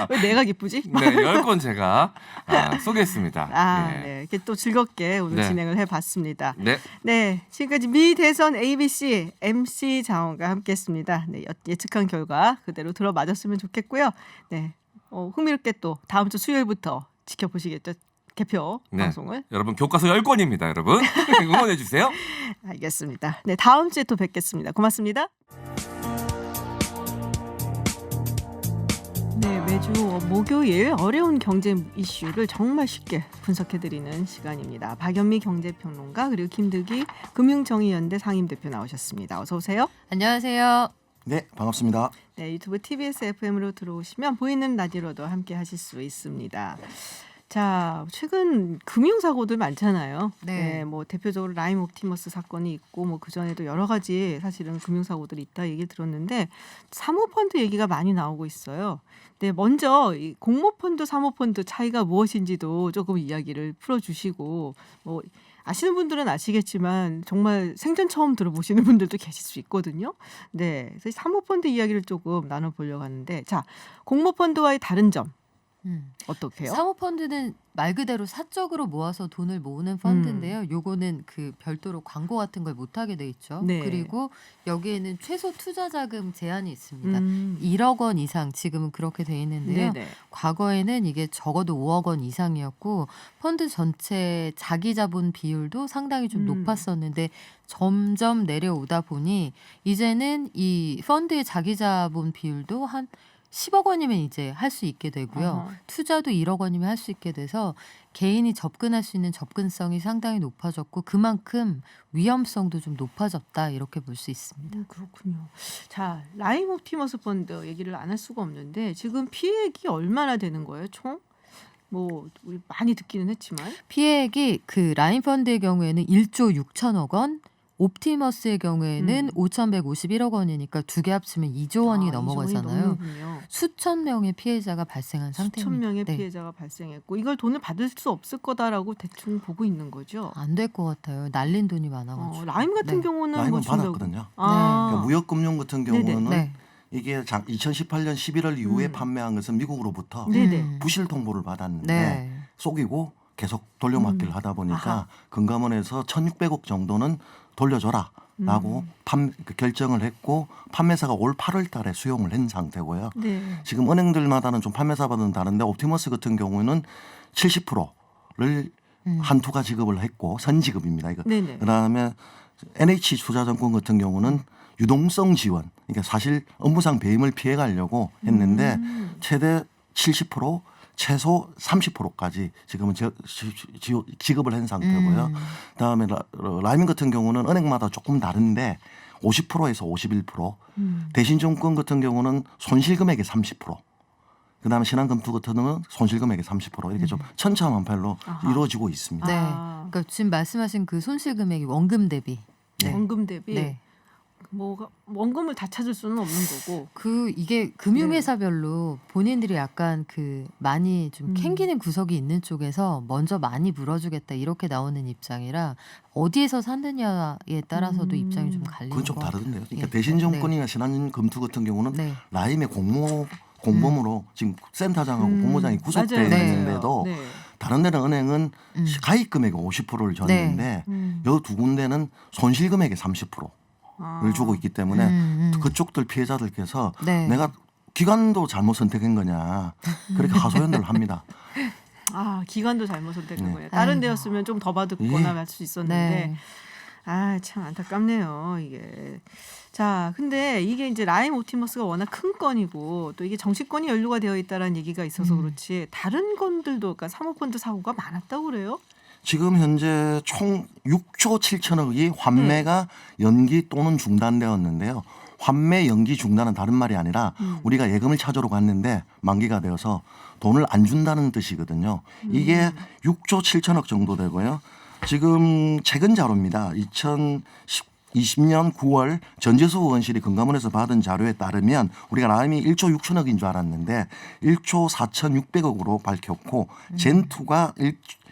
왜 내가 기쁘지? 네, 10권 제가 쏘겠습니다. 네. 네. 이렇게 또 즐겁게 오늘 네. 진행을 해봤습니다. 네. 네, 지금까지 미 대선 ABC MC 장원과 함께했습니다. 네, 예측한 결과 그대로 들어맞았으면 좋겠고요. 네, 흥미롭게 또 다음 주 수요일부터 지켜보시겠죠? 개표 네. 방송을. 여러분 교과서 10권입니다, 여러분. 응원해 주세요. 알겠습니다. 네, 다음 주에 또 뵙겠습니다. 고맙습니다. 네, 매주 목요일 어려운 경제 이슈를 정말 쉽게 분석해드리는 시간입니다. 박연미 경제평론가 그리고 김득희 금융정의연대 상임대표 나오셨습니다. 어서 오세요. 안녕하세요. 네, 반갑습니다. 네, 유튜브 TBS FM으로 들어오시면 보이는 라디오로도 함께 하실 수 있습니다. 자, 최근 금융사고들 많잖아요. 네. 뭐 대표적으로 라임 옵티머스 사건이 있고 뭐 그전에도 여러 가지 사실은 금융사고들이 있다 얘기를 들었는데 사모펀드 얘기가 많이 나오고 있어요. 네, 먼저 이 공모펀드, 사모펀드 차이가 무엇인지도 조금 이야기를 풀어주시고 뭐 아시는 분들은 아시겠지만 정말 생전 처음 들어보시는 분들도 계실 수 있거든요. 네, 그래서 사모펀드 이야기를 조금 나눠보려고 하는데 자, 공모펀드와의 다른 점 어떻게요? 사모펀드는 말 그대로 사적으로 모아서 돈을 모으는 펀드인데요. 요거는 그 별도로 광고 같은 걸 못 하게 돼 있죠. 네. 그리고 여기에는 최소 투자 자금 제한이 있습니다. 1억 원 이상 지금은 그렇게 돼 있는데요. 네네. 과거에는 이게 적어도 5억 원 이상이었고 펀드 전체 자기 자본 비율도 상당히 좀 높았었는데 점점 내려오다 보니 이제는 이 펀드의 자기 자본 비율도 한 10억 원이면 이제 할 수 있게 되고요. 어허. 투자도 1억 원이면 할 수 있게 돼서 개인이 접근할 수 있는 접근성이 상당히 높아졌고 그만큼 위험성도 좀 높아졌다 이렇게 볼 수 있습니다. 그렇군요. 자, 라임 옵티머스 펀드 얘기를 안 할 수가 없는데 지금 피해액이 얼마나 되는 거예요, 총? 뭐 우리 많이 듣기는 했지만 피해액이 그 라인 펀드의 경우에는 1조 6천억 원, 옵티머스의 경우에는 5,151억 원이니까 두 개 합치면 2조 원이 넘어가잖아요. 수천 명의 피해자가 발생한 상태입니다. 수천 명의 네. 피해자가 발생했고 이걸 돈을 받을 수 없을 거다라고 대충 보고 있는 거죠. 안 될 것 같아요. 날린 돈이 많아가지고. 라임 같은 네. 경우는 라임은 뭐 준다고. 받았거든요. 아, 그러니까 무역금융 같은 네네. 경우는 네. 이게 2018년 11월 이후에 판매한 것은 미국으로부터 네네. 부실 통보를 받았는데 네. 속이고 계속 돌려막기를 하다 보니까 금감원에서 1,600억 정도는 돌려줘라. 결정을 했고 판매사가 올 8월 달에 수용을 한 상태고요. 네. 지금 은행들마다는 좀 판매사마다는 다른데 옵티머스 같은 경우는 70%를 한투가 지급을 했고 선지급입니다. 이거. 네네. 그다음에 NH투자증권 같은 경우는 유동성 지원. 그러니까 사실 업무상 배임을 피해가려고 했는데 최대 70% 최소 30%까지 지금은 지급을 한 상태고요. 그다음에 라이민 같은 경우는 은행마다 조금 다른데 50%에서 51%. 대신증권 같은 경우는 손실금액의 30%. 그다음에 신한금투 같은 경우는 손실금액의 30% 이렇게 좀 천차만별로 이루어지고 있습니다. 네. 아. 그러니까 지금 말씀하신 그 손실 금액이 원금 대비. 네. 원금 대비 네. 뭐가 원금을 다 찾을 수는 없는 거고. 이게 금융회사별로 본인들이 약간 많이 좀 캥기는 구석이 있는 쪽에서 먼저 많이 물어주겠다 이렇게 나오는 입장이라 어디에서 샀느냐에 따라서도 입장이 좀 갈리는 그건 좀 것 다르던데요. 그러니까 네. 대신증권이나 신한금투 같은 경우는 네. 라임의 공범으로 지금 센터장하고 본부장이 구속되어 맞아요. 있는데도 네. 다른 데는 은행은 가입 금액의 50%를 줬는데 이 두 군데는 손실 금액의 30%를 주고 있기 때문에 그쪽들 피해자들께서 네. 내가 기관도 잘못 선택한 거냐 그렇게 하소연을 합니다. 아 기관도 잘못 선택한 네. 거예요. 다른 아이고. 데였으면 좀 더 받거나 예. 할 수 있었는데 네. 아 참 안타깝네요 이게. 자 근데 이게 이제 라임 옵티머스가 워낙 큰 건이고 또 이게 정치권이 연루가 되어 있다라는 얘기가 있어서 그렇지 다른 건들도 그러니까 사모펀드 사고가 많았다고 그래요? 지금 현재 총 6조 7천억이 환매가 연기 또는 중단되었는데요. 환매 연기 중단은 다른 말이 아니라 우리가 예금을 찾으러 갔는데 만기가 되어서 돈을 안 준다는 뜻이거든요. 이게 6조 7천억 정도 되고요. 지금 최근 자료입니다. 2020년 9월 전재수 의원실이 금감원에서 받은 자료에 따르면 우리가 라임이 1조 6천억인 줄 알았는데 1조 4,600억으로 밝혔고 젠투가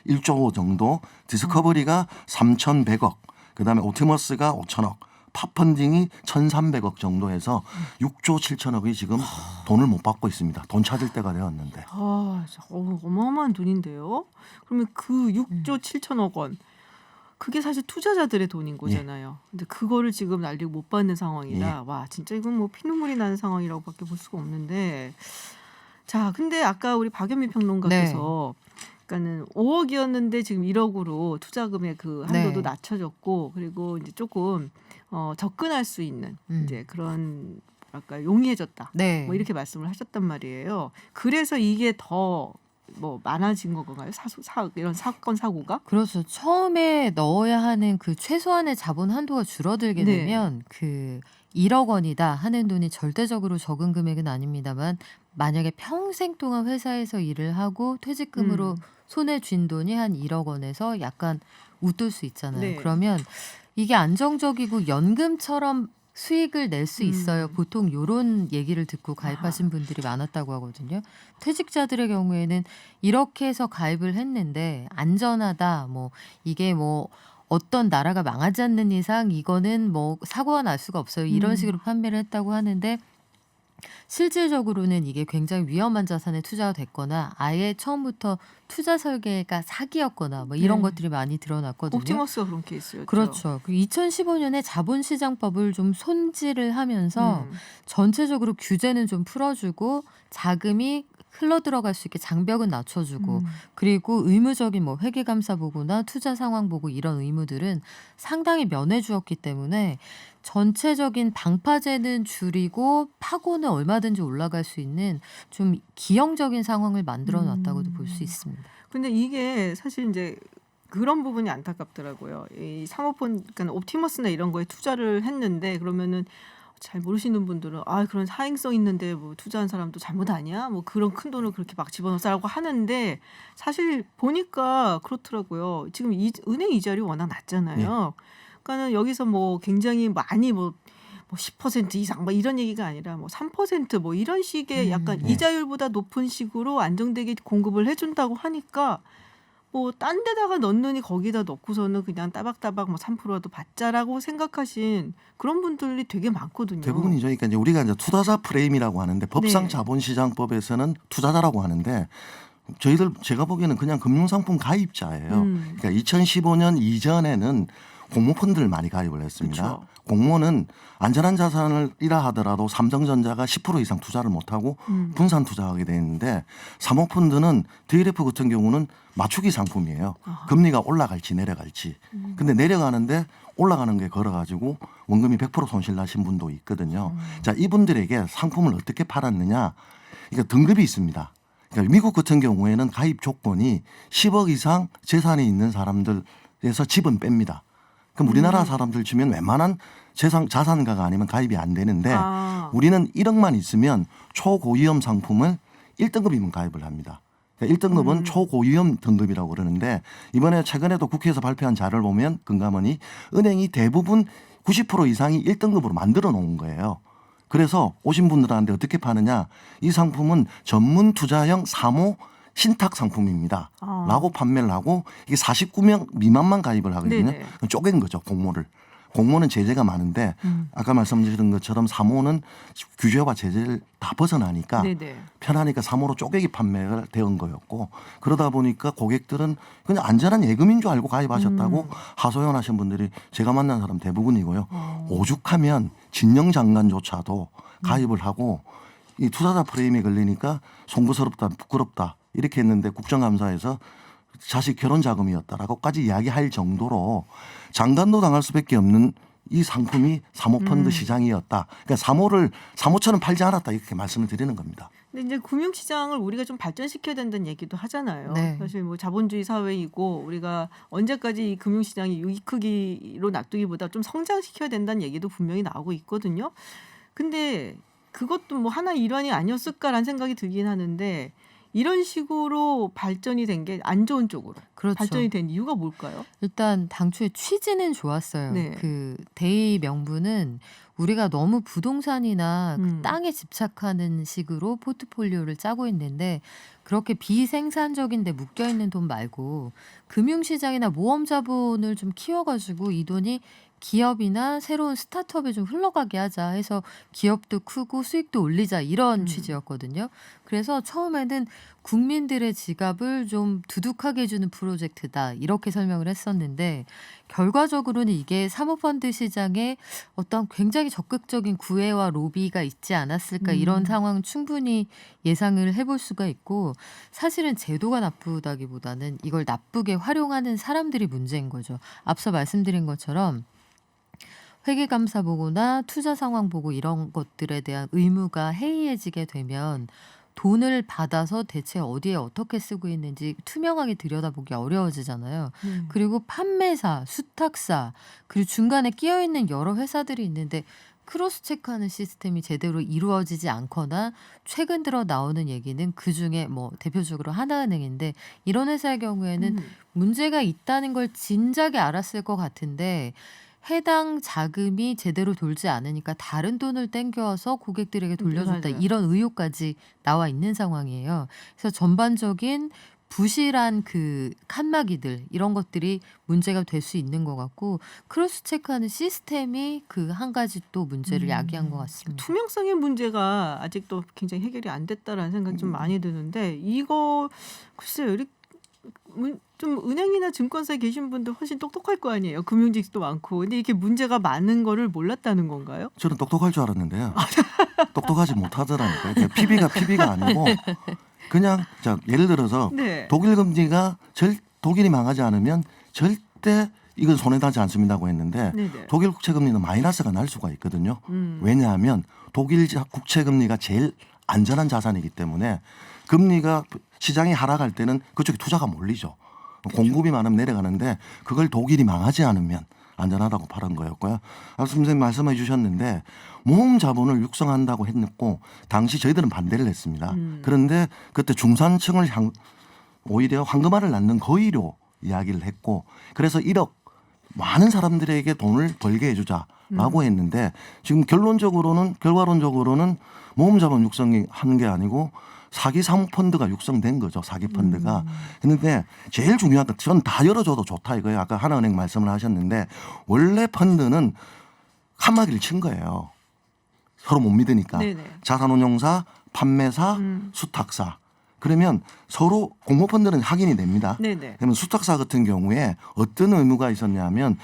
1조 정도, 디스커버리가 3,100억, 그다음에 옵티머스가 5천억, 팝펀딩이 1,300억 정도 해서 6조 7천억이 지금 돈을 못 받고 있습니다. 돈 찾을 때가 되었는데. 아, 어마어마한 돈인데요. 그러면 그 6조 7천억 원 그게 사실 투자자들의 돈인 거잖아요. 근데 그거를 지금 날리고 못 받는 상황이다. 와, 진짜 이건 뭐 피눈물이 나는 상황이라고밖에 볼 수가 없는데. 자, 근데 아까 우리 박연미 평론가께서 그러니까는 5억이었는데 지금 1억으로 투자금의 그 한도도 낮춰졌고 그리고 이제 조금 접근할 수 있는 이제 그런 뭐랄까 용이해졌다. 네. 뭐 이렇게 말씀을 하셨단 말이에요. 그래서 이게 더 뭐 많아진 건가요? 이런 사건 사고가? 그렇죠. 처음에 넣어야 하는 그 최소한의 자본 한도가 줄어들게 네. 되면 1억 원이다 하는 돈이 절대적으로 적은 금액은 아닙니다만 만약에 평생 동안 회사에서 일을 하고 퇴직금으로 손에 쥔 돈이 한 1억 원에서 약간 웃돌 수 있잖아요. 네. 그러면 이게 안정적이고 연금처럼 수익을 낼 수 있어요. 보통 이런 얘기를 듣고 가입하신 분들이 많았다고 하거든요. 퇴직자들의 경우에는 이렇게 해서 가입을 했는데 안전하다. 뭐 이게 뭐 어떤 나라가 망하지 않는 이상 이거는 뭐 사고가 날 수가 없어요. 이런 식으로 판매를 했다고 하는데 실질적으로는 이게 굉장히 위험한 자산에 투자가 됐거나 아예 처음부터 투자 설계가 사기였거나 뭐 이런 네. 것들이 많이 드러났거든요. 옵티머스가 그런 케이스였죠. 그렇죠. 2015년에 자본시장법을 좀 손질을 하면서 전체적으로 규제는 좀 풀어주고 자금이 흘러 들어갈 수 있게 장벽은 낮춰주고 그리고 의무적인 뭐 회계감사 보고나 투자 상황 보고 이런 의무들은 상당히 면해 주었기 때문에 전체적인 방파제는 줄이고 파고는 얼마든지 올라갈 수 있는 좀 기형적인 상황을 만들어 놨다고도 볼 수 있습니다. 근데 이게 사실 이제 그런 부분이 안타깝더라고요. 이 사모펀드, 그러니까 옵티머스나 이런 거에 투자를 했는데 그러면은 잘 모르시는 분들은 그런 사행성 있는데 뭐 투자한 사람도 잘못 아니야? 뭐 그런 큰 돈을 그렇게 막 집어넣으라고 하는데 사실 보니까 그렇더라고요. 지금 은행 이자율이 워낙 낮잖아요. 그러니까는 여기서 뭐 굉장히 많이 뭐 10% 이상 뭐 이런 얘기가 아니라 뭐 3% 뭐 이런 식의 약간 이자율보다 높은 식으로 안정되게 공급을 해준다고 하니까 뭐 딴 데다가 넣느니 거기다 넣고서는 그냥 따박따박 뭐 3%라도 받자라고 생각하신 그런 분들이 되게 많거든요. 대부분이죠. 그러니까 이제 우리가 이제 투자자 프레임이라고 하는데 법상 네. 자본시장법에서는 투자자라고 하는데 제가 보기에는 그냥 금융상품 가입자예요. 그러니까 2015년 이전에는 공모펀드를 많이 가입을 했습니다. 그쵸. 공모는 안전한 자산이라 하더라도 삼성전자가 10% 이상 투자를 못하고 분산 투자하게 돼 있는데 사모펀드는 DLF 같은 경우는 맞추기 상품이에요. 금리가 올라갈지 내려갈지. 근데 내려가는데 올라가는 게 걸어가지고 원금이 100% 손실 나신 분도 있거든요. 자, 이분들에게 상품을 어떻게 팔았느냐. 그러니까 등급이 있습니다. 그러니까 미국 같은 경우에는 가입 조건이 10억 이상 재산이 있는 사람들에서 집은 뺍니다. 그럼 우리나라 사람들 치면 웬만한 자산가가 아니면 가입이 안 되는데 우리는 1억만 있으면 초고위험 상품을 1등급이면 가입을 합니다. 그러니까 1등급은 초고위험 등급이라고 그러는데 이번에 최근에도 국회에서 발표한 자료를 보면 금감원이 은행이 대부분 90% 이상이 1등급으로 만들어 놓은 거예요. 그래서 오신 분들한테 어떻게 파느냐. 이 상품은 전문 투자형 사모 신탁 상품입니다. 라고 판매를 하고 이게 49명 미만만 가입을 하거든요. 네네. 쪼갠 거죠. 공모를. 공모는 제재가 많은데 아까 말씀드린 것처럼 사모는 규제와 제재를 다 벗어나니까 네네. 편하니까 사모로 쪼개기 판매가 되는 거였고 그러다 보니까 고객들은 그냥 안전한 예금인 줄 알고 가입하셨다고 하소연하신 분들이 제가 만난 사람 대부분이고요. 오죽하면 진영 장관조차도 가입을 하고 이 투자자 프레임에 걸리니까 송구스럽다 부끄럽다 이렇게 했는데 국정감사에서 자식 결혼 자금이었다라고까지 이야기할 정도로 장관도 당할 수밖에 없는 이 상품이 사모펀드 시장이었다. 그러니까 사모처럼 팔지 않았다 이렇게 말씀을 드리는 겁니다. 근데 이제 금융시장을 우리가 좀 발전시켜야 된다는 얘기도 하잖아요. 네. 사실 뭐 자본주의 사회이고 우리가 언제까지 이 금융시장이 이 크기로 놔두기보다 좀 성장시켜야 된다는 얘기도 분명히 나오고 있거든요. 근데 그것도 뭐 하나의 일환이 아니었을까라는 생각이 들긴 하는데 이런 식으로 발전이 된 게 안 좋은 쪽으로 그렇죠. 발전이 된 이유가 뭘까요? 일단 당초에 취지는 좋았어요. 네. 그 대의 명분은 우리가 너무 부동산이나 그 땅에 집착하는 식으로 포트폴리오를 짜고 있는데 그렇게 비생산적인 데 묶여 있는 돈 말고 금융시장이나 모험 자본을 좀 키워가지고 이 돈이 기업이나 새로운 스타트업에 좀 흘러가게 하자 해서 기업도 크고 수익도 올리자 이런 취지였거든요. 그래서 처음에는 국민들의 지갑을 좀 두둑하게 해주는 프로젝트다 이렇게 설명을 했었는데 결과적으로는 이게 사모펀드 시장에 어떤 굉장히 적극적인 구애와 로비가 있지 않았을까 이런 상황 충분히 예상을 해볼 수가 있고 사실은 제도가 나쁘다기보다는 이걸 나쁘게 활용하는 사람들이 문제인 거죠. 앞서 말씀드린 것처럼 회계감사 보고나 투자 상황 보고 이런 것들에 대한 의무가 해이해지게 되면 돈을 받아서 대체 어디에 어떻게 쓰고 있는지 투명하게 들여다보기 어려워지잖아요. 그리고 판매사, 수탁사, 그리고 중간에 끼어있는 여러 회사들이 있는데 크로스 체크하는 시스템이 제대로 이루어지지 않거나 최근 들어 나오는 얘기는 그중에 뭐 대표적으로 하나은행인데 이런 회사의 경우에는 문제가 있다는 걸 진작에 알았을 것 같은데 해당 자금이 제대로 돌지 않으니까 다른 돈을 땡겨와서 고객들에게 돌려줬다 맞아요. 이런 의혹까지 나와 있는 상황이에요. 그래서 전반적인 부실한 그 칸막이들 이런 것들이 문제가 될 수 있는 것 같고 크로스 체크하는 시스템이 그 한 가지 또 문제를 야기한 것 같습니다. 투명성의 문제가 아직도 굉장히 해결이 안 됐다라는 생각이 좀 많이 드는데 이거 글쎄요. 이렇게 좀 은행이나 증권사에 계신 분들 훨씬 똑똑할 거 아니에요. 금융지식도 많고. 근데 이렇게 문제가 많은 거를 몰랐다는 건가요? 저는 똑똑할 줄 알았는데요. 똑똑하지 못하더라니까요. PB가 아니고 그냥 자 예를 들어서 네. 독일 금리가 독일이 망하지 않으면 절대 이건 손해 나지 않습니다고 했는데 네네. 독일 국채 금리는 마이너스가 날 수가 있거든요. 왜냐하면 독일 국채 금리가 제일 안전한 자산이기 때문에 금리가 시장이 하락할 때는 그쪽에 투자가 몰리죠. 공급이 많으면 내려가는데 그걸 독일이 망하지 않으면 안전하다고 팔은 거였고요. 앞서 선생님 말씀해 주셨는데 모험 자본을 육성한다고 했고 당시 저희들은 반대를 했습니다. 그런데 그때 중산층을 오히려 황금알을 낳는 거위로 이야기를 했고 그래서 1억 많은 사람들에게 돈을 벌게 해주자라고 했는데 지금 결과론적으로는 모험 자본 육성이 하는 게 아니고 사기 사모펀드가 육성된 거죠. 사기 펀드가. 그런데 제일 중요한 건 전 다 열어줘도 좋다 이거예요. 아까 하나은행 말씀을 하셨는데 원래 펀드는 칸막이를 친 거예요. 서로 못 믿으니까. 네네. 자산운용사, 판매사, 수탁사. 그러면 서로 공모펀드는 확인이 됩니다. 네네. 그러면 수탁사 같은 경우에 어떤 의무가 있었냐면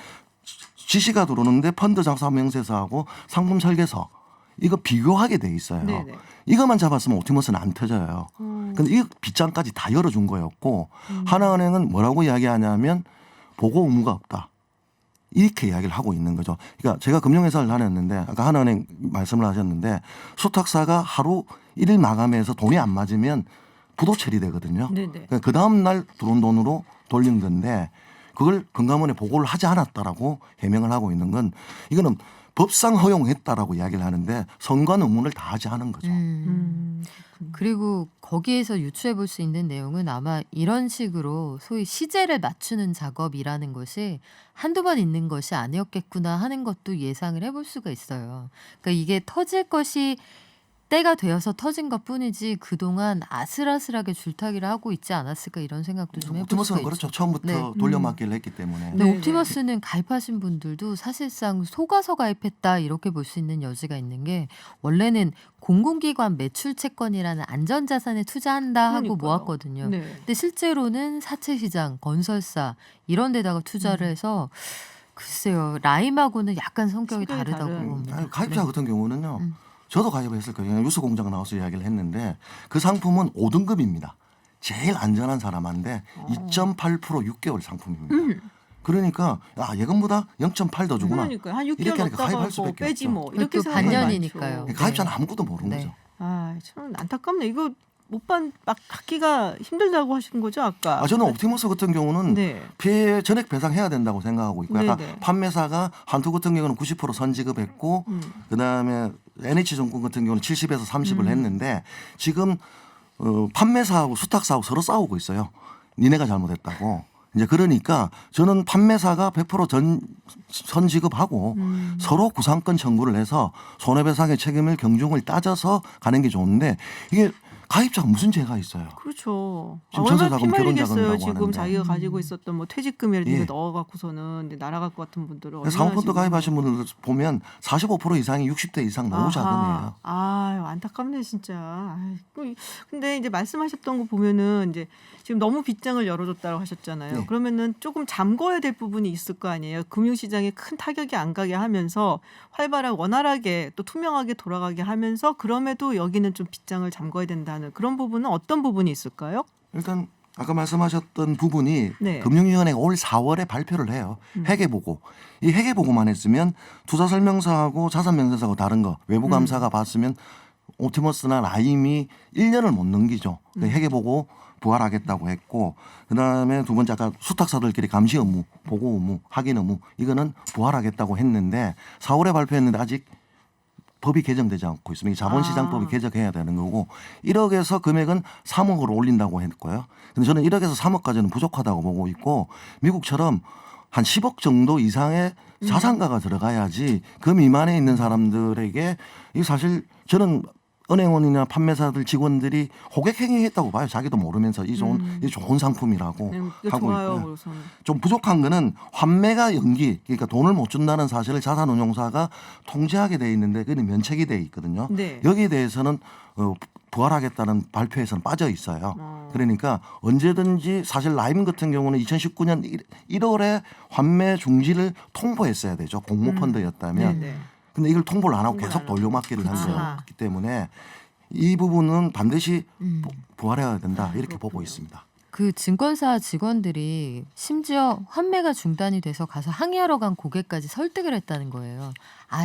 지시가 들어오는데 펀드 장사 명세서하고 상품 설계서 이거 비교하게 돼 있어요. 네네. 이것만 잡았으면 옵티머스는 안 터져요. 근데 이 빗장까지 다 열어준 거였고 하나은행은 뭐라고 이야기하냐면 보고 의무가 없다. 이렇게 이야기를 하고 있는 거죠. 그러니까 제가 금융회사를 다녔는데 아까 하나은행 말씀을 하셨는데 수탁사가 하루 1일 마감해서 돈이 안 맞으면 부도 처리되거든요. 네네. 그러니까 그 다음 날 들어온 돈으로 돌린 건데 그걸 금감원에 보고를 하지 않았다라고 해명을 하고 있는 건 이거는 법상 허용했다라고 이야기를 하는데 선관 의무를 다하지 않은 거죠. 그리고 거기에서 유추해 볼 수 있는 내용은 아마 이런 식으로 소위 시제를 맞추는 작업이라는 것이 한두 번 있는 것이 아니었겠구나 하는 것도 예상을 해볼 수가 있어요. 그러니까 이게 터질 것이 때가 되어서 터진 것뿐이지 그동안 아슬아슬하게 줄타기를 하고 있지 않았을까 이런 생각도 좀 해볼 수가 옵티머스는 있죠. 그렇죠. 처음부터 네. 돌려막기를 했기 때문에. 근데 네네. 옵티머스는 가입하신 분들도 사실상 속아서 가입했다 이렇게 볼 수 있는 여지가 있는 게 원래는 공공기관 매출 채권이라는 안전자산에 투자한다 하고 그러니까요. 모았거든요. 네. 근데 실제로는 사채시장, 건설사 이런 데다가 투자를 해서 글쎄요 라임하고는 약간 성격이 성격이 다르다고 다른. 봅니다. 아니, 가입자 같은 경우는요. 음. 저도 가입했을 거예요. 뉴스 공장 나와서 이야기를 했는데 그 상품은 5등급입니다. 제일 안전한 사람한테 2.8% 6개월 상품입니다. 그러니까 예금보다 0.8 더 주구나. 그러니까 한 6개월 이렇게 하니까 넣다가 가입할 뭐 수밖에 빼지 없죠. 뭐 이렇게 그것도 사는 게 반년이니까요. 많죠. 가입자는 아무것도 모르는 네. 거죠. 아, 참 안타깝네. 이거 막 받기가 힘들다고 하신 거죠 아까? 저는 옵티머스 같은 경우는 네. 피해 전액 배상해야 된다고 생각하고 있고 아까 네네. 판매사가 한투 같은 경우는 90% 선지급했고 그다음에 NH증권 같은 경우는 70에서 30을 했는데 지금 판매사하고 수탁사하고 서로 싸우고 있어요. 니네가 잘못했다고. 이제 그러니까 저는 판매사가 100% 선지급하고 서로 구상권 청구를 해서 손해배상의 책임을 경중을 따져서 가는 게 좋은데 이게 가입자가 무슨 죄가 있어요? 그렇죠. 지금 얼마나 전세자금, 피말리겠어요. 결혼자금이라고 지금 하는데. 자기가 가지고 있었던 뭐 퇴직금이라든가 예. 넣어갖고서는 근데 날아갈 것 같은 분들은 얼마나 사모펀드 지금- 가입하신 분들 보면 45% 이상이 60대 이상 너무 아하. 자금이에요. 아유 안타깝네 진짜. 아이고, 근데 이제 말씀하셨던 거 보면은 이제 지금 너무 빗장을 열어줬다고 하셨잖아요. 네. 그러면은 조금 잠궈야 될 부분이 있을 거 아니에요. 금융시장에 큰 타격이 안 가게 하면서 활발하게 원활하게 또 투명하게 돌아가게 하면서 그럼에도 여기는 좀 빗장을 잠궈야 된다는 그런 부분은 어떤 부분이 있을까요? 일단 아까 말씀하셨던 부분이 네. 금융위원회가 올 4월에 발표를 해요. 회계보고. 이 회계보고만 했으면 투자설명서하고 자산명세서하고 다른 거 외부 감사가 봤으면 옵티머스나 라임이 1년을 못 넘기죠. 회계보고 부활하겠다고 했고 그다음에 두 번째 아까 수탁사들끼리 감시 업무, 보고 업무, 확인 업무 이거는 부활하겠다고 했는데 4월에 발표했는데 아직 법이 개정되지 않고 있습니다. 자본시장법이 개정해야 되는 거고 1억에서 금액은 3억으로 올린다고 했고요. 근데 저는 1억에서 3억까지는 부족하다고 보고 있고 미국처럼 한 10억 정도 이상의 자산가가 들어가야지 그 미만에 있는 사람들에게 이 사실 저는 은행원이나 판매사들 직원들이 호객행위했다고 봐요. 자기도 모르면서 이 좋은 상품이라고 네, 이거 하고 좋아요. 있고요. 그래서는. 좀 부족한 거는 환매가 연기, 그러니까 돈을 못 준다는 사실을 자산운용사가 통제하게 돼 있는데 그게 면책이 돼 있거든요. 네. 여기에 대해서는 부활하겠다는 발표에서는 빠져 있어요. 그러니까 언제든지 사실 라임 같은 경우는 2019년 1월에 환매 중지를 통보했어야 되죠. 공모펀드였다면. 네네. 근데 이걸 통보를 안 하고 통보를 계속 안 하고. 돌려막기를 한 아하. 거기 때문에 이 부분은 반드시 부활해야 된다 이렇게 보고 있습니다. 그 증권사 직원들이 심지어 환매가 중단이 돼서 가서 항의하러 간 고객까지 설득을 했다는 거예요.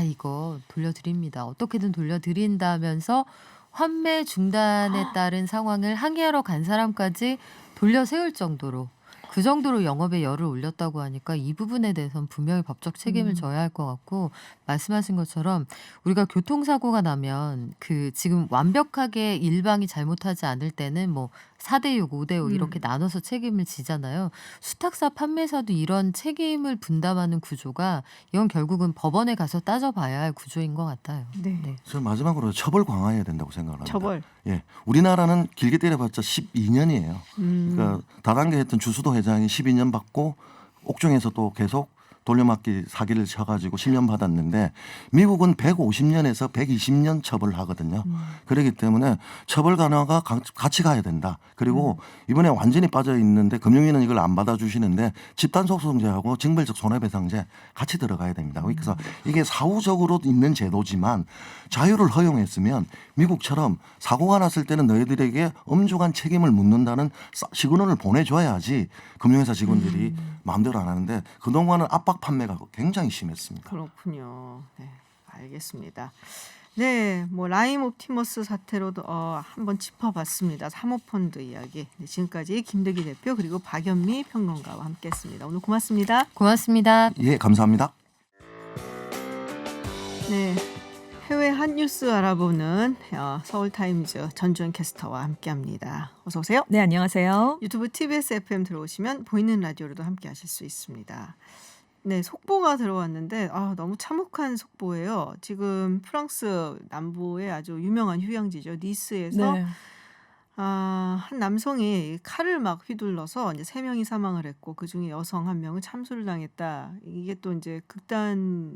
이거 돌려드립니다. 어떻게든 돌려드린다면서 환매 중단에 따른 상황을 항의하러 간 사람까지 돌려 세울 정도로 그 정도로 영업에 열을 올렸다고 하니까 이 부분에 대해서는 분명히 법적 책임을 져야 할 것 같고 말씀하신 것처럼 우리가 교통사고가 나면 그 지금 완벽하게 일방이 잘못하지 않을 때는 뭐 4대6, 5대5 이렇게 나눠서 책임을 지잖아요. 수탁사 판매사도 이런 책임을 분담하는 구조가 이건 결국은 법원에 가서 따져봐야 할 구조인 것 같아요. 네. 네. 저는 마지막으로 처벌 강화해야 된다고 생각합니다. 처벌. 예, 우리나라는 길게 때려봤자 12년이에요. 음. 그러니까 다단계 했던 주수도 회장이 12년 받고 옥중에서 또 계속 돌려막기 사기를 쳐가지고 10년 받았는데 미국은 150년에서 120년 처벌하거든요. 그렇기 때문에 처벌 강화가 같이 가야 된다. 그리고 이번에 완전히 빠져 있는데 금융위는 이걸 안 받아주시는데 집단소송제하고 징벌적 손해배상제 같이 들어가야 됩니다. 그래서 이게 사후적으로 있는 제도지만 자유를 허용했으면 미국처럼 사고가 났을 때는 너희들에게 엄중한 책임을 묻는다는 시그널을 보내줘야지 금융회사 직원들이 마음대로 안 하는데 그동안은 압박 판매가 굉장히 심했습니다. 그렇군요. 네, 알겠습니다. 네, 뭐 라임 옵티머스 사태로도 한번 짚어봤습니다. 사모펀드 이야기. 네, 지금까지 김대기 대표 그리고 박연미 평론가와 함께했습니다. 오늘 고맙습니다. 고맙습니다. 예, 감사합니다. 네, 해외 핫뉴스 알아보는 서울타임즈 전주현 캐스터와 함께합니다. 어서 오세요. 네, 안녕하세요. 유튜브 TBS FM 들어오시면 보이는 라디오로도 함께하실 수 있습니다. 네, 속보가 들어왔는데 너무 참혹한 속보예요. 지금 프랑스 남부의 아주 유명한 휴양지죠. 니스에서 네. 한 남성이 칼을 막 휘둘러서 이제 3명이 사망을 했고 그중에 여성 1명은 참수를 당했다. 이게 또 이제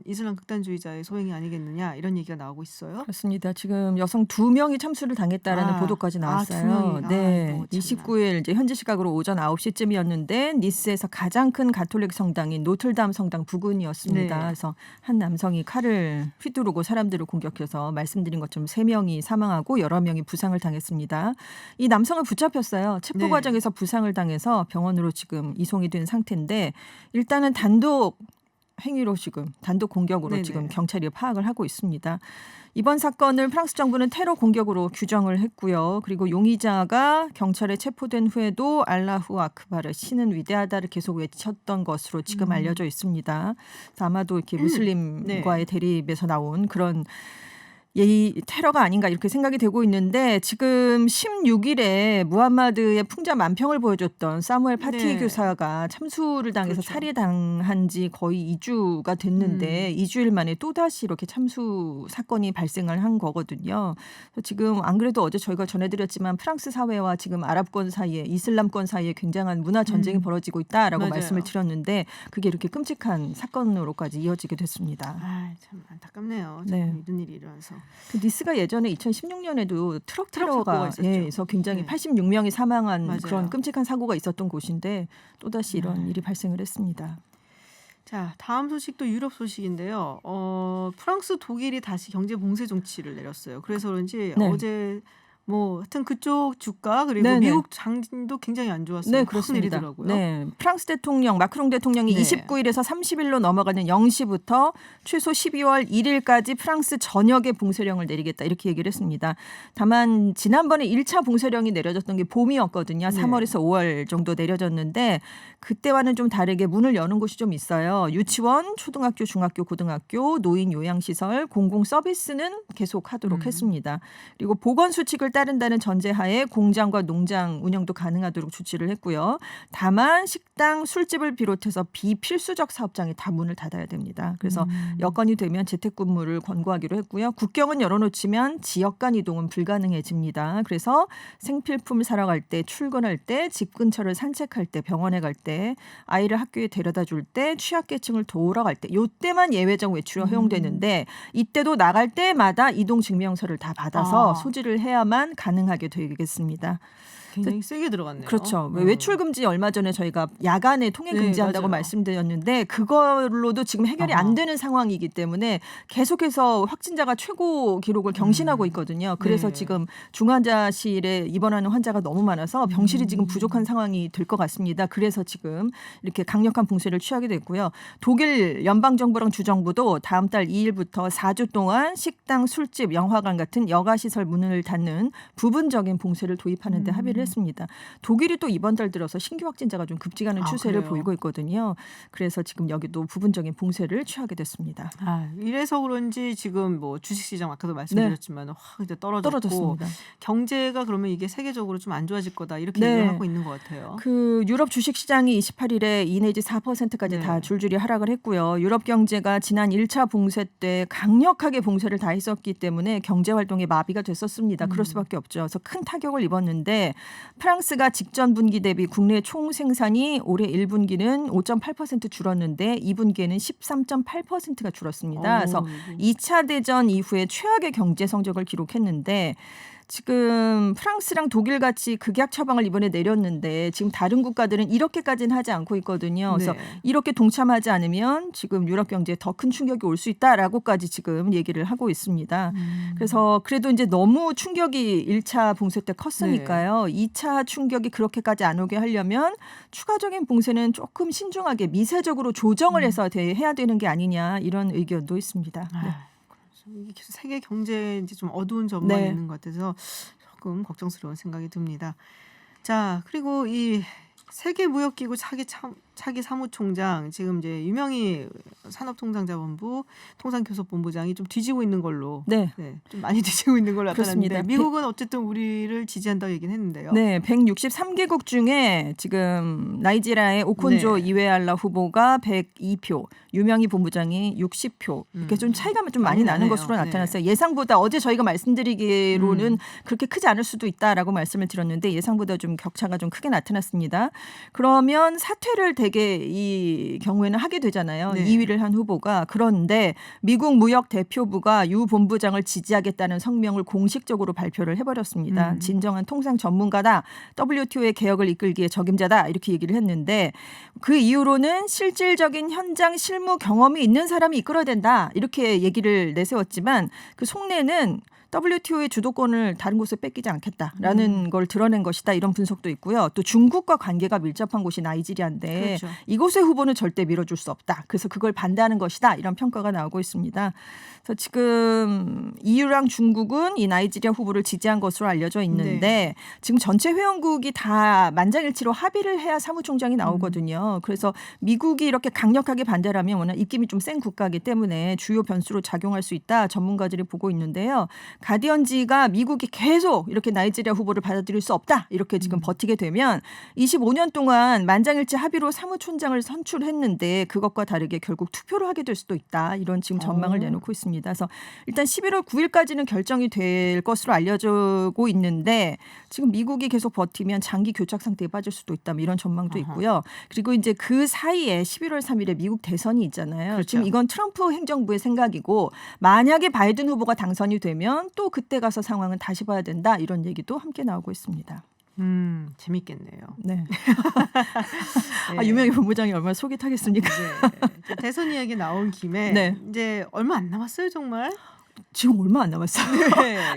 이슬람 극단주의자의 소행이 아니겠느냐 이런 얘기가 나오고 있어요. 그렇습니다. 지금 여성 2명이 참수를 당했다라는 보도까지 나왔어요. 2명이. 네. 아이고, 참나. 29일 이제 현지 시각으로 오전 9시쯤이었는데 니스에서 가장 큰 가톨릭 성당인 노틀담 성당 부근이었습니다. 네. 그래서 한 남성이 칼을 휘두르고 사람들을 공격해서 말씀드린 것처럼 3명이 사망하고 여러 명이 부상을 당했습니다. 이 남성을 붙잡혔어요. 체포 네. 과정에서 부상을 당해서 병원으로 지금 이송이 된 상태인데 일단은 단독 행위로 지금 단독 공격으로 네네. 지금 경찰이 파악을 하고 있습니다. 이번 사건을 프랑스 정부는 테러 공격으로 규정을 했고요. 그리고 용의자가 경찰에 체포된 후에도 알라후 아크바르 신은 위대하다를 계속 외쳤던 것으로 지금 알려져 있습니다. 그래서 아마도 이렇게 무슬림과의 대립에서 나온 그런 테러가 아닌가 이렇게 생각이 되고 있는데 지금 16일에 무함마드의 풍자 만평을 보여줬던 사무엘 파티 네. 교사가 참수를 당해서 그렇죠. 살해당한 지 거의 2주가 됐는데 2주일 만에 또다시 이렇게 참수 사건이 발생을 한 거거든요. 그래서 지금 안 그래도 어제 저희가 전해드렸지만 프랑스 사회와 지금 아랍권 사이에 이슬람권 사이에 굉장한 문화 전쟁이 벌어지고 있다라고 맞아요. 말씀을 드렸는데 그게 이렇게 끔찍한 사건으로까지 이어지게 됐습니다. 참 안타깝네요. 네. 이런 일이 일어나서. 그 니스가 예전에 2016년에도 트럭 사고가 테러가 있었죠. 해서 굉장히 네. 86명이 사망한 맞아요. 그런 끔찍한 사고가 있었던 곳인데 또다시 이런 일이 발생을 했습니다. 자, 다음 소식도 유럽 소식인데요. 프랑스, 독일이 다시 경제 봉쇄 조치를 내렸어요. 그래서 그런지 네. 어제 하여튼 그쪽 주가 그리고 네네. 미국 장도 굉장히 안 좋았어요. 네, 큰 그렇습니다. 일이더라고요. 네, 프랑스 대통령 마크롱 대통령이 네. 29일에서 30일로 넘어가는 0시부터 최소 12월 1일까지 프랑스 전역에 봉쇄령을 내리겠다 이렇게 얘기를 했습니다. 다만 지난번에 1차 봉쇄령이 내려졌던 게 봄이었거든요. 3월에서 5월 정도 내려졌는데 그때와는 좀 다르게 문을 여는 곳이 좀 있어요. 유치원, 초등학교, 중학교, 고등학교, 노인 요양시설, 공공 서비스는 계속 하도록 했습니다. 그리고 보건 수칙을 따른다는 전제하에 공장과 농장 운영도 가능하도록 조치를 했고요. 다만 식당, 술집을 비롯해서 비필수적 사업장이 다 문을 닫아야 됩니다. 그래서 여건이 되면 재택근무를 권고하기로 했고요. 국경은 열어놓지만 지역 간 이동은 불가능해집니다. 그래서 생필품 사러 갈 때, 출근할 때, 집 근처를 산책할 때, 병원에 갈 때, 아이를 학교에 데려다 줄 때, 취약계층을 도우러 갈 때, 이때만 예외적 외출이 허용되는데 이때도 나갈 때마다 이동증명서를 다 받아서 소지를 해야만 가능하게 되겠습니다. 굉장히 세게 들어갔네요. 그렇죠. 외출 금지 얼마 전에 저희가 야간에 통행 네, 금지한다고 맞아요. 말씀드렸는데 그걸로도 지금 해결이 안 되는 상황이기 때문에 계속해서 확진자가 최고 기록을 경신하고 있거든요. 그래서 네. 지금 중환자실에 입원하는 환자가 너무 많아서 병실이 지금 부족한 상황이 될 것 같습니다. 그래서 지금 이렇게 강력한 봉쇄를 취하게 됐고요. 독일 연방정부랑 주정부도 다음 달 2일부터 4주 동안 식당, 술집, 영화관 같은 여가시설 문을 닫는 부분적인 봉쇄를 도입하는 데 합의를 했습니다. 독일이 또 이번 달 들어서 신규 확진자가 좀 급증하는 추세를 그래요? 보이고 있거든요. 그래서 지금 여기도 부분적인 봉쇄를 취하게 됐습니다. 이래서 그런지 지금 주식시장 아까도 말씀드렸지만 확 이제 떨어졌습니다. 경제가 그러면 이게 세계적으로 좀 안 좋아질 거다 이렇게 네. 얘기를 하고 있는 것 같아요. 그 유럽 주식시장이 28일에 2 내지 4%까지 네. 다 줄줄이 하락을 했고요. 유럽 경제가 지난 1차 봉쇄 때 강력하게 봉쇄를 다 했었기 때문에 경제 활동에 마비가 됐었습니다. 그럴 수밖에 없죠. 그래서 큰 타격을 입었는데 프랑스가 직전 분기 대비 국내 총 생산이 올해 1분기는 5.8% 줄었는데 2분기에는 13.8%가 줄었습니다. 그래서 2차 대전 이후에 최악의 경제 성적을 기록했는데 지금 프랑스랑 독일 같이 극약 처방을 이번에 내렸는데 지금 다른 국가들은 이렇게까지는 하지 않고 있거든요. 그래서 네. 이렇게 동참하지 않으면 지금 유럽 경제에 더 큰 충격이 올 수 있다라고까지 지금 얘기를 하고 있습니다. 그래서 그래도 이제 너무 충격이 1차 봉쇄 때 컸으니까요. 2차 충격이 그렇게까지 안 오게 하려면 추가적인 봉쇄는 조금 신중하게 미세적으로 조정을 해서 해야 되는 게 아니냐 이런 의견도 있습니다. 네. 이게 계속 세계 경제에 이제 좀 어두운 전망이 네. 있는 것 같아서 조금 걱정스러운 생각이 듭니다. 자, 그리고 이 세계무역기구 차기 사무총장 지금 이제 유명희 산업통상자본부 통상교섭본부장이 좀 뒤지고 있는 걸로 좀 많이 뒤지고 있는 걸로 나타났는데 그렇습니다. 미국은 어쨌든 우리를 지지한다고 얘기는 했는데요. 네, 163개국 중에 지금 나이지리아의 오콘조 이웨알라 후보가 102표, 유명희 본부장이 60표 이렇게 좀 차이가 좀 많이 나는 나네요. 것으로 나타났어요. 예상보다 어제 저희가 말씀드리기로는 그렇게 크지 않을 수도 있다라고 말씀을 드렸는데 예상보다 좀 격차가 좀 크게 나타났습니다. 그러면 사퇴를 되게 이 경우에는 하게 되잖아요. 2위를 한 후보가. 그런데 미국 무역대표부가 유 본부장을 지지하겠다는 성명을 공식적으로 발표를 해버렸습니다. 진정한 통상 전문가다. WTO의 개혁을 이끌기에 적임자다. 이렇게 얘기를 했는데 그 이후로는 실질적인 현장 실무 경험이 있는 사람이 이끌어야 된다. 이렇게 얘기를 내세웠지만 그 속내는 WTO의 주도권을 다른 곳에 뺏기지 않겠다라는 걸 드러낸 것이다. 이런 분석도 있고요. 또 중국과 관계가 밀접한 곳이 나이지리아인데 그렇죠. 이곳의 후보는 절대 밀어줄 수 없다. 그래서 그걸 반대하는 것이다. 이런 평가가 나오고 있습니다. 그래서 지금 EU랑 중국은 이 나이지리아 후보를 지지한 것으로 알려져 있는데 지금 전체 회원국이 다 만장일치로 합의를 해야 사무총장이 나오거든요. 그래서 미국이 이렇게 강력하게 반대를 하면 워낙 입김이 좀 센 국가이기 때문에 주요 변수로 작용할 수 있다. 전문가들이 보고 있는데요. 가디언지가 미국이 계속 이렇게 나이지리아 후보를 받아들일 수 없다. 이렇게 지금 버티게 되면 25년 동안 만장일치 합의로 사무총장을 선출했는데 그것과 다르게 결국 투표를 하게 될 수도 있다. 이런 지금 전망을 내놓고 있습니다. 그래서 일단 11월 9일까지는 결정이 될 것으로 알려지고 있는데 지금 미국이 계속 버티면 장기 교착 상태에 빠질 수도 있다. 이런 전망도 있고요. 그리고 이제 그 사이에 11월 3일에 미국 대선이 있잖아요. 그렇죠. 지금 이건 트럼프 행정부의 생각이고 만약에 바이든 후보가 당선이 되면 또 그때 가서 상황은 다시 봐야 된다. 이런 얘기도 함께 나오고 있습니다. 재밌겠네요. 네. 아, 유명희 본부장이 얼마나 속이 타겠습니까? 네. 대선 이야기 나온 김에 이제 얼마 안 남았어요, 정말. 지금 얼마 안 남았어요.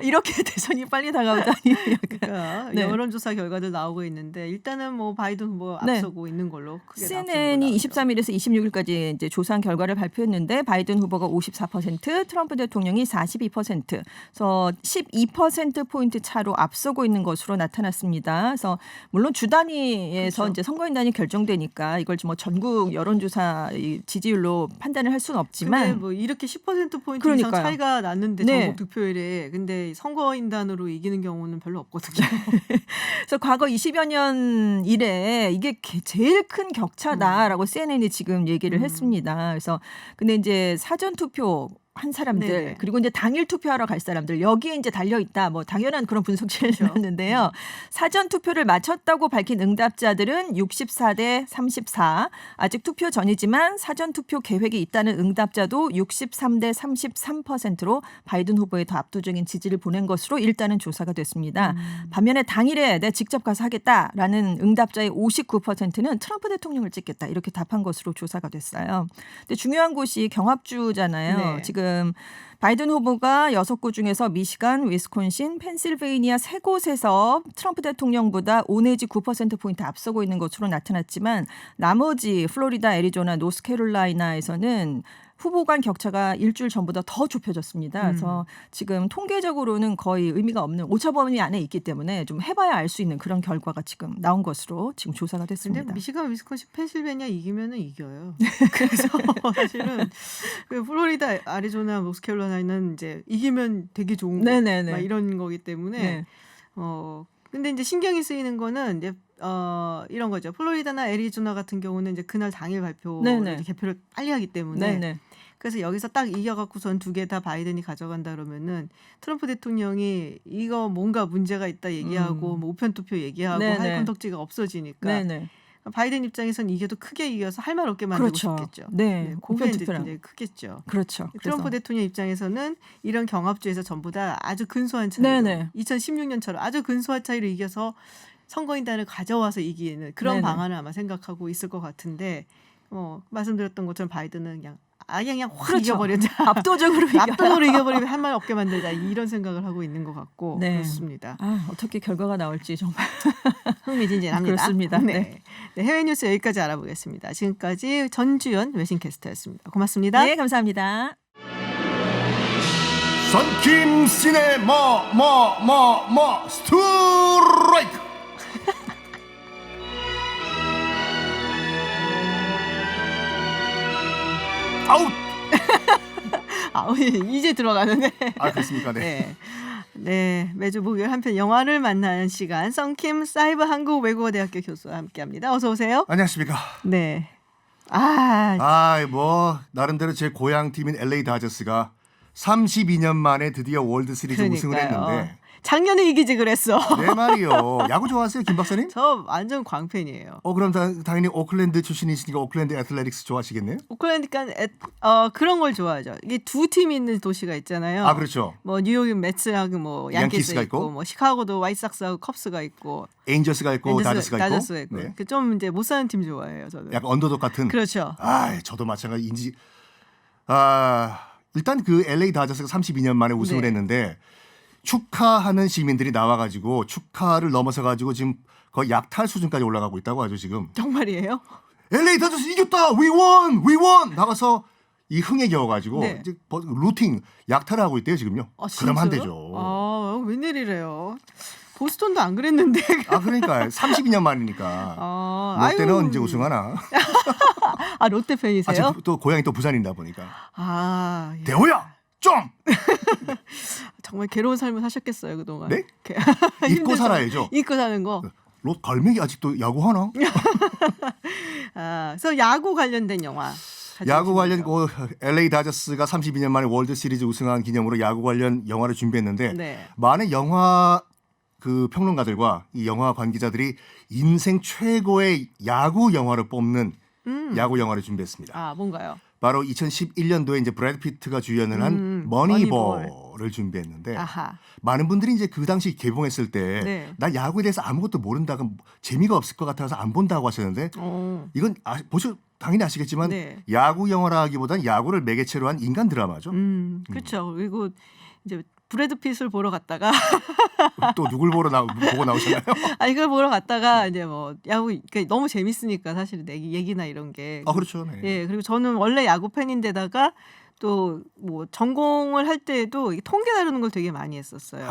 이렇게 대선이 빨리 다가오다니. 그러니까 여론조사 결과도 나오고 있는데 일단은 뭐 바이든 후보 앞서고 있는 걸로 크게 CNN이 23일에서 26일까지 이제 조사한 결과를 발표했는데 바이든 후보가 54%, 트럼프 대통령이 42%, 그래서 12% 포인트 차로 앞서고 있는 것으로 나타났습니다. 그래서 물론 주 단위에서 이제 선거인 단위 결정되니까 이걸 뭐 전국 여론조사 지지율로 판단을 할 수는 없지만, 근데 뭐 이렇게 10% 포인트 이상 차이가 났는데 전국 득표율에 근데 선거인단으로 이기는 경우는 별로 없거든요. 그래서 과거 20여 년 이래 이게 제일 큰 격차다라고 CNN이 지금 얘기를 했습니다. 그래서 근데 이제 사전 투표 한 사람들 그리고 이제 당일 투표하러 갈 사람들 여기에 이제 달려 있다. 뭐 당연한 그런 분석치를 내놨는데요. 사전 투표를 마쳤다고 밝힌 응답자들은 64대 34. 아직 투표 전이지만 사전 투표 계획이 있다는 응답자도 63대 33%로 바이든 후보에 더 압도적인 지지를 보낸 것으로 일단은 조사가 됐습니다. 반면에 당일에 내가 직접 가서 하겠다라는 응답자의 59%는 트럼프 대통령을 찍겠다. 이렇게 답한 것으로 조사가 됐어요. 근데 중요한 곳이 경합주잖아요. 지금 바이든 후보가 6곳 중에서 미시간, 위스콘신, 펜실베이니아 3곳에서 트럼프 대통령보다 5 내지 9%포인트 앞서고 있는 것으로 나타났지만 나머지 플로리다, 애리조나, 노스캐롤라이나에서는 후보 간 격차가 일주일 전보다 더 좁혀졌습니다. 그래서 지금 통계적으로는 거의 의미가 없는 오차 범위 안에 있기 때문에 좀 해봐야 알 수 있는 그런 결과가 지금 나온 것으로 지금 조사가 됐습니다. 근데 미시간, 위스콘신, 펜실베니아 이기면은 이겨요. 그래서 사실은 그 플로리다, 애리조나, 노스캐롤라이나는 이제 이기면 되게 좋은 거 막 이런 거기 때문에 근데 이제 신경이 쓰이는 거는 이제 이런 거죠. 플로리다나 애리조나 같은 경우는 이제 그날 당일 발표 개표를 빨리 하기 때문에 그래서 여기서 딱 이겨갖고선 2개 다 바이든이 가져간다 그러면은 트럼프 대통령이 이거 뭔가 문제가 있다 얘기하고 뭐 우편 투표 얘기하고 네네. 할 건덕지가 없어지니까 네네. 바이든 입장에선 이겨도 크게 이겨서 할 말 없게 만들고 그렇죠. 싶겠죠. 네. 그게 우편 이제 투표랑. 굉장히 크겠죠. 그렇죠. 트럼프 그래서. 대통령 입장에서는 이런 경합주에서 전부 다 아주 근소한 차이로 네네. 2016년처럼 아주 근소한 차이로 이겨서 선거인단을 가져와서 이기는 그런 네네. 방안을 아마 생각하고 있을 것 같은데 말씀드렸던 것처럼 바이든은 그냥 확 그렇죠. 이겨버리자. 압도적으로 이겨라. 압도적으로 이겨버리면 할 말 없게 만들자 이런 생각을 하고 있는 것 같고 네. 그렇습니다. 어떻게 결과가 나올지 정말 흥미진진합니다. 그렇습니다. 네. 네, 해외 뉴스 여기까지 알아보겠습니다. 지금까지 전주연 외신캐스터였습니다. 고맙습니다. 네, 감사합니다. 선킴 시네 스트라이크. 아웃. 이제 들어가는데. 아 그렇습니까? 네. 네. 네, 매주 목요일 한편 영화를 만나는 시간 썬킴 사이버 한국 외국어대학교 교수와 함께합니다. 어서 오세요. 안녕하십니까? 네. 뭐 나름대로 제 고향 팀인 LA 다저스가 32년 만에 드디어 월드 시리즈 우승을 했는데 작년에 이기지 그랬어. 네 말이요. 야구 좋아하세요, 김 박사님? 저 완전 광팬이에요. 그럼 당연히 오클랜드 출신이시니까 오클랜드 애틀레틱스 좋아하시겠네요? 오클랜드가 그런 걸 좋아하죠. 이게 2팀이 있는 도시가 있잖아요. 아 그렇죠. 뭐 뉴욕은 매츠하고 뭐 양키스가 있고 뭐 시카고도 화이트삭스하고 컵스가 있고 에인저스가 있고 다저스가 있고. 네. 좀 이제 못 사는 팀 좋아해요, 저는. 약간 언더독 같은. 그렇죠. 저도 마찬가지인지. 일단 그 LA 다저스가 32년 만에 우승을 네. 했는데 축하하는 시민들이 나와가지고 축하를 넘어서가지고 지금 거의 약탈 수준까지 올라가고 있다고 하죠 지금. 정말이에요? LA 다저스 이겼다, we won 나가서 이 흥에 겨워가지고 네. 이제 루팅 약탈을 하고 있대요 지금요. 그럼 안 되죠. 웬일이래요? 보스턴도 안 그랬는데. 그러니까 32년 만이니까. 롯데는 언제 우승하나? 롯데 팬이세요? 지금 또 고향이 또 부산이다 보니까. 예. 대호야 좀. 정말 괴로운 삶을 사셨겠어요 그동안. 네? 잊고 힘들죠. 살아야죠. 잊고 사는 거. 롯 갈매기 아직도 야구하나? 그래서 야구 관련된 영화. 야구 관련 LA 다저스가 32년 만에 월드 시리즈 우승한 기념으로 야구 관련 영화를 준비했는데 네. 많은 영화 그 평론가들과 이 영화 관계자들이 인생 최고의 야구 영화를 뽑는 야구 영화를 준비했습니다. 뭔가요? 바로 2011년도에 이제 브래드 피트가 주연을 한 머니볼을 준비했는데 많은 분들이 이제 그 당시 개봉했을 때 나 야구에 대해서 아무것도 모른다 그럼 재미가 없을 것 같아서 안 본다고 하셨는데 이건 당연히 아시겠지만 야구 영화라기보다는 야구를 매개체로 한 인간 드라마죠. 그렇죠. 그리고 이제 브래드 핏을 보러 갔다가 또 누굴 보고 나오셨나요? 이걸 보러 갔다가 이제 뭐 야구 그러니까 너무 재밌으니까 사실 얘기나 이런 게. 그렇죠. 네. 예, 그리고 저는 원래 야구 팬인데다가 또 뭐 전공을 할 때에도 통계 다루는 걸 되게 많이 했었어요.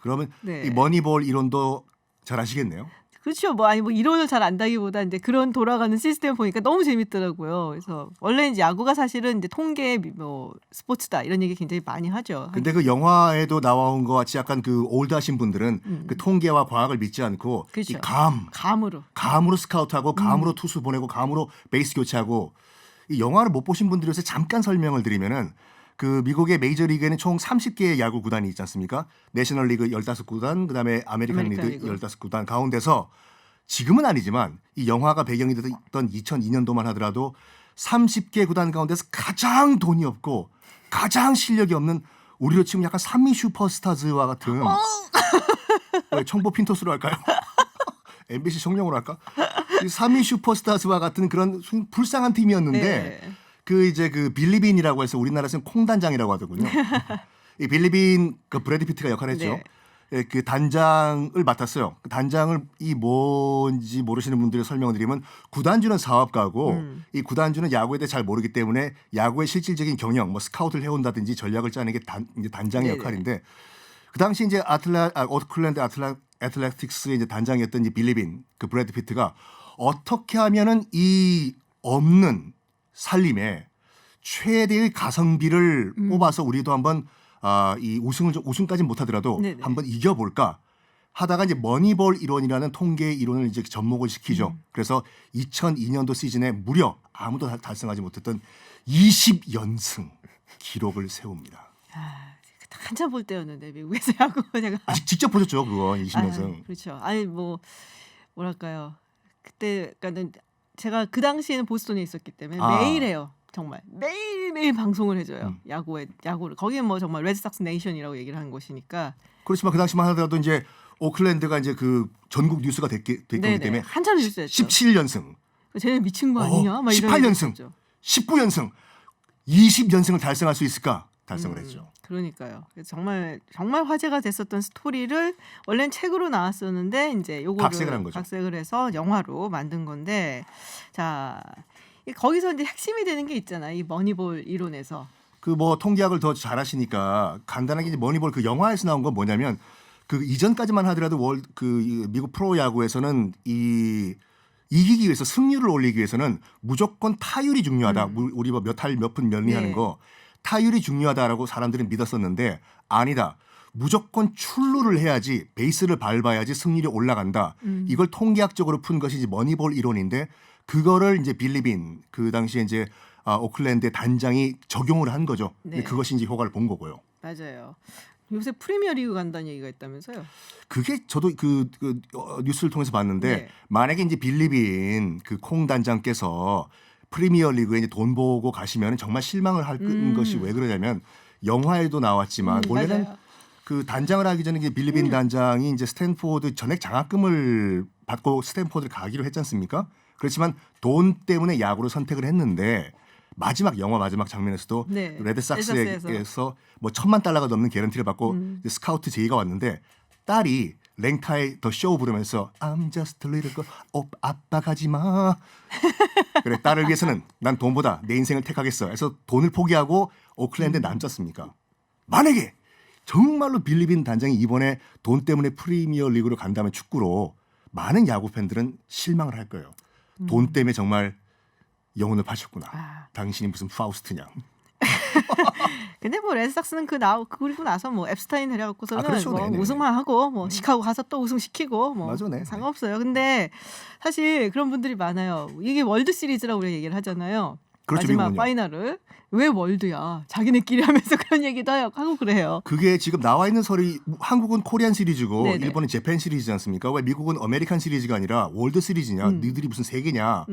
그러면 이 머니볼 이론도 잘 아시겠네요. 그렇죠. 뭐 이론을 잘 안다기보다 이제 그런 돌아가는 시스템을 보니까 너무 재밌더라고요. 그래서 원래 이제 야구가 사실은 이제 통계 뭐 스포츠다 이런 얘기 굉장히 많이 하죠. 근데 그 영화에도 나온 것 같이 약간 그 올드하신 분들은 그 통계와 과학을 믿지 않고 그렇죠. 이 감으로 스카우트하고 감으로 투수 보내고 감으로 베이스 교체하고 이 영화를 못 보신 분들 위해서 잠깐 설명을 드리면은 그 미국의 메이저리그에는 총 30개의 야구 구단이 있지 않습니까? 내셔널리그 15구단, 그다음에 아메리칸 리그 15구단 가운데서 지금은 아니지만 이 영화가 배경이 됐던 2002년도만 하더라도 30개 구단 가운데서 가장 돈이 없고 가장 실력이 없는 우리로 치면 약간 산미 슈퍼스타즈와 같은 청보 핀토스로 할까요? MBC 청룡으로 할까? 이 산미 슈퍼스타즈와 같은 그런 불쌍한 팀이었는데 그 이제 그 빌리빈이라고 해서 우리나라에서는 콩단장이라고 하더군요. 이 빌리빈 그 브래드 피트가 역할했죠. 그 단장을 맡았어요. 그 단장을 이 뭔지 모르시는 분들의 설명을 드리면 구단주는 사업가고 이 구단주는 야구에 대해 잘 모르기 때문에 야구의 실질적인 경영, 뭐 스카우트를 해온다든지 전략을 짜는 게 이제 단장의 역할인데 그 당시 이제 오클랜드 애틀레틱스의 이제 단장이었던 이 빌리빈 그 브래드 피트가 어떻게 하면은 이 없는 살림에 최대의 가성비를 뽑아서 우리도 한번 이 우승까지 못하더라도 한번 이겨볼까 하다가 이제 머니볼 이론이라는 통계 이론을 이제 접목을 시키죠. 그래서 2002년도 시즌에 무려 아무도 달성하지 못했던 20연승 기록을 세웁니다. 한참 볼 때였는데 미국에서 야구 제가 아직 직접 보셨죠, 그건 20연승. 그렇죠. 아니 뭐 뭐랄까요. 그때 그러니까는 제가 그 당시에는 보스턴에 있었기 때문에 매일 해요. 정말 매일매일 방송을 해줘요. 야구를. 거기는 뭐 정말 레드삭스 네이션이라고 얘기를 하는 곳이니까. 그렇지만 그 당시만 하더라도 이제 오클랜드가 이제 그 전국 뉴스가 됐기 때문에 한참 뉴스였죠. 17연승. 쟤는 미친 거 아니냐? 막 이런 18연승, 얘기했죠. 19연승, 20연승을 달성할 수 있을까? 달성을 했죠. 그러니까요. 그래서 정말 화제가 됐었던 스토리를 원래는 책으로 나왔었는데 이제 요거를 각색을 한 거죠. 각색을 해서 영화로 만든 건데 자 거기서 이제 핵심이 되는 게 있잖아. 이 머니볼 이론에서. 그 뭐 통계학을 더 잘하시니까 간단하게 이제 머니볼 그 영화에서 나온 건 뭐냐면 그 이전까지만 하더라도 미국 프로 야구에서는 이기기 위해서 승률을 올리기 위해서는 무조건 타율이 중요하다. 우리 뭐 몇 할 몇 분 몇 리 하는 거 타율이 중요하다라고 사람들은 믿었었는데 아니다. 무조건 출루를 해야지 베이스를 밟아야지 승률이 올라간다. 이걸 통계학적으로 푼 것이 이제 머니볼 이론인데 그거를 이제 빌리빈 그 당시에 이제 오클랜드의 단장이 적용을 한 거죠. 네. 그것이 이제 효과를 본 거고요. 맞아요. 요새 프리미어리그 간다는 얘기가 있다면서요? 그게 저도 뉴스를 통해서 봤는데 네. 만약에 이제 빌리빈 그 콩 단장께서 프리미어 리그에 이제 돈 보고 가시면 정말 실망을 할 것이 왜 그러냐면 영화에도 나왔지만 원래는 맞아요. 그 단장을 하기 전에 이제 빌리빈 단장이 이제 스탠포드 전액 장학금을 받고 스탠포드를 가기로 했지 않습니까? 그렇지만 돈 때문에 야구를 선택을 했는데 영화 마지막 장면에서도 네. 레드삭스에서 뭐 $10,000,000가 넘는 개런티를 받고 이제 스카우트 제의가 왔는데 딸이 랭카의 더 쇼 부르면서 I'm just a little girl. 아빠 가지 마. 그래 딸을 위해서는 난 돈보다 내 인생을 택하겠어. 그래서 돈을 포기하고 오클랜드에 남았습니까? 만약에 정말로 빌리빈 단장이 이번에 돈 때문에 프리미어 리그로 간다면 축구로 많은 야구 팬들은 실망을 할 거예요. 돈 때문에 정말 영혼을 파셨구나. 당신이 무슨 파우스트냐. 근데 뭐 레드삭스는 그리고 나서 뭐 앱스타인 데려갖고서는 그렇죠. 뭐 네네. 우승만 하고 뭐 시카고 가서 또 우승시키고 뭐 맞아, 네. 상관없어요. 근데 사실 그런 분들이 많아요. 이게 월드 시리즈라고 우리가 얘기를 하잖아요. 그렇죠, 마지막 미국은요. 파이널을 왜 월드야? 자기네끼리 하면서 그런 얘기도 하고 그래요. 그게 지금 나와 있는 설이 한국은 코리안 시리즈고 네네. 일본은 재팬 시리즈지 않습니까? 왜 미국은 아메리칸 시리즈가 아니라 월드 시리즈냐? 너희들이 무슨 세계냐?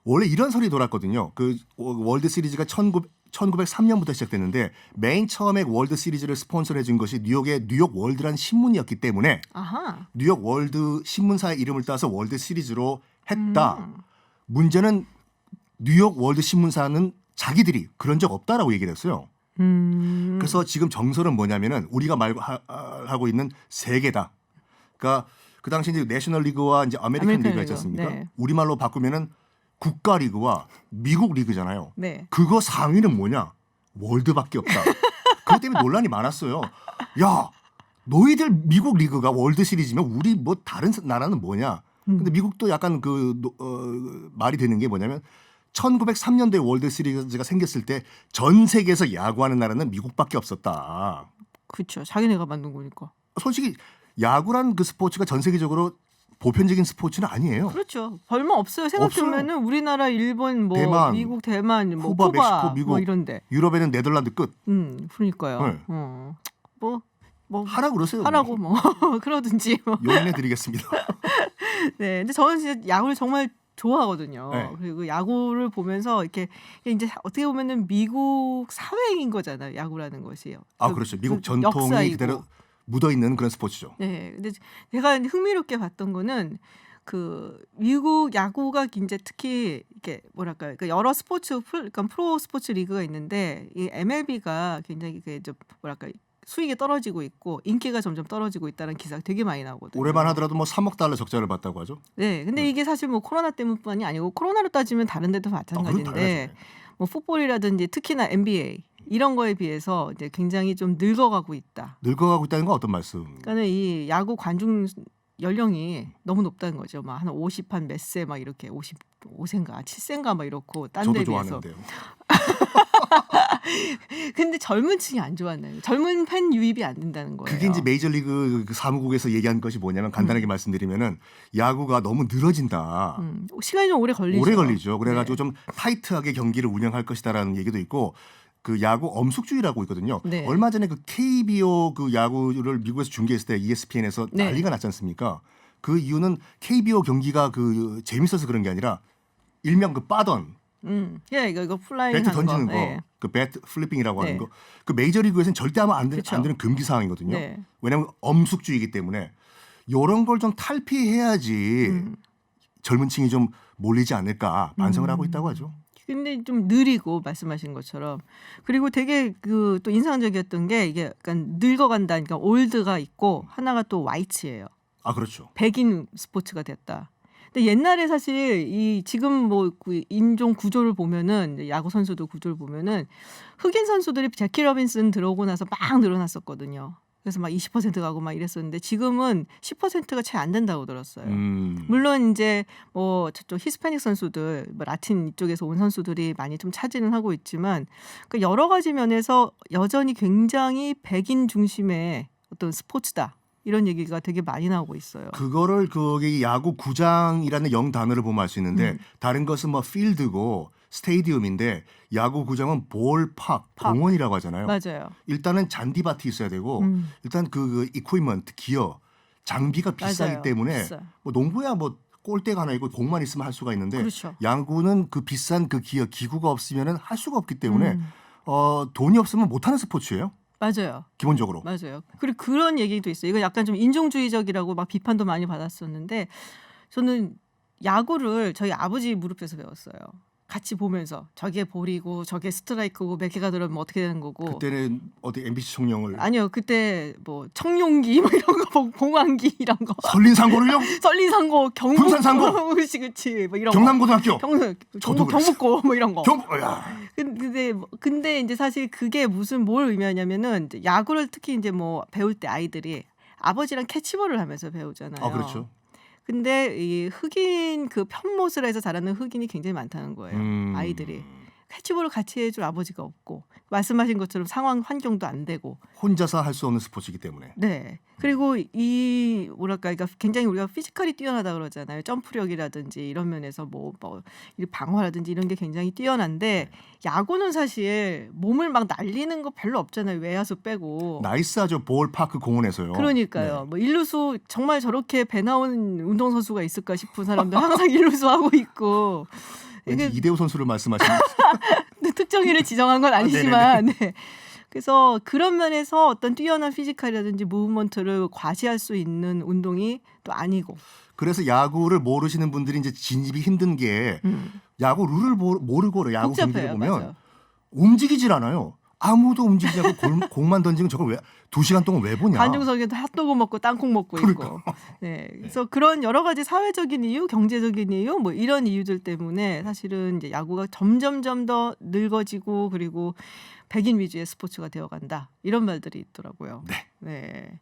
원래 이런 설이 돌았거든요. 그 월드 시리즈가 1903년부터 시작됐는데 맨 처음에 월드 시리즈를 스폰서를 해준 것이 뉴욕의 뉴욕 월드라는 신문이었기 때문에 아하. 뉴욕 월드 신문사의 이름을 따서 월드 시리즈로 했다. 문제는 뉴욕 월드 신문사는 자기들이 그런 적 없다라고 얘기를 했어요. 그래서 지금 정설은 뭐냐면은 우리가 하고 있는 세 개다. 그러니까 그 당시 이제 내셔널 리그와 이제 아메리칸 리그가 있지 않습니까? 네. 우리말로 바꾸면은 국가 리그와 미국 리그잖아요. 네. 그거 상위는 뭐냐? 월드밖에 없다. 그것 때문에 논란이 많았어요. 야, 너희들 미국 리그가 월드 시리즈면 우리 뭐 다른 나라는 뭐냐? 근데 미국도 약간 말이 되는 게 뭐냐면 1903년도에 월드 시리즈가 생겼을 때 전 세계에서 야구하는 나라는 미국밖에 없었다. 그렇죠. 자기네가 만든 거니까. 솔직히 야구란 그 스포츠가 전 세계적으로 보편적인 스포츠는 아니에요. 그렇죠. 얼마 없어요. 생각해보면은 우리나라, 일본, 뭐 대만, 미국, 대만, 뭐 쿠바, 쿠바, 멕시코, 미국, 뭐 이런데. 유럽에는 네덜란드 끝. 그러니까요. 네. 뭐 하라 그러세요. 하라고 뭐 그러든지 뭐. 용인해드리겠습니다. 네, 근데 저는 진짜 야구를 정말 좋아하거든요. 네. 그리고 야구를 보면서 이렇게 이제 어떻게 보면은 미국 사회인 거잖아요. 야구라는 것이요. 그렇죠. 미국 전통이 역사이고. 그대로 묻어 있는 그런 스포츠죠. 네, 근데 제가 흥미롭게 봤던 거는 그 미국 야구가 이제 특히 이렇게 뭐랄까 그 여러 스포츠 그러니까 프로 스포츠 리그가 있는데 이 MLB가 굉장히 좀 뭐랄까 수익이 떨어지고 있고 인기가 점점 떨어지고 있다는 기사가 되게 많이 나오거든요. 올해만 하더라도 뭐 $3억 적자를 봤다고 하죠. 네, 근데 이게 사실 뭐 코로나 때문뿐만이 아니고 코로나로 따지면 다른 데도 마찬가지인데 뭐 풋볼이라든지 특히나 NBA 이런 거에 비해서 이제 굉장히 좀 늙어가고 있다. 늙어가고 있다는 건 어떤 말씀? 그러니까 이 야구 관중 연령이 너무 높다는 거죠. 막 한 50 한 몇 세 막 이렇게 55세인가 7세인가 막 이렇고 딴 데 저도 비해서. 좋아하는데요. 근데 젊은 층이 안 좋았나요? 젊은 팬 유입이 안 된다는 거예요. 그게 이제 메이저리그 그 사무국에서 얘기한 것이 뭐냐면 간단하게 말씀드리면은 야구가 너무 늘어진다. 시간이 좀 오래 걸리죠. 오래 걸리죠. 그래가지고 네. 좀 타이트하게 경기를 운영할 것이다라는 얘기도 있고 그 야구 엄숙주의라고 있거든요. 네. 얼마 전에 그 KBO 그 야구를 미국에서 중계했을 때 ESPN에서 네. 난리가 났지 않습니까? 그 이유는 KBO 경기가 그 재밌어서 그런 게 아니라 일명 그 빠던 예, 이거 플라잉 배트 하는 던지는 거. 거, 네. 그 배트 플리핑이라고 하는 네. 거, 그 메이저리그에서는 절대 하면 안 그쵸. 되는 금기 사항이거든요. 네. 왜냐하면 엄숙주의이기 때문에 이런 걸 좀 탈피해야지 젊은층이 좀 몰리지 않을까 반성을 하고 있다고 하죠. 근데 좀 느리고 말씀하신 것처럼 그리고 되게 그 또 인상적이었던 게 이게 약간 늙어간다. 그러니까 올드가 있고 하나가 또 화이트예요. 아 그렇죠. 백인 스포츠가 됐다. 근데 옛날에 사실 이 지금 뭐 그 인종 구조를 보면은 야구 선수들 구조를 보면은 흑인 선수들이 제키 로빈슨 들어오고 나서 막 늘어났었거든요. 그래서 막 20% 가고 막 이랬었는데 지금은 10%가 채 안 된다고 들었어요. 물론 이제 뭐 저쪽 히스패닉 선수들, 뭐 라틴 이쪽에서 온 선수들이 많이 좀 차지는 하고 있지만 그 여러 가지 면에서 여전히 굉장히 백인 중심의 어떤 스포츠다. 이런 얘기가 되게 많이 나오고 있어요. 그거를 거기 야구 구장이라는 영 단어를 보면 알 수 있는데 다른 것은 뭐 필드고 스테디움인데 야구 구장은 볼팍 공원이라고 하잖아요. 맞아요. 일단은 잔디밭이 있어야 되고 일단 그 이퀴먼트 기어 장비가 비싸기 맞아요. 때문에 비싸. 뭐 농구야 뭐 골대가 하나 있고 공만 있으면 할 수가 있는데 그렇죠. 야구는 그 비싼 그 기어 기구가 없으면은 할 수가 없기 때문에 돈이 없으면 못하는 스포츠예요. 맞아요. 기본적으로. 맞아요. 그리고 그런 얘기도 있어요. 이거 약간 좀 인종주의적이라고 막 비판도 많이 받았었는데 저는 야구를 저희 아버지 무릎에서 배웠어요. 같이 보면서 저게 볼이고 저게 스트라이크고 몇 개가 들어오면 어떻게 되는 거고. 그때는 어디 MBC 청룡을 아니요. 그때 뭐 청룡기 뭐 이런 거 봉황기 이런 거. 설린상고를요? 설린상고 경북 군산상고? 그치 뭐 이런 경남고등학교. 경북 경북고 뭐 이런 거. 야. 근데 이제 사실 그게 무슨 뭘 의미하냐면은 이제 야구를 특히 이제 뭐 배울 때 아이들이 아버지랑 캐치볼을 하면서 배우잖아요. 아 그렇죠. 근데 이 흑인 그 편못을 해서 자라는 흑인이 굉장히 많다는 거예요. 아이들이 캐치볼을 같이 해줄 아버지가 없고 말씀하신 것처럼 상황 환경도 안 되고 혼자서 할 수 없는 스포츠이기 때문에. 네. 그리고 이 뭐랄까 그러니까 굉장히 우리가 피지컬이 뛰어나다 그러잖아요. 점프력이라든지 이런 면에서 뭐 방어라든지 이런 게 굉장히 뛰어난데 야구는 사실 몸을 막 날리는 거 별로 없잖아요. 외야수 빼고. 나이스하죠. 볼파크 공원에서요. 그러니까요. 네. 뭐 일루수 정말 저렇게 배 나온 운동선수가 있을까 싶은 사람들 항상 일루수 하고 있고. 왠지 이대호 선수를 말씀하시는 특정인을 지정한 건 아니지만 네. 그래서 그런 면에서 어떤 뛰어난 피지컬이라든지 무브먼트를 과시할 수 있는 운동이 또 아니고. 그래서 야구를 모르시는 분들이 이제 진입이 힘든 게 야구 룰을 모르고 야구 경기를 보면 맞아요. 움직이질 않아요. 아무도 움직이지 않고 공만 던지면 저걸 왜 2시간 동안 왜 보냐. 관중석에도 핫도그 먹고 땅콩 먹고 있고. 네. 그래서 그런 여러 가지 사회적인 이유, 경제적인 이유, 뭐 이런 이유들 때문에 사실은 이제 야구가 점점 더 늙어지고 그리고 백인 위주의 스포츠가 되어간다. 이런 말들이 있더라고요. 네.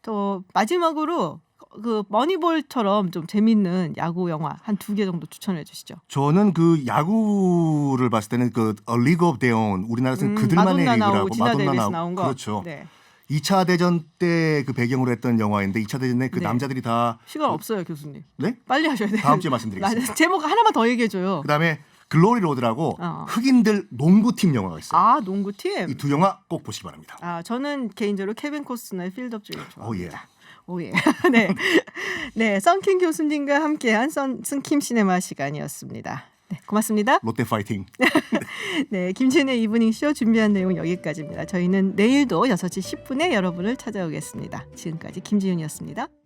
또 마지막으로 그 머니볼처럼 좀 재밌는 야구 영화 한 2개 정도 추천해 주시죠. 저는 그 야구를 봤을 때는 그 A League of Their Own 우리나라에서는 그들만의 마돈나 리그라고 나오고 지나 데이비스 나온 거. 그렇죠. 네. 2차 대전 때 그 배경으로 했던 영화인데 2차 대전에 그 네. 남자들이 다 시간 없어요, 교수님. 네? 빨리 하셔야 돼요. 다음 주에 말씀드리겠습니다. 제목 하나만 더 얘기해 줘요. 그다음에 글로리 로드라고 흑인들 농구팀 영화가 있어요. 아, 농구팀. 이 2 영화 꼭 보시기 바랍니다. 아, 저는 개인적으로 케빈 코스너의 필드업 주를 좋아합니다. 예. 네. 네, 썬킴 교수님과 함께한 썬킴 시네마 시간이었습니다. 네, 고맙습니다. 롯데 파이팅. 네, 김진의 이브닝쇼 준비한 내용 여기까지입니다. 저희는 내일도 6시 10분에 여러분을 찾아오겠습니다. 지금까지 김지윤이었습니다.